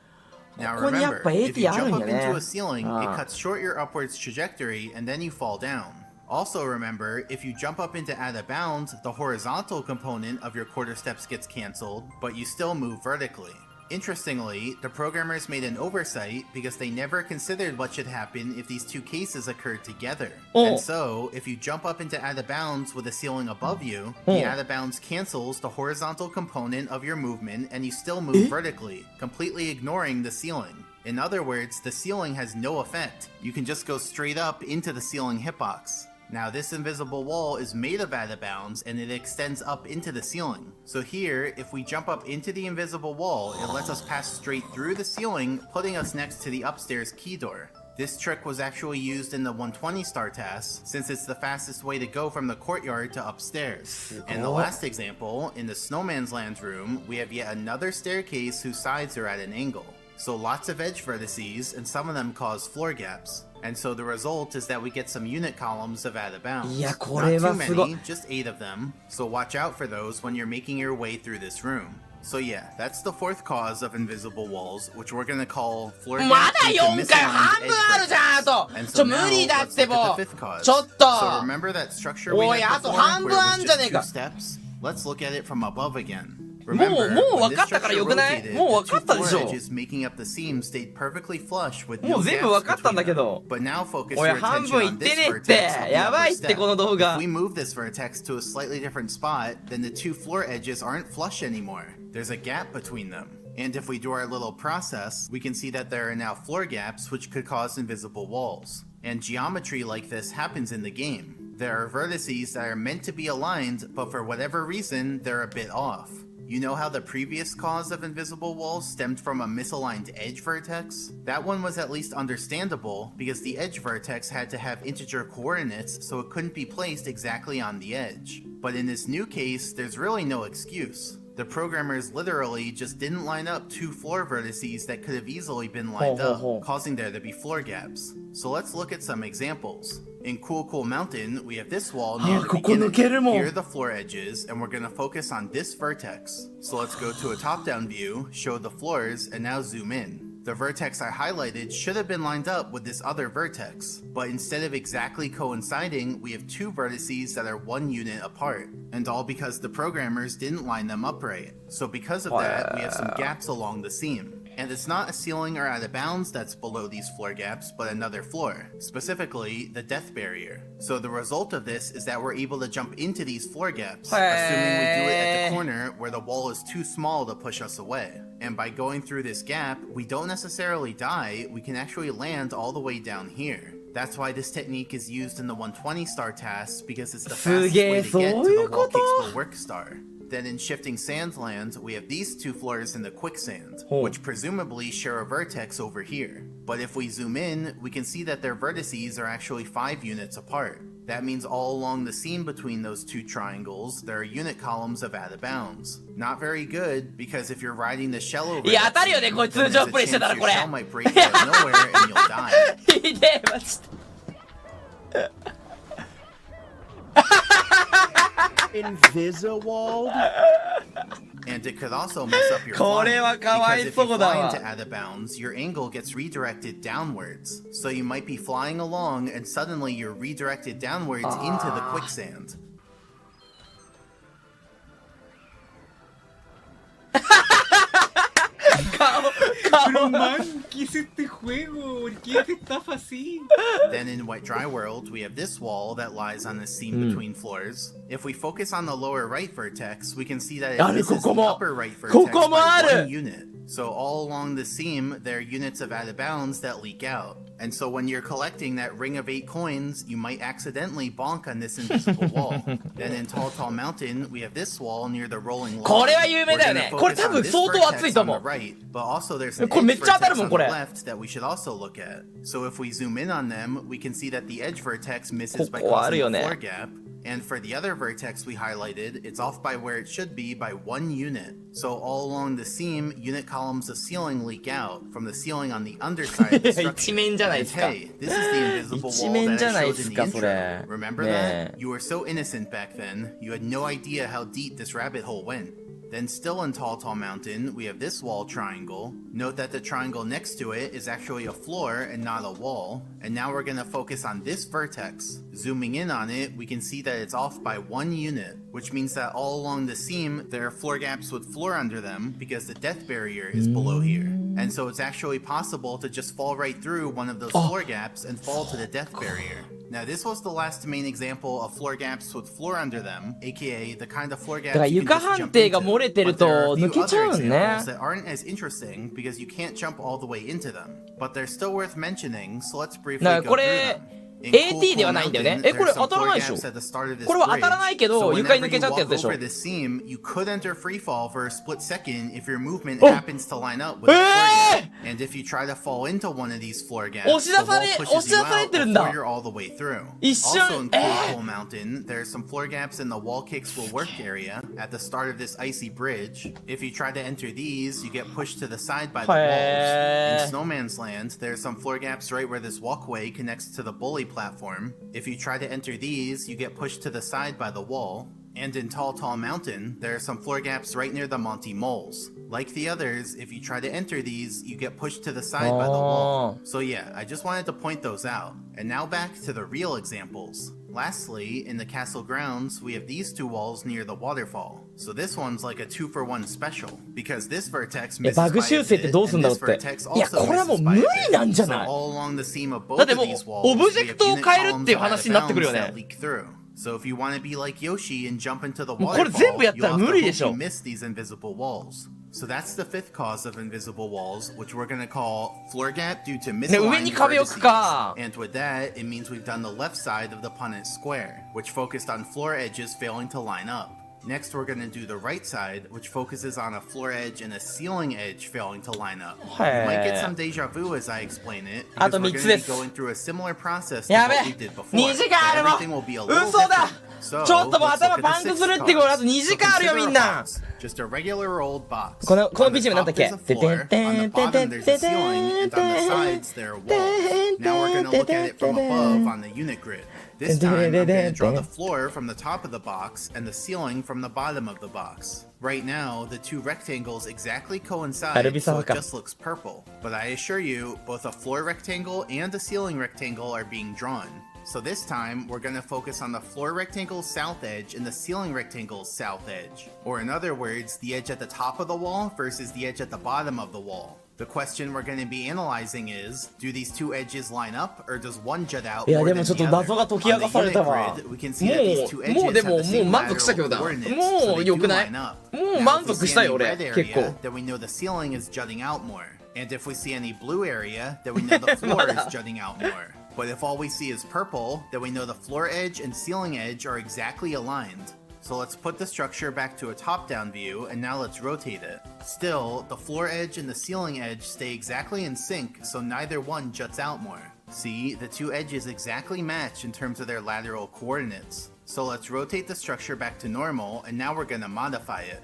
Now
ここにやっ
remember,
ぱ
if you
AT ある
jump
ん
up
や
into
ね
a ceiling, it cuts short your upwards trajectory and then you fall down. Also remember, if you jump up into out of bounds, the horizontal component of your quarter steps gets cancelled, but you still move vertically. Interestingly, the programmers made an oversight because they never considered what should happen if these two cases occurred together. And so, if you jump up into out of bounds with a ceiling above you, the out of bounds cancels the horizontal component of your movement and you still move vertically, completely ignoring the ceiling. In other words, the ceiling has no effect. You can just go straight up into the ceiling hitbox. Now this invisible wall is made of out of bounds and it extends up into the ceiling. So here, if we jump up into the invisible wall, it lets us pass straight through the ceiling, putting us next to the upstairs key door. This trick was actually used in the 120 star task, since it's the fastest way to go from the courtyard to upstairs. And the last example, in the Snowman's Land room, we have yet another staircase whose sides are at an angle. So lots of edge vertices, and some of them cause floor gaps. And so the result is that we get some unit columns of out of bounds.
いやこれは
Not
す
too
ごい
many, just 8 of them. So watch out for those when you're making your way through this room. So yeah, that's the fourth cause of invisible walls, which we're gonna call floor
ま
gap
だ
due to
4回
misaligned
半分あるじゃんあと
And
ちょ
so
無
now
理だっ
let's
て
look at
も
the fifth cause.
ちょっと
So remember that structure we
おい
had
あと
before
半
where
分
it
あ
was
んじゃね
just
えか
2 steps? Let's look at it from above again. Remember,
もう
when
分
this
かったから
structure
よくない
rotated,
もう
the
分か
two
ったでし
floor
ょ
edges making up the seam stayed perfectly flush with
も
no
う全部
gaps
分かったんだ
between
け
them.
ど
But now focus
おい
your
半
attention
分いっ
on
て
this
ねっ
vertex
て
on the
やば
upper
いってこの
step.
動
If
画
we move this vertex to a slightly different spot, then the two floor edges aren't flush anymore. There's a gap between them. And if we do our little process, we can see that there are now floor gaps which could cause invisible walls. And geometry like this happens in the game. There are vertices that are meant to be aligned, but for whatever reason, they're a bit off. You know how the previous cause of invisible walls stemmed from a misaligned edge vertex? That one was at least understandable because the edge vertex had to have integer coordinates so it couldn't be placed exactly on the edge. But in this new case, there's really no excuse. The programmers literally just didn't line up two floor vertices that could have easily been lined up, causing there to be floor gaps. So let's look at some examples. In Cool Mountain, we have this wall near the
ここ抜けるもん。
beginning. Here are the floor edges, and we're going to focus on this vertex. So let's go to a top-down view, show the floors, and now zoom in. The vertex I highlighted should have been lined up with this other vertex, but instead of exactly coinciding, we have two vertices that are 1 unit apart, and all because the programmers didn't line them up right. So because of that, we have some gaps along the seam. And it's not a ceiling or out of bounds that's below these floor gaps, but another floor, specifically the death barrier. So the result of this is that we're able to jump into these floor gaps, assuming we do it at the corner where the wall is too small to push us away. And by going through this gap, we don't necessarily die, we can actually land all the way down here. That's why this technique is used in the 120 star tasks, because it's the fastest way to get to the wall kicks will work star. Then in Shifting Sandland, we have these two floors in the quicksand, which presumably share a vertex over here. But if we zoom in, we can see that their vertices are actually 5 units apart. That means all along the seam between those two triangles, there are unit columns of out of bounds. Not very good, because if you're riding the shell over
いや、当たるよ
that
ね、
seam,
これ
then
通
there's
常
a
プレイして
chance
たら
your
これ。
shell might break out of nowhere and you'll die.
ひでえ、マジで。
Invisiwald?
And it could also mess up your
これは
flying,
かわ
because
い
if
そ
you
うだ
fly
わ。
into out of bounds, your angle gets redirected downwards. So you might be flying along and suddenly you're redirected downwards into the quicksand.
este juego, ¿por qué te estafa así?
Then in Wet Dry World, we have this wall that lies on the seam between floors. If we focus on the lower right vertex, we can see that it misses the upper right vertex by 1 unit. So all along the seam, there are units of out of bounds that leak out. And so when you're collecting that ring of 8 coins, you might accidentally bonk on this invisible wall. Then in Tall Mountain, we have this wall near the rolling log.
これは有名だよね。これ多分相当熱いと思う。
Right, but also there's an
これめっ
edge
ちゃ当たる
vertex
もん、
on
こ
the
れ。
left that we should also look at. So if we zoom in on them, we can see that the edge vertex misses by
ここある
causing
よ
a
ね。
floor gap. And for the other vertex we highlighted, it's off by where it should be by 1 unit. So all along the seam, unit columns of ceiling leak out from the ceiling on the underside of the structure.
一面じゃないですか。
And hey, this is the invisible
一
wall
面
that
じゃない
I
で
showed
す
in
か、
the
それ。
intro. Remember
ね
that? You were so innocent back then. You had no idea how deep this rabbit hole went. Then still in Tall Mountain, we have this wall triangle. Note that the triangle next to it is actually a floor and not a wall. And now we're going to focus on this vertex. Zooming in on it, we can see that it's off by 1 unit, which means that all along the seam, there are floor gaps with floor under them because the death barrier is below here. And so it's actually possible to just fall right through one of those floor gaps and fall to the death barrier. Now this was the last main example of floor gaps with floor under them, aka the kind of floor gaps you can just jump into. But there are a few other examples that aren't as interesting because you can't jump all the way into them. But they're still worth mentioning, so let's briefly go through them.
AT ではないんだよね。え、これ当たらないでしょ。これは当たらないけど、床に抜けちゃったやつでしょ。
You could enter free fall for a split second if your movement happens to line up with the floor gap. And if you try to fall into one of these floor gaps, the wall pushes you out before you're all the way through. Also in Cool Mountain, there are some floor gaps in the wall kicks will work area at the start of this icy bridge. If you try to enter these, you get pushed to the side by the walls. In Snowman's Land, there are some floor gaps right where this walkway connects to the bully platform. If you try to enter these, you get pushed to the side by the wall. And in Tall Mountain, there are some floor gaps right near the Monty Moles. Like the others, if you try to enter these, you get pushed to the side by the wall. So yeah, I just wanted to point those out. And now back to the real examples. Lastly, in the castle grounds, we have these two walls near the waterfall. So this one's like a 2-for-1 special, because this vertex misses
バグ
by
修
a
正って
bit,
どうすん
and
だろう
this
って
vertex
いや
also
これはもう
misses
無
by a
理
bit.
なんじゃ
So
ない
all along the seam of
だ
both
って
of
もう
these
オ
walls,
ブジ
we
ェク
have
トを
unit
変えるっていう
columns
話
that
になってくるよ
bounds
ね
that leak through. So if you want to be like Yoshi and jump into the
もうこれ
waterfall,
全部やった
you'll
ら
have
無
to
理で
hope
しょ
you miss these invisible walls. So that's the fifth cause of invisible walls, which we're going to call floor gap due to
ね上に
misaligned
壁置く
vertices.
か
And with that, it means we've done the left side of the Punnett square, which focused on floor edges failing to line up. Next, we're going to do the right side, which focuses on a floor edge and a ceiling edge failing to line up. You might get some deja vu as I explain it, because we're going to be going through a similar process to
やべ
what we did before.
2時間ある
But everything will be a little
嘘だ
different. So,
ちょっともう
let's
頭
look at
パン
the
クする
sixth
ってこれあと
cause.
2時
So
間あるよ
consider
み
a
んな
box, just a regular old box.
この
On the
BGM なんだっ
top
け
there's a floor, on the bottom there's a ceiling, and on the sides there are walls. Now we're going to look at it from above on the unit grid. This time, I'm going to draw the floor from the top of the box and the ceiling from the bottom of the box. Right now, the two rectangles exactly coincide, so it just looks purple. But I assure you, both a floor rectangle and a ceiling rectangle are being drawn. So this time, we're going to focus on the floor rectangle's south edge and the ceiling rectangle's south edge. Or in other words, the edge at the top of the wall versus the edge at the bottom of the wall. The question we're going to be analyzing is, do these two edges line up, or does one jut out
いや
more
で
than
もちょっ
the
と
other?
謎が解き明かされたわ
On the unit grid, we can see that these two edges
もうで
have
も
the
もう
same
満足したけど
lateral
だ
coordinates,
も
so
う
they
良
do
くない
line up.
もう
Now,
満
if we
足
see
した
any
よ俺
red
結構
area, then we know the ceiling is jutting out more. And if we see any blue area, then we know the floor is jutting out more. But if all we see is purple, then we know the floor edge and ceiling edge are exactly aligned. So let's put the structure back to a top-down view, and now let's rotate it. Still, the floor edge and the ceiling edge stay exactly in sync, so neither one juts out more. See, the two edges exactly match in terms of their lateral coordinates. So let's rotate the structure back to normal, and now we're gonna modify it.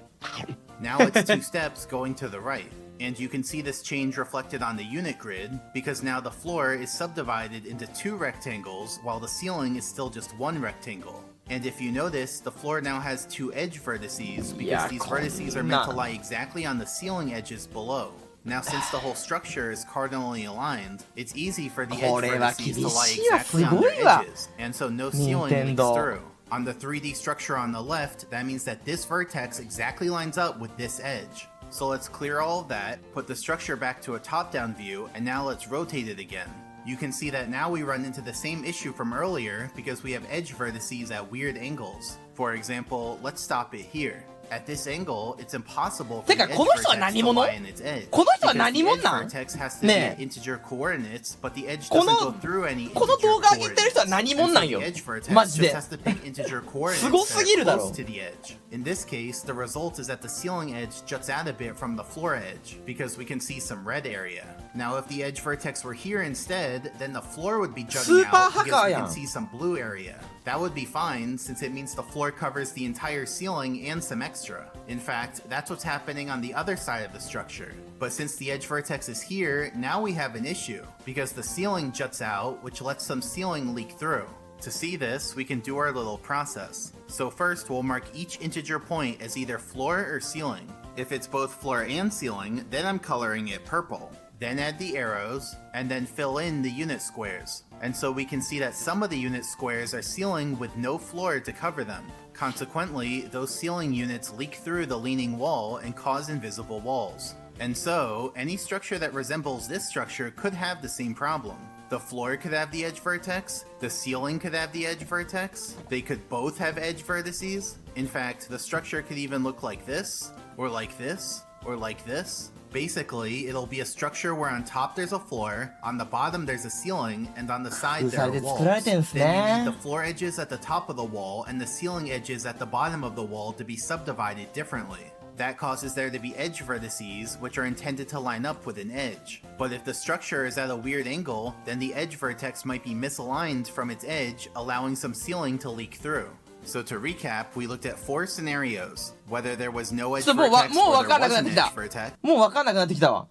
Now it's 2 steps going to the right. And you can see this change reflected on the unit grid, because now the floor is subdivided into 2 rectangles, while the ceiling is still just 1 rectangle. And if you notice, the floor now has 2 edge vertices, because these vertices are meant to lie exactly on the ceiling edges below. Now, since the whole structure is cardinally aligned, it's easy for the edge vertices to lie exactly on their edges, and so no ceiling leaks through. On the 3D structure on the left, that means that this vertex exactly lines up with this edge. So let's clear all of that, put the structure back to a top-down view, and now let's rotate it again. You can see that now we run into the same issue from earlier because we have edge vertices at weird angles. For example, let's stop it here. At this angle, it's impossible for the edge vertex to lie in its edge. Because the edge vertex has to be at integer coordinates, but the edge doesn't go through any integer coordinates. And so the edge vertex just has to pick integer coordinates that are close to the edge. In this case, the result is that the ceiling edge juts out a bit from the floor edge, because we can see some red area. Now, if the edge vertex were here instead, then the floor would be jutting out because we can see some blue area. That would be fine, since it means the floor covers the entire ceiling and some extra. In fact, that's what's happening on the other side of the structure. But since the edge vertex is here, now we have an issue, because the ceiling juts out, which lets some ceiling leak through. To see this, we can do our little process. So first, we'll mark each integer point as either floor or ceiling. If it's both floor and ceiling, then I'm coloring it purple. Then add the arrows, and then fill in the unit squares. And so we can see that some of the unit squares are ceiling with no floor to cover them. Consequently, those ceiling units leak through the leaning wall and cause invisible walls. And so, any structure that resembles this structure could have the same problem. The floor could have the edge vertex, the ceiling could have the edge vertex, they could both have edge vertices. In fact, the structure could even look like this, or like this, or like this. Basically, it'll be a structure where on top there's a floor, on the bottom there's a ceiling, and on the side there are walls. Then you need the floor edges at the top of the wall and the ceiling edges at the bottom of the wall to be subdivided differently. That causes there to be edge vertices, which are intended to line up with an edge. But if the structure is at a weird angle, then the edge vertex might be misaligned from its edge, allowing some ceiling to leak through. So to recap, we looked at 4 scenarios. Whether there was no edge vertex or there was an edge vertex.
もう分かんなくなってきたわ。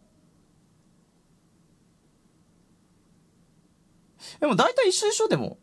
でも大体一緒でしょでも。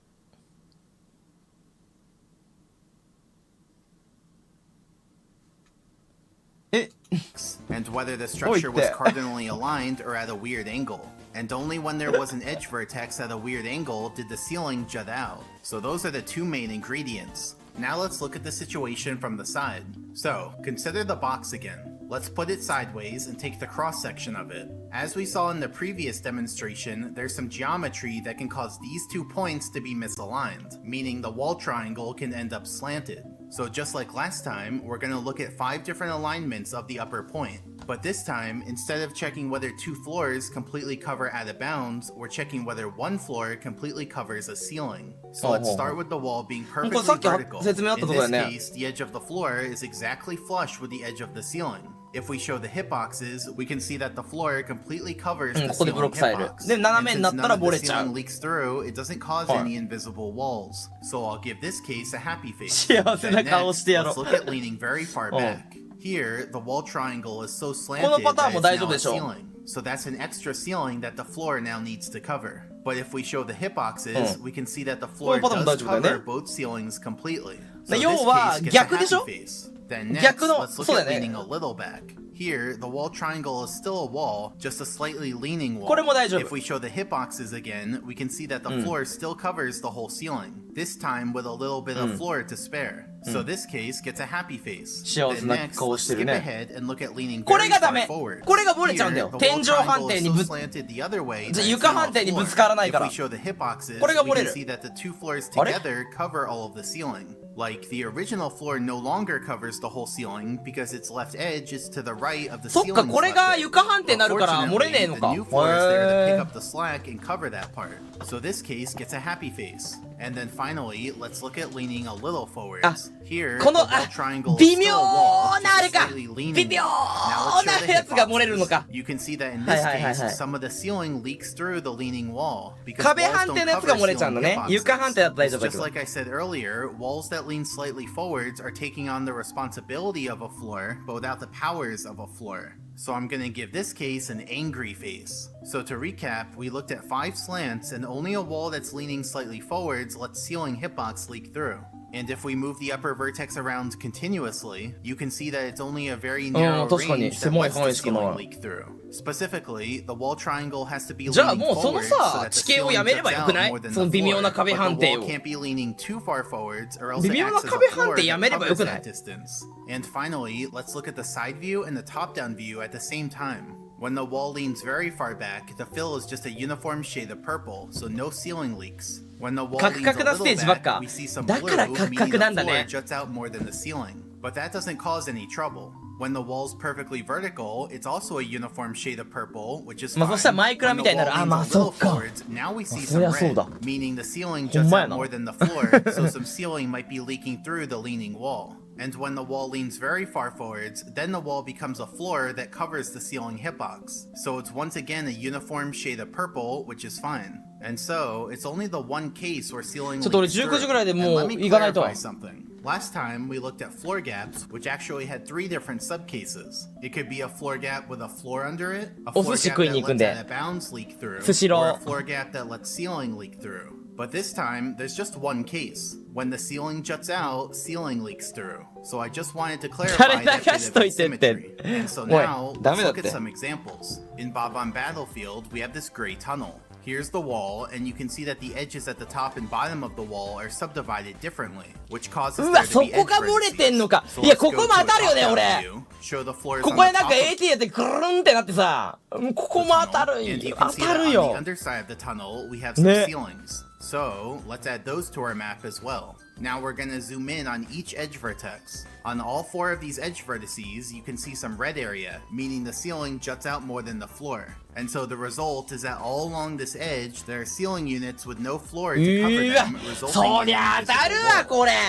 And whether the structure was cardinally aligned or at a weird angle. and only when there was an edge vertex at a weird angle did the ceiling jut out. So those are the two main ingredients. Now let's look at the situation from the side. So, consider the box again. Let's put it sideways and take the cross-section of it. As we saw in the previous demonstration, there's some geometry that can cause these 2 points to be misaligned, meaning the wall triangle can end up slanted. So just like last time, we're going to look at 5 different alignments of the upper point. But this time, instead of checking whether 2 floors completely cover out of bounds, we're checking whether 1 floor completely covers a ceiling. So let's start with the wall being perfectly vertical. In this case, the edge of the floor is exactly flush with the edge of the ceiling. If we show the hitboxes, we can see that the floor completely covers the ceiling hitbox. And since none of the ceiling leaks through, it doesn't cause any invisible walls. So I'll give this case a happy face. Then next, let's look at leaning very far back. Here, the wall triangle is so slanted that it's now a ceiling. So that's an extra ceiling that the floor now needs to cover. But if we show the hitboxes, we can see that the floor does cover both ceilings completely. So this case gets a happy face. Then next, let's look at leaning a little back. Here, the wall triangle is still a wall, just a slightly leaning wall. If we show the hitboxes again, we can see that the floor still covers the whole ceiling, this time with a little bit of floor to spare. So this case gets a happy face. Then next, let's skip ahead and look at leaning very far forward. Here, the wall triangle is so slanted the other way that it's now a floor. If we show the hitboxes, we can see that the 2 floors together cover all of the ceiling. Like, the original floor no longer covers the whole ceiling because its left edge is to the right of the ceiling. Unfortunately, the new floor is there to pick up the slack and cover that part. So this case gets a happy face. And then finally, let's look at leaning a little forwards. Here, the wall triangle is still a wall, just a slightly leaning wall. Now let's show the hitboxes. You can see that in this case, some of the ceiling leaks through the leaning wall because walls don't cover ceiling hitboxes. Just like I said earlier, walls that lean slightly forwards are taking on the responsibility of a floor, but without the powers of a floor. So I'm gonna give this case an angry face. So to recap, we looked at 5 slants and only a wall that's leaning slightly forwards lets ceiling hitbox leak through. And if we move the upper vertex around continuously, you can see that it's only a very narrow range that lets the ceiling leak through. Specifically, the wall triangle has to be leaning forward so that the ceiling juts out more than the floor, but the wall can't be leaning too far forwards or else it acts as a floor that covers that distance. And finally, let's look at the side view and the top-down view at the same time. When the wall leans very far back, the fill is just a uniform shade of purple, so no ceiling leaks. When the wall leans a little back, we see some blue, meaning the floor juts out more than the ceiling. But that doesn't cause any trouble. When the wall's perfectly vertical, it's also a uniform shade of purple, which is fine. When the wall leans a little forwards, now we see some red, meaning the ceiling juts out more than the floor, so some ceiling might be leaking through the leaning wall. And when the wall leans very far forwards, then the wall becomes a floor that covers the ceiling hitbox. So it's once again a uniform shade of purple, which is fine. And so, it's only the one case where ceiling leaks through. And let me clarify something. Last time, we looked at floor gaps, which actually had 3 different subcases. It could be a floor gap with a floor under it, a floor gap that lets out of bounds leak through, or a floor gap that lets ceiling leak through. But this time, there's just one case. When the ceiling juts out, ceiling leaks through. So I just wanted to clarify that bit of asymmetry. And so now, let's look at some examples. In Bob-omb Battlefield, we have this gray tunnel. Here's the wall, and you can see that the edges at the top and bottom of the wall are subdivided differently, which causes there to be edge vertices. So let's go to a top-down view, show the floors on the top of and you can see that on the underside of the tunnel, we have some ceilings. So, let's add those to our map as well. Now we're gonna zoom in on each edge vertex. On all 4 of these edge vertices, you can see some red area, meaning the ceiling juts out more than the floor. And so the result is that all along this edge, there are ceiling units with no floor to cover them, resulting in an invisible wall.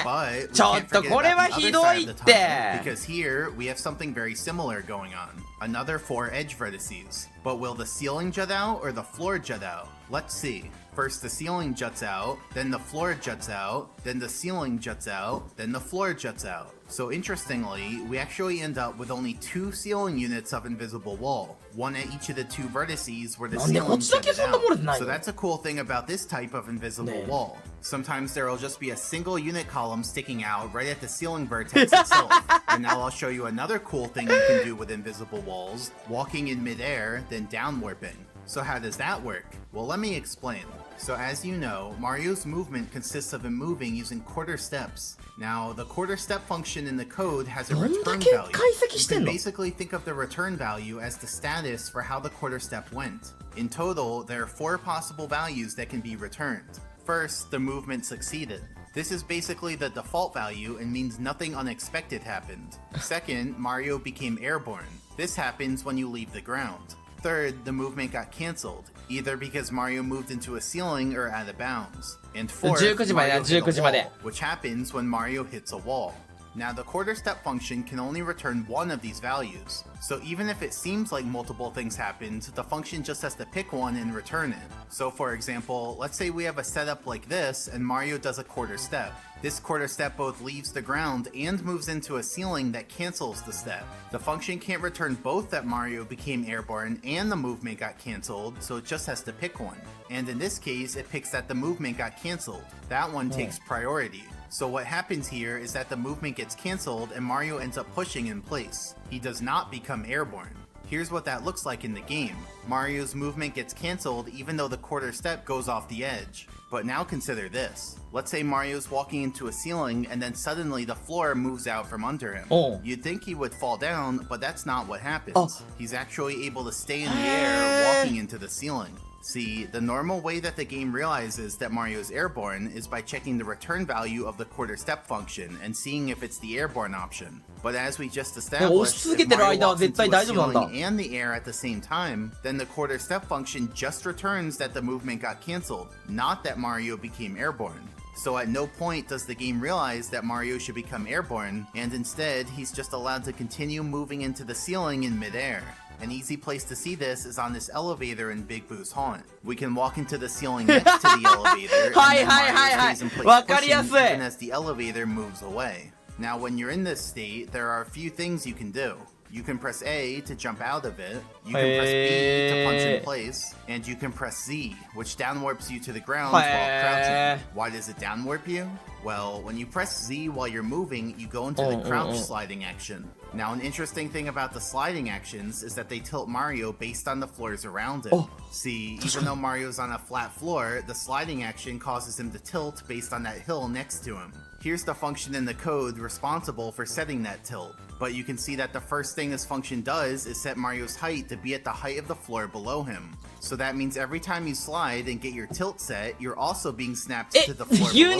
But we can't forget about the other side of the tunnel, because here, we have something very similar going on. Another 4 edge vertices. But will the ceiling jut out or the floor jut out? Let's see. First the ceiling juts out, then the floor juts out, then the ceiling juts out, then the floor juts out. So interestingly, we actually end up with only 2 ceiling units of invisible wall, one at each of the 2 vertices where the ceiling jutted out. So that's a cool thing about this type of invisible wall. Sometimes there will just be a single unit column sticking out right at the ceiling vertex itself. And now I'll show you another cool thing you can do with invisible walls, walking in midair, then down warping. So how does that work? Well, let me explain. So as you know, Mario's movement consists of him moving using quarter steps. Now, the quarter step function in the code has a return value. You can basically think of the return value as the status for how the quarter step went. In total, there are 4 possible values that can be returned. First, the movement succeeded. This is basically the default value and means nothing unexpected happened. Second, Mario became airborne. This happens when you leave the ground. Third, the movement got cancelled, either because Mario moved into a ceiling or out of bounds. And fourth, Mario hit a wall, which happens when Mario hits a wall. Now the quarter step function can only return one of these values, so even if it seems like multiple things happened, the function just has to pick one and return it. So for example, let's say we have a setup like this and Mario does a quarter step. This quarter step both leaves the ground and moves into a ceiling that cancels the step. The function can't return both that Mario became airborne and the movement got cancelled, so it just has to pick one. And in this case, it picks that the movement got cancelled. That one takes priority. So what happens here is that the movement gets cancelled and Mario ends up pushing in place. He does not become airborne. Here's what that looks like in the game. Mario's movement gets cancelled even though the quarter step goes off the edge. But now consider this. Let's say Mario's walking into a ceiling and then suddenly the floor moves out from under him. You'd think he would fall down, but that's not what happens. He's actually able to stay in the air walking into the ceiling. See, the normal way that the game realizes that Mario is airborne is by checking the return value of the quarter step function and seeing if it's the airborne option. But as we just established, if Mario walks into a ceiling and the air at the same time, then the quarter step function just returns that the movement got cancelled, not that Mario became airborne. So at no point does the game realize that Mario should become airborne, and instead he's just allowed to continue moving into the ceiling in midair. An easy place to see this is on this elevator in Big Boo's haunt. We can walk into the ceiling next to the elevator, and then Mario stays in place pushing even as the elevator moves away. Now when you're in this state, there are a few things you can do. You can press A to jump out of it, you can press B to punch in place, and you can press Z, which downwarps you to the ground while crouching. Why does it downwarp you? Well, when you press Z while you're moving, you go into the crouch sliding action. Now, an interesting thing about the sliding actions is that they tilt Mario based on the floors around him. See, even though Mario's on a flat floor, the sliding action causes him to tilt based on that hill next to him. Here's the function in the code responsible for setting that tilt. But you can see that the first thing this function does is set Mario's height to be at the height of the floor below him. So that means every time you slide and get your tilt set, you're also being snapped to the floor below you.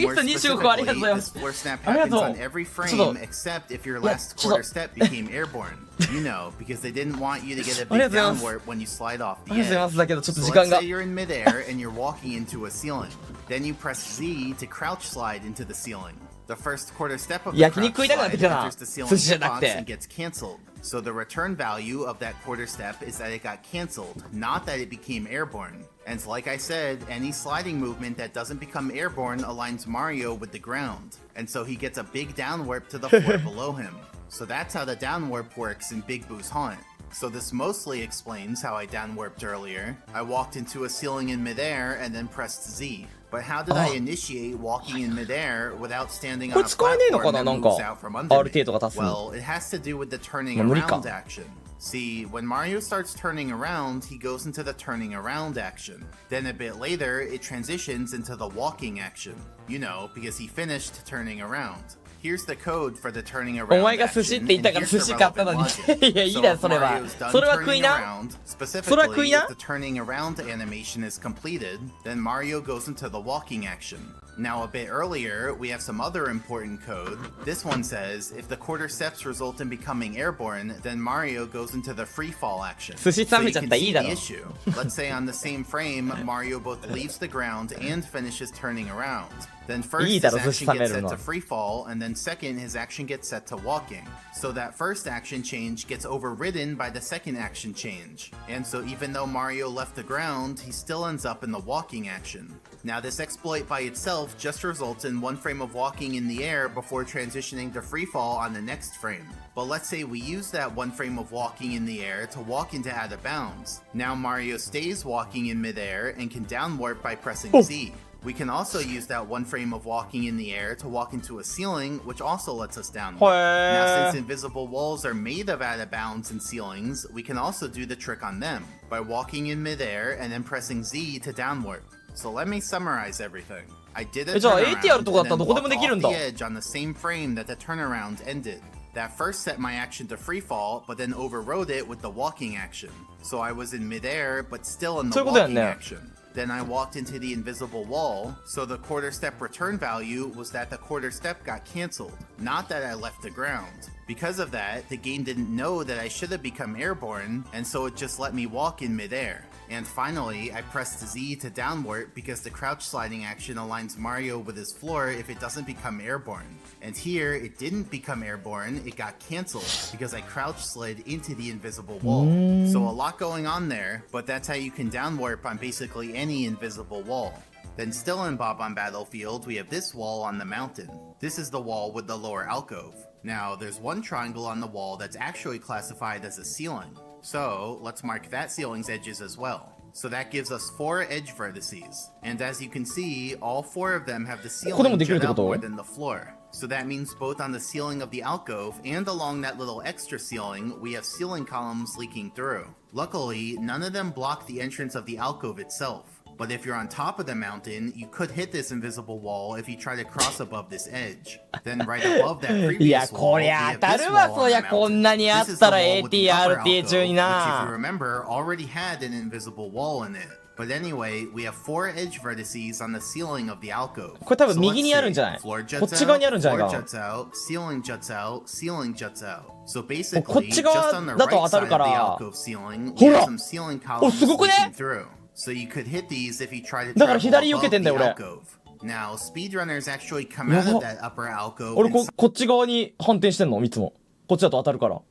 More specifically, this floor snap happens on every frame except if your last quarter step became airborne. You know, because they didn't want you to get a big downwarp when you slide off the edge. So let's say you're in midair and you're walking into a ceiling. Then you press Z to crouch slide into the ceiling. The first quarter step of the crouch slide enters the ceiling hitbox and gets cancelled. So the return value of that quarter step is that it got cancelled, not that it became airborne. And like I said, any sliding movement that doesn't become airborne aligns Mario with the ground, and so he gets a big downwarp to the floor below him. So that's how the downwarp works in Big Boo's haunt. So this mostly explains how I downwarped earlier. I walked into a ceiling in midair and then pressed Z. But how did I initiate walking in midair without standing on a platform that moves out from under me? Well, it has to do with the turning around action. See, when Mario starts turning around, he goes into the turning around action. Then a bit later, it transitions into the walking action. You know, because he finished turning around. Here's the code for the turning around action, and here's the relevant logic. So if Mario's done turning around, specifically if the turning around animation is completed, then Mario goes into the walking action. Now a bit earlier, we have some other important code. This one says, if the quarter steps result in becoming airborne, then Mario goes into the free fall action. So you can see the issue. Let's say on the same frame, Mario both leaves the ground and finishes turning around. Then first his action gets set to free fall, and then second his action gets set to walking. So that first action change gets overridden by the second action change. And so even though Mario left the ground, he still ends up in the walking action. Now this exploit by itself just results in one frame of walking in the air before transitioning to free fall on the next frame. But let's say we use that one frame of walking in the air to walk into out of bounds. Now Mario stays walking in midair and can downwarp by pressing Z. We can also use that one frame of walking in the air to walk into a ceiling, which also lets us downward. Now, since invisible walls are made of out of bounds and ceilings, we can also do the trick on them by walking in midair and then pressing Z to downward. So let me summarize everything. I did a
じゃあ
turnaround
AT あるとこだったら
and
ど
then
こでも
walked
できるん
off
だ。
the edge on the same frame that the turnaround ended. That first set my action to free fall, but then overrode it with the walking action. So I was in midair, but still in the
そういうことだよ
walking
ね。
action. Then I walked into the invisible wall, so the quarter step return value was that the quarter step got cancelled, not that I left the ground. Because of that, the game didn't know that I should have become airborne, and so it just let me walk in midair. And finally, I pressed Z to downward because the crouch sliding action aligns Mario with his floor if it doesn't become airborne. And here, it didn't become airborne, it got cancelled because I crouch slid into the invisible wall. So a lot going on there, but that's how you can downwarp on basically any invisible wall. Then still in Bob-omb Battlefield, we have this wall on the mountain. This is the wall with the lower alcove. Now, there's one triangle on the wall that's actually classified as a ceiling. So, let's mark that ceiling's edges as well. So that gives us 4 edge vertices. And as you can see, all 4 of them have the
ここでも
ceiling
できるっ
jut
てこ
out
と？
more than the floor. So that means both on the ceiling of the alcove and along that little extra ceiling, we have ceiling columns leaking through. Luckily, none of them block the entrance of the alcove itself. But if you're on top of the mountain, you could hit this invisible wall if you try to cross above this edge. Then right above that
いや
previous
こ
wall,
り
we
ゃ
have
当た
this
るわ
wall
そ
on
り
the
ゃこんなにあ
mountain.
っ
This is
た
the
ら
wall with the upper
ATRT 中
alcove,
に
which if you
な。
remember, already had an invisible wall in it. But anyway, we have 4 edge vertices on the ceiling of the alcove.
これ多分
So
右
let's
にあるん
see.
じゃない？
Floor
こっ
juts
ち側
out,
にあるんじゃない
floor
かな。
juts out, ceiling juts out, ceiling juts out. So
こっ
basically,
ち
just
側
on the
だと
right
当た
side
る
of
か
the
ら。
alcove ceiling,
ほ
we
ら
have some ceiling columns
すごくね？
leaking through. So you could hit these if you try to
だから
travel
左避け
above
てん
the
だよ俺。
alcove. Now, speedrunners actually come
や
out of
ば。
that upper alcove
俺
and
こっち側に反転してんのいつも。こっちだと当たるから。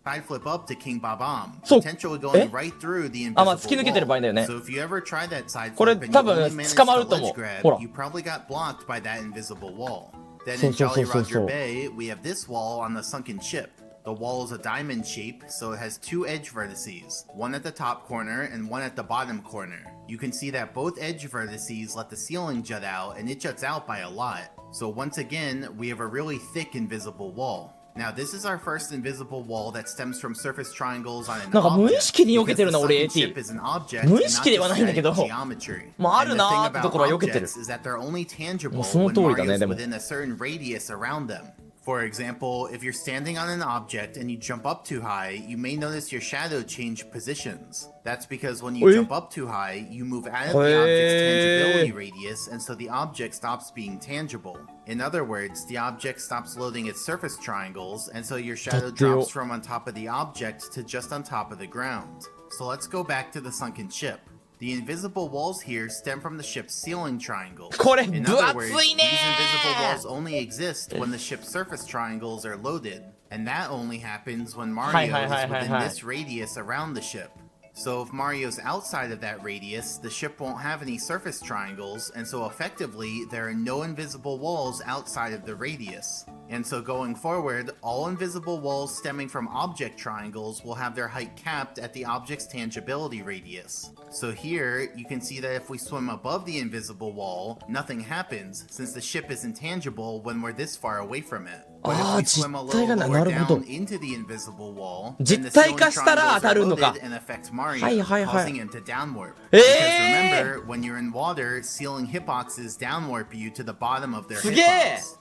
side flip up to King Bob-omb,
そう。
potentially
え？
going right through the
あ、まあ
invisible
突き抜けてる場合だよ
wall.
ね。
So if you ever try that side
これ
flip and
多
you
分
only manage
捕ま
to
ると思
ledge
う。
grab,
ほら。
you probably got blocked by that invisible wall. Then
そう
in
そうそう
Jolly
そうそ
Roger
う。
Bay, we have this wall on the sunken ship. The wall is a diamond shape, so it has 2 edge vertices, one at the top corner and one at the bottom corner. You can see that both edge vertices let the ceiling jut out, and it juts out by a lot. So once again, we have a really thick invisible wall. Now this is our first invisible wall that stems from surface triangles on an
なんか無意
object,
識に避け
because
てる
the
な俺
sunken
AT。
ship is an object
無
and
意
not
識では
just
ないんだけ
static
ど。
geometry.
まああ
And
る
the thing
なーってと
about
ころは避けてる。
objects is that they're only tangible
もうその
when
通りだね
Mario's
でも。
within a certain radius around them. For example, if you're standing on an object and you jump up too high, you may notice your shadow change positions. That's because when you jump up too high, you move out of the object's tangibility radius, and so the object stops being tangible. In other words, the object stops loading its surface triangles, and so your shadow drops from on top of the object to just on top of the ground. So let's go back to the sunken ship. The invisible walls here stem from the ship's ceiling triangles.
これ
In
分
other
厚
words,
い
these
ね
invisible walls only exist when the ship's surface triangles are loaded, and that only happens when Mario is within this radius around the ship. So if Mario's outside of that radius, the ship won't have any surface triangles, and so effectively, there are no invisible walls outside of the radius. And so going forward, all invisible walls stemming from object triangles will have their height capped at the object's tangibility radius. So here, you can see that if we swim above the invisible wall, nothing happens, since the ship is intangible when we're this far away from it. But if we swim a little lower down into the invisible wall, then the ceiling triangles are loaded and affect Mario, causing him to downwarp. Because remember, when you're in water, ceiling hitboxes downwarp you to the bottom of their hitbox.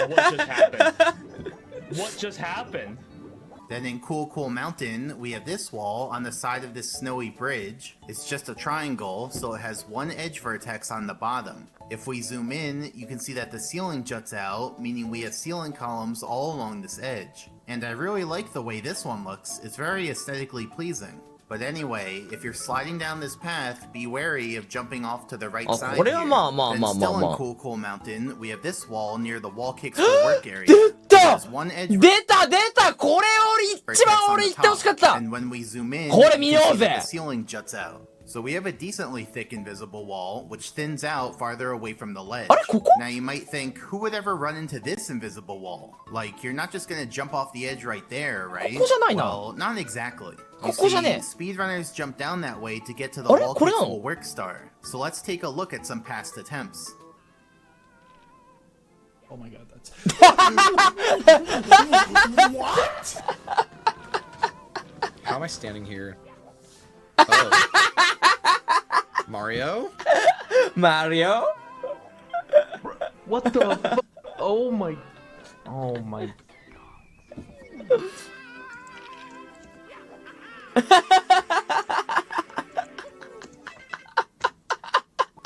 What just happened? What just happened?
Then in Cool Cool Mountain, we have this wall on the side of this snowy bridge. It's just a triangle, so it has one edge vertex on the bottom. If we zoom in, you can see that the ceiling juts out, meaning we have ceiling columns all along this edge. And I really like the way this one looks. It's very aesthetically pleasing. But anyway, if you're sliding down this path, be wary of jumping off to the right side here. Then still in Cool Cool Mountain, we have this wall near the wall kicks for work area.
出た
One edge
出た出たこれ一番俺言ってほしかった
And when we zoom in,
これ見ようぜ
the ceiling juts out. So we have a decently thick invisible wall, which thins out farther away from the ledge.
あれここ
Now you might think, who would ever run into this invisible wall? Like, you're not just gonna jump off the edge right there, right?
ここじゃないな。
Well, not exactly. You
ここじゃねえ。
see, speedrunners jump down that way to get to the
あれ
wall
これなの？
will work star. So let's take a look at some past attempts.
Oh my god, that's.
How am I standing here? Oh. Mario?
Mario?
What the? Oh my. Oh my.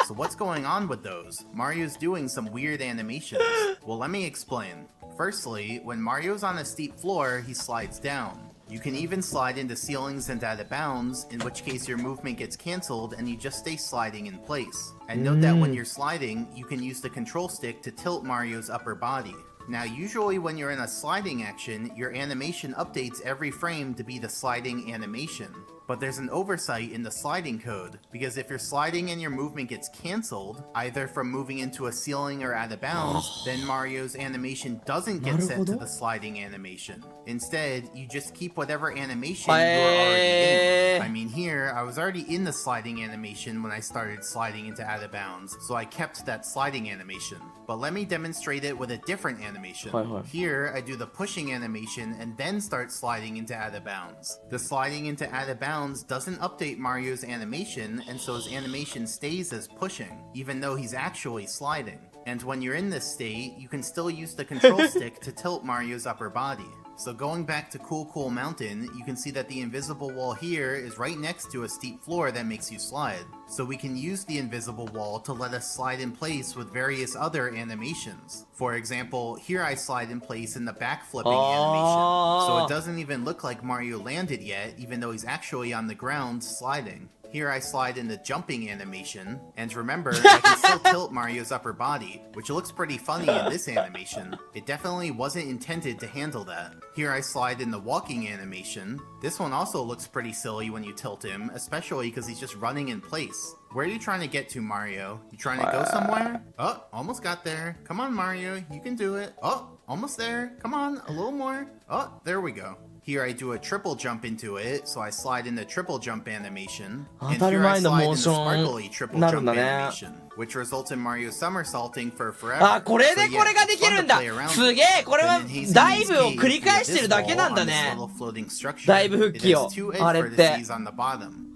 So what's going on with those? Mario's doing some weird animations. Well, let me explain. Firstly, when Mario's on a steep floor, he slides down. You can even slide into ceilings and out of bounds, in which case your movement gets cancelled and you just stay sliding in place. And note that when you're sliding, you can use the control stick to tilt Mario's upper body. Now, usually when you're in a sliding action, your animation updates every frame to be the sliding animation. But there's an oversight in the sliding code, because if you're sliding and your movement gets cancelled, either from moving into a ceiling or out of bounds, then Mario's animation doesn't get set to the sliding animation. Instead, you just keep whatever animation you're already in. I mean, here, I was already in the sliding animation when I started sliding into out of bounds, so I kept that sliding animation. But let me demonstrate it with a different animation. Here, I do the pushing animation and then start sliding into out of bounds. The sliding into out of bounds doesn't update Mario's animation, and so his animation stays as pushing, even though he's actually sliding. And when you're in this state, you can still use the control stick to tilt Mario's upper body. So going back to Cool Mountain, you can see that the invisible wall here is right next to a steep floor that makes you slide. So we can use the invisible wall to let us slide in place with various other animations. For example, here I slide in place in the backflipping animation. So it doesn't even look like Mario landed yet, even though he's actually on the ground sliding. Here I slide in the jumping animation, and remember, I can still tilt Mario's upper body, which looks pretty funny in this animation. It definitely wasn't intended to handle that. Here I slide in the walking animation. This one also looks pretty silly when you tilt him, especially because he's just running in place. Where are you trying to get to, Mario? You trying to go somewhere? Oh, almost got there. Come on, Mario, you can do it. Oh, almost there. Come on, a little more. Oh, there we go. Here I do a triple jump into it, so I slide in the triple jump animation. And here I slide in the sparkly triple jump animation, which results in Mario somersaulting for forever.
あ、これでこれができるんだ。すげえ、これはダイブを繰り返してるだけなんだね。ダイブ復帰を。あれって。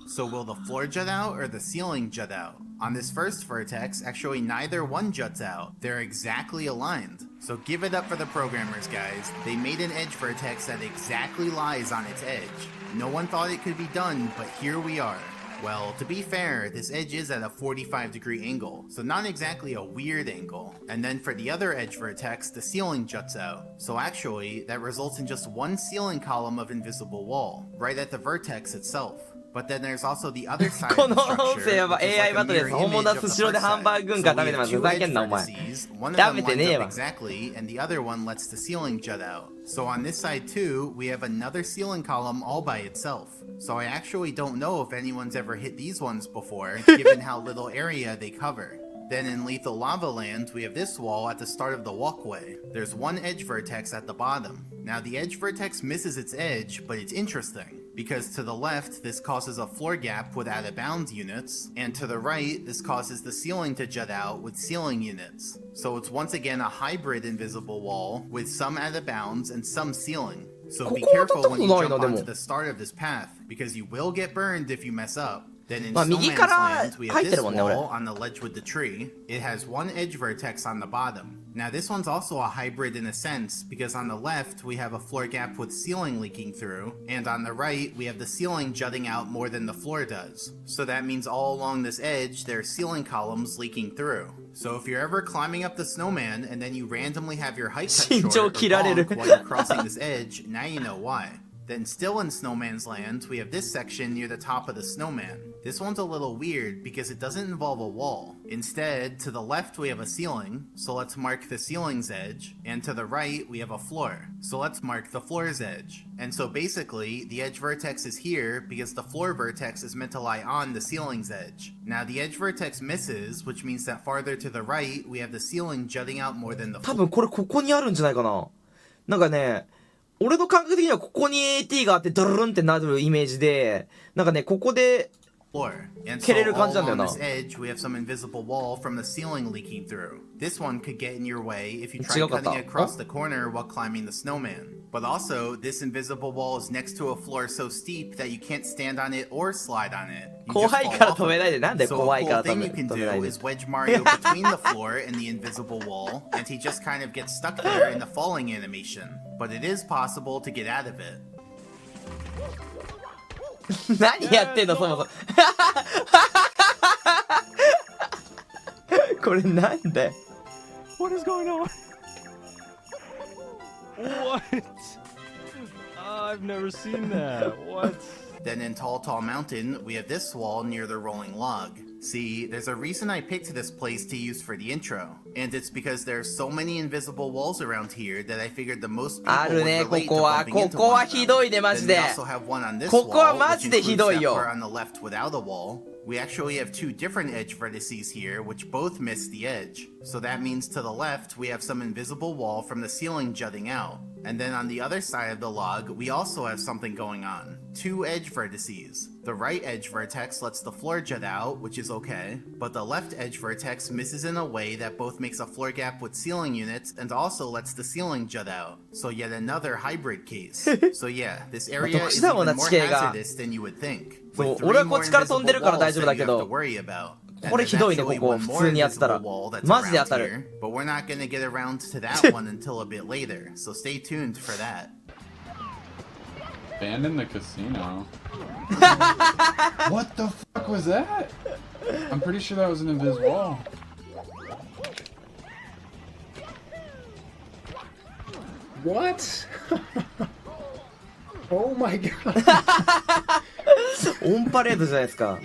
So will the floor jut out or the ceiling jut out? On this first vertex, actually neither one juts out. They're exactly aligned. So give it up for the programmers, guys. They made an edge vertex that exactly lies on its edge. No one thought it could be done, but here we are. Well, to be fair, this edge is at a 45-degree angle, so not exactly a weird angle. And then for the other edge vertex, the ceiling juts out. So actually, that results in just one ceiling column of invisible wall, right at the vertex itself. But then there's also the other side
こ
of the
の音声
structure,
は
which is
AI
like
バ
a
トルです。
mirror
本物
image
は
of the
スシローで
first
ハンバー
side.
グ軍
So
艦
we
食べて
have
ます。
two
ふざ
edge
けんな、お前。
vertices. One of
食
them
べてね
lines
え
up
わ。
exactly, and the other one lets the ceiling jut out. So on this side too, we have another ceiling column all by itself. So I actually don't know if anyone's ever hit these ones before, given how little area they cover. Then in Lethal Lava Land, we have this wall at the start of the walkway. There's one edge vertex at the bottom. Now the edge vertex misses its edge, but it's interesting, because to the left, this causes a floor gap with out of bounds units, and to the right, this causes the ceiling to jut out with ceiling units. So it's once again a hybrid invisible wall, with some out of bounds and some ceiling. So be careful when you jump onto the start of this path, because you will get burned if you mess up. Then in Snowman's Land, we have this wall on the ledge with the tree. It has one edge vertex on the bottom. Now this one's also a hybrid in a sense, because on the left we have a floor gap with ceiling leaking through, and on the right we have the ceiling jutting out more than the floor does. So that means all along this edge there are ceiling columns leaking through. So if you're ever climbing up the Snowman and then you randomly have your height cut short or bonk while you're crossing this edge, now you know why. Then still in Snowman's Land, we have this section near the top of the Snowman. This one's a little weird because it doesn't involve a wall. Instead, to the left we have a ceiling, so let's mark the ceiling's edge, and to the right we have a floor, so let's mark the floor's edge. And so basically, the edge vertex is here because the floor vertex is meant to lie on the ceiling's edge. Now the edge vertex misses, which means that farther to the right we have the ceiling jutting out more than the
多分これここにあるんじゃないかな。なんかね、俺の感覚的にはここに AT があってドルルンってなるイメージで、なんかね、ここで
floor. And so all along this edge, we have some invisible wall from the ceiling leaking through. This one could get in your way if you try cutting across the corner while climbing the snowman. But also, this invisible wall is next to a floor so steep that you can't stand on it or slide on it. You just fall off of it. So a cool thing you can do is wedge Mario between the floor and the invisible wall, and he just kind of gets stuck there in the falling animation. But it is possible to get out of it.
何やってんのそもそもこれなんだよ
What is going on? What? I've never seen that. What?
Then in Tall Tall Mountain, we have this wall near the rolling log. See, there's a reason I picked this place to use for the intro, and it's because there's so many invisible walls around here that I figured the most people would relate to bumping into one of them. Then we also have one on this wall, which includes that part on the left without a wall. We actually have two different edge vertices here, which both miss the edge. So that means to the left, we have some invisible wall from the ceiling jutting out. And then on the other side of the log, we also have something going on. Two edge vertices. The right edge vertex lets the floor jut out, which is okay, but the left edge vertex misses in a way that both makes a floor gap with ceiling units and also lets the ceiling jut out. So yet another hybrid case. So yeah, this area is even more hazardous than you would think.
そう俺はこっちから飛んでるから大丈夫だけどこれひどいねここ普通にやってたらマジで当たる
But we're not gonna get around to that one until a bit later, so stay tuned for that.
Abandon the casino. What the fuck was that? I'm pretty sure that was an invisible wall.
What? Oh my god.
オンパレードじゃないですか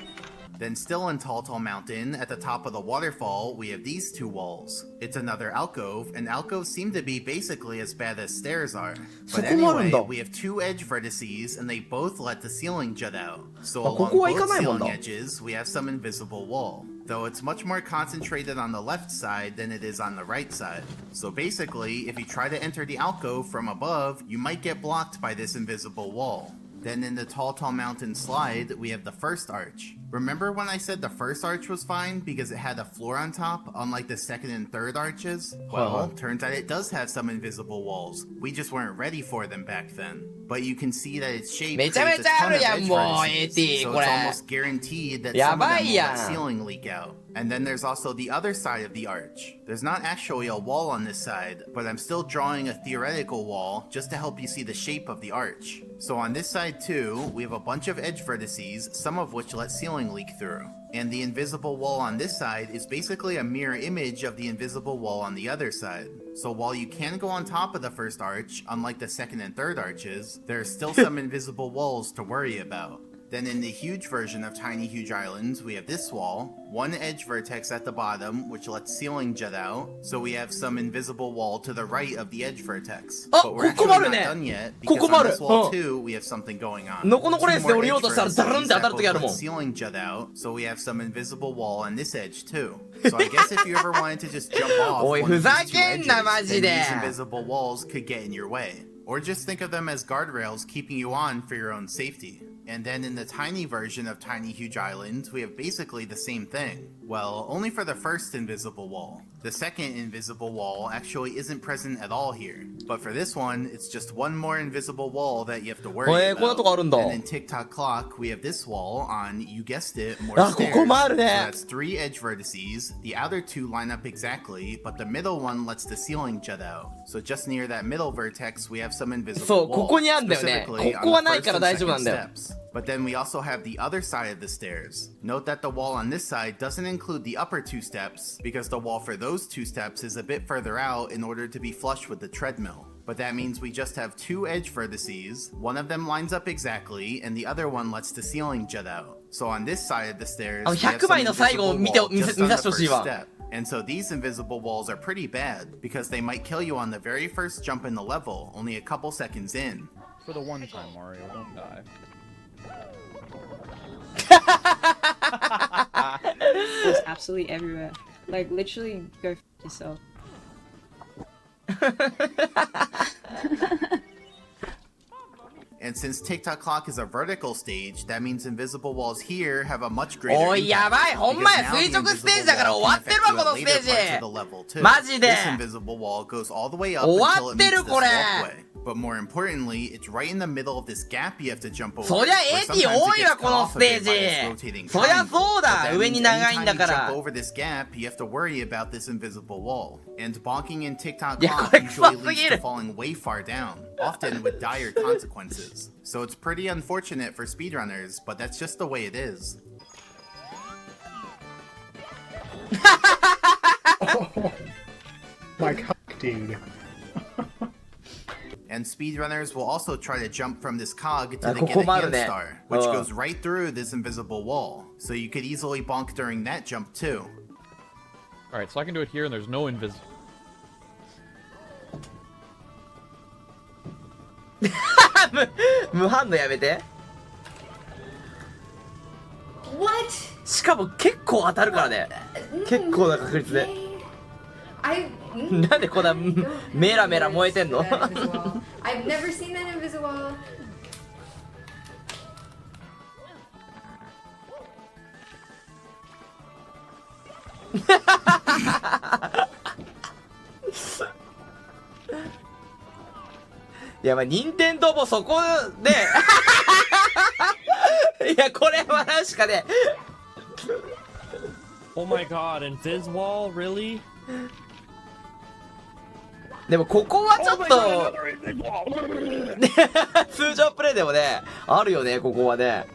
Then still in Tall Tall Mountain, at the top of the waterfall, we have these two walls. It's another alcove, and alcoves seem to be basically as bad as stairs are. But anyway, we have two edge vertices, and they both let the ceiling jut out. So along both ceiling edges, we have some invisible wall. Though it's much more concentrated on the left side than it is on the right side. So basically, if you try to enter the alcove from above, you might get blocked by this invisible wall. Then in the Tall Tall Mountain slide, we have the first arch. Remember when I said the first arch was fine because it had a floor on top, unlike the second and third arches? Well, turns out it does have some invisible walls. We just weren't ready for them back then. But you can see that its shape creates a ton of edge vertices, so it's almost guaranteed that some of them will let ceiling leak out. And then there's also the other side of the arch. There's not actually a wall on this side, but I'm still drawing a theoretical wall just to help you see the shape of the arch. So on this side too, we have a bunch of edge vertices, some of which let ceiling leak through. And the invisible wall on this side is basically a mirror image of the invisible wall on the other side. So while you can go on top of the first arch, unlike the second and third arches, there are still some invisible walls to worry about. Then in the huge version of Tiny Huge Islands, we have this wall, one edge vertex at the bottom, which lets ceiling jut out, so we have some invisible wall to the right of the edge vertex. But we're actually not done yet, because on this wall too, we have something going on. Two more edge vertices that both let ceiling jut out, so we have some invisible wall on this edge too. So I guess if you ever wanted to just jump off one of these two edges, then these invisible walls could get in your way. Or just think of them as guardrails keeping you on for your own safety. And then in the tiny version of Tiny Huge Island, we have basically the same thing. Well, only for the first invisible wall. The second invisible wall actually isn't present at all here. But for this one, it's just one more invisible wall that you have to worry about. And in Tock Clock, we have this wall on, you guessed it, more stairs. So that's 3 edge vertices. The outer 2 line up exactly, but the middle one lets the ceiling jut out. So just near that middle vertex, we have some invisible wall, specifically on the first and second steps. But then we also have the other side of the stairs. Note that the wall on this side doesn't include the upper 2 steps, because the wall for those 2 steps is a bit further out in order to be flush with the treadmill. But that means we just have 2 edge vertices, one of them lines up exactly, and the other one lets the ceiling jut out. So on this side of the stairs,
100枚の最後を見させてほしいわ。
And so these invisible walls are pretty bad because they might kill you on the very first jump in the level, only a couple seconds in.
For the one time, Mario, don't die.
It's absolutely everywhere. Like, literally, go f yourself.
And since Tock Clock is a vertical stage, that means invisible walls here have a much greater
おいやばい、ほんまや、垂直ステージだから終わってるわ、このステージ。マジで。
This invisible wall goes all the way up
終わ
until
っ
it
て
meets
る
this
これ。
walkway. But more importantly, it's right in the middle of this gap you have to jump over.
そりゃ AT 多いわ、このステージ。そりゃそうだ、上に長いんだから。
Over this gap, you have to worry about this invisible wall. And bonking in Tock
いや、こ
Clock
れク
usually
ソす
leads
ぎ
to
る。
falling way far down, often with dire consequences. So it's pretty unfortunate for speedrunners, but that's just the way it is.
Oh, my cock, dude.
And speedrunners will also try to jump from this cog to the
ここ
get
も
a
ある
hand
ね。
star, which goes right through this invisible wall. So you could easily bonk during that jump too.
Alright, so I can do it here and there's no invisible.
無反応やめて。
What?
しかも結構当たるからね。結構な確率で。
I
なんでこんなメラメラ燃えてんの？
I've never seen that invisible.
いやまあ任天堂もそこでいやこれは確かね
Oh my god, invis wall? Really?
でもここはちょっと通常プレイでもねあるよねここはね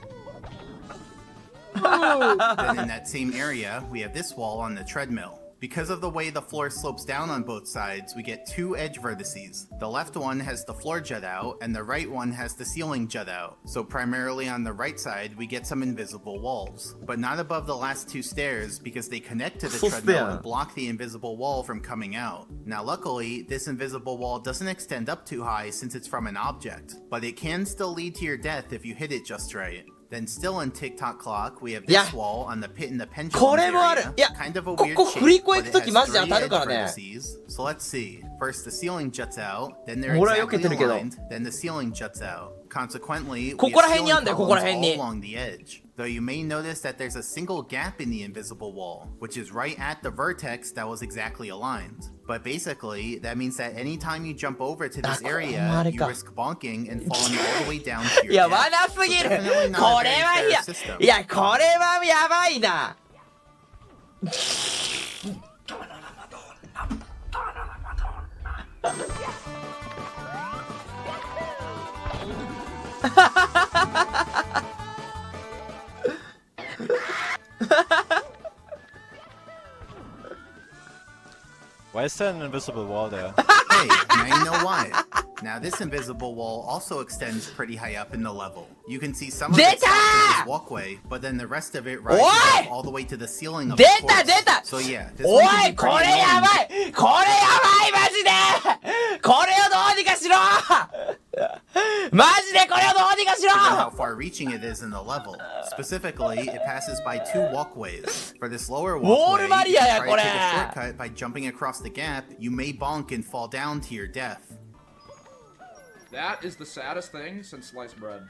Then in that same area, we have this wall on the treadmill. Because of the way the floor slopes down on both sides, we get two edge vertices. The left one has the floor jut out, and the right one has the ceiling jut out. So primarily on the right side, we get some invisible walls. But not above the last two stairs, because they connect to the treadmill and block the invisible wall from coming out. Now luckily, this invisible wall doesn't extend up too high since it's from an object, but it can still lead to your death if you hit it just right. Then still in Tock Clock, we have this wall on the pit in the pendulum area. Kind of a weird shape, but it has 3 edge vertices. So let's see. First the ceiling juts out, then they're exactly aligned, then the ceiling juts out. Consequently, we have ceiling columns all along the edge. Though you may notice that there's a single gap in the invisible wall, which is right at the vertex that was exactly aligned. But basically, that means that anytime you jump over to this area, you risk bonking and falling all the way down to your death.
いやわなすぎるこれはいやこれはやばいな
Why is that an invisible wall there?
Hey, now you know why. Now this invisible wall also extends pretty high up in the level. You can see some of it stops at this walkway, but then the rest of it rises up all the way to the ceiling of the course. So yeah, this one can be pretty annoying.
これやばいマジでこれをどうにかしろマジでこれをどうにかしろ
Given how far-reaching it is in the level. Specifically, it passes by 2 walkways. For this lower walkway, if you try to take a shortcut by jumping across the gap, you may bonk and fall down to your death.
That is the saddest thing since sliced bread.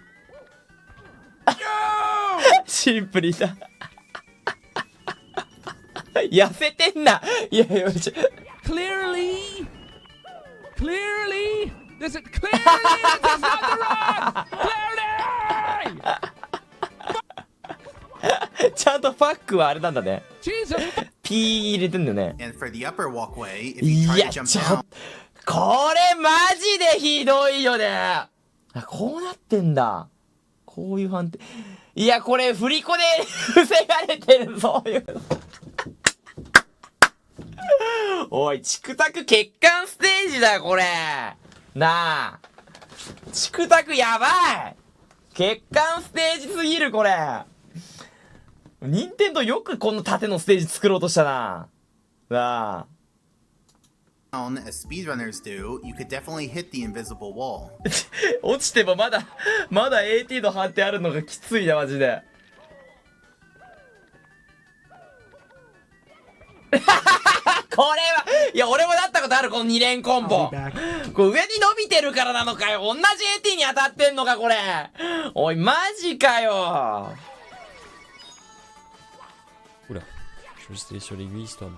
シンプルにだ痩せてんないやいや
Clearly, this is clearly this is not the run. Clearly.
ちゃんとファックはあれなんだね
Jesus.
ピー入れてんだよね
And for the upper walkway, if you
い
try
や
to
ちょ
jump down,
これマジでひどいよねあこうなってんだこういう判定いやこれ振り子で防がれてるそういうのおいチクタク欠陥ステージだよこれなあチクタクやばい欠陥ステージすぎるこれ任天堂よくこの縦のステージ作ろうとしたな。なあ。
As speedrunners do, you could definitely hit the invisible wall.
落ちてもまだ AT の貼ってあるのがきついな、マジで。これは、いや、俺もなったことある、この2連コンボ。これ上に伸びてるからなのかよ。同じ AT に当たってんのか、これ。おい、マジかよ。
Oula, je suis resté sur l'aiguille, histoire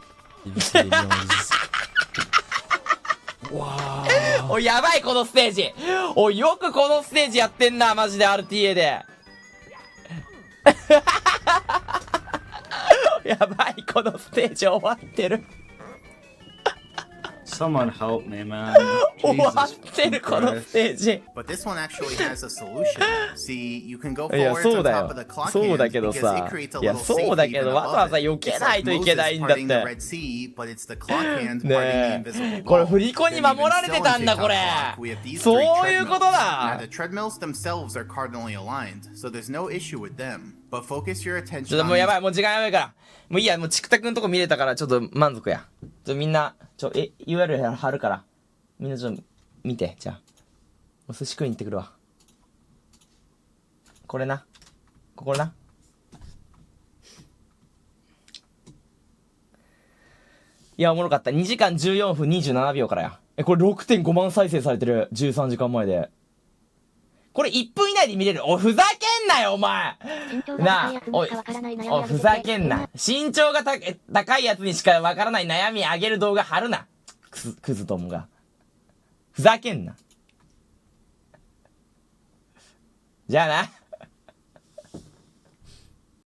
d'éviter les liens invisibles. わー。
おい、やばい、このステージ。おい、よくこのステージやってんな、マジで RTA で。やばい、このステージ終わってる。
Someone help me, man.
終わってる、このステージ。
But this one actually has a solution. See, you can go
いや、
forward
そ
on
うだ
top
よ
of the。clock
そうだ
hand
けど
because
さ
it。creates a
いや、
little
そう
safe
だけど、
haven
わざわ
above
ざ
it.
避け
It's
ない
like
といけない
Moses
んだっ
parting the
て。
Red Sea, but it's the clock hand parting the
ね
invisible
え。これ
wall.
振り子に
Then
守られ
even
て
still
た
in
んだ、こ
Tock
れ。
Clock, we have these
そう
three
いうこと
treadmills.
だ
Now the treadmills themselves are cardinally aligned, so there's no issue with them. But focus your
ちょっ
attention
と
on
もうや
these
ばい、もう時間やばいから。もういいや、もうチクタクのとこ見れたから、ちょっと満足や。みんな、URL 貼るから。みんなちょっと見て、じゃあ。お寿司食いに行ってくるわ。これな。ここな。いや、おもろかった。2時間14分27秒からや。これ 6.5 万再生されてる。13時間前で。これ1分以内で見れる。おい、ふざけんなよ、お前なあ、おい、ふざけんな。身長が高いやつにしかわからない悩みあげる動画貼るな。クズどもが。ふざけんな。じゃあな。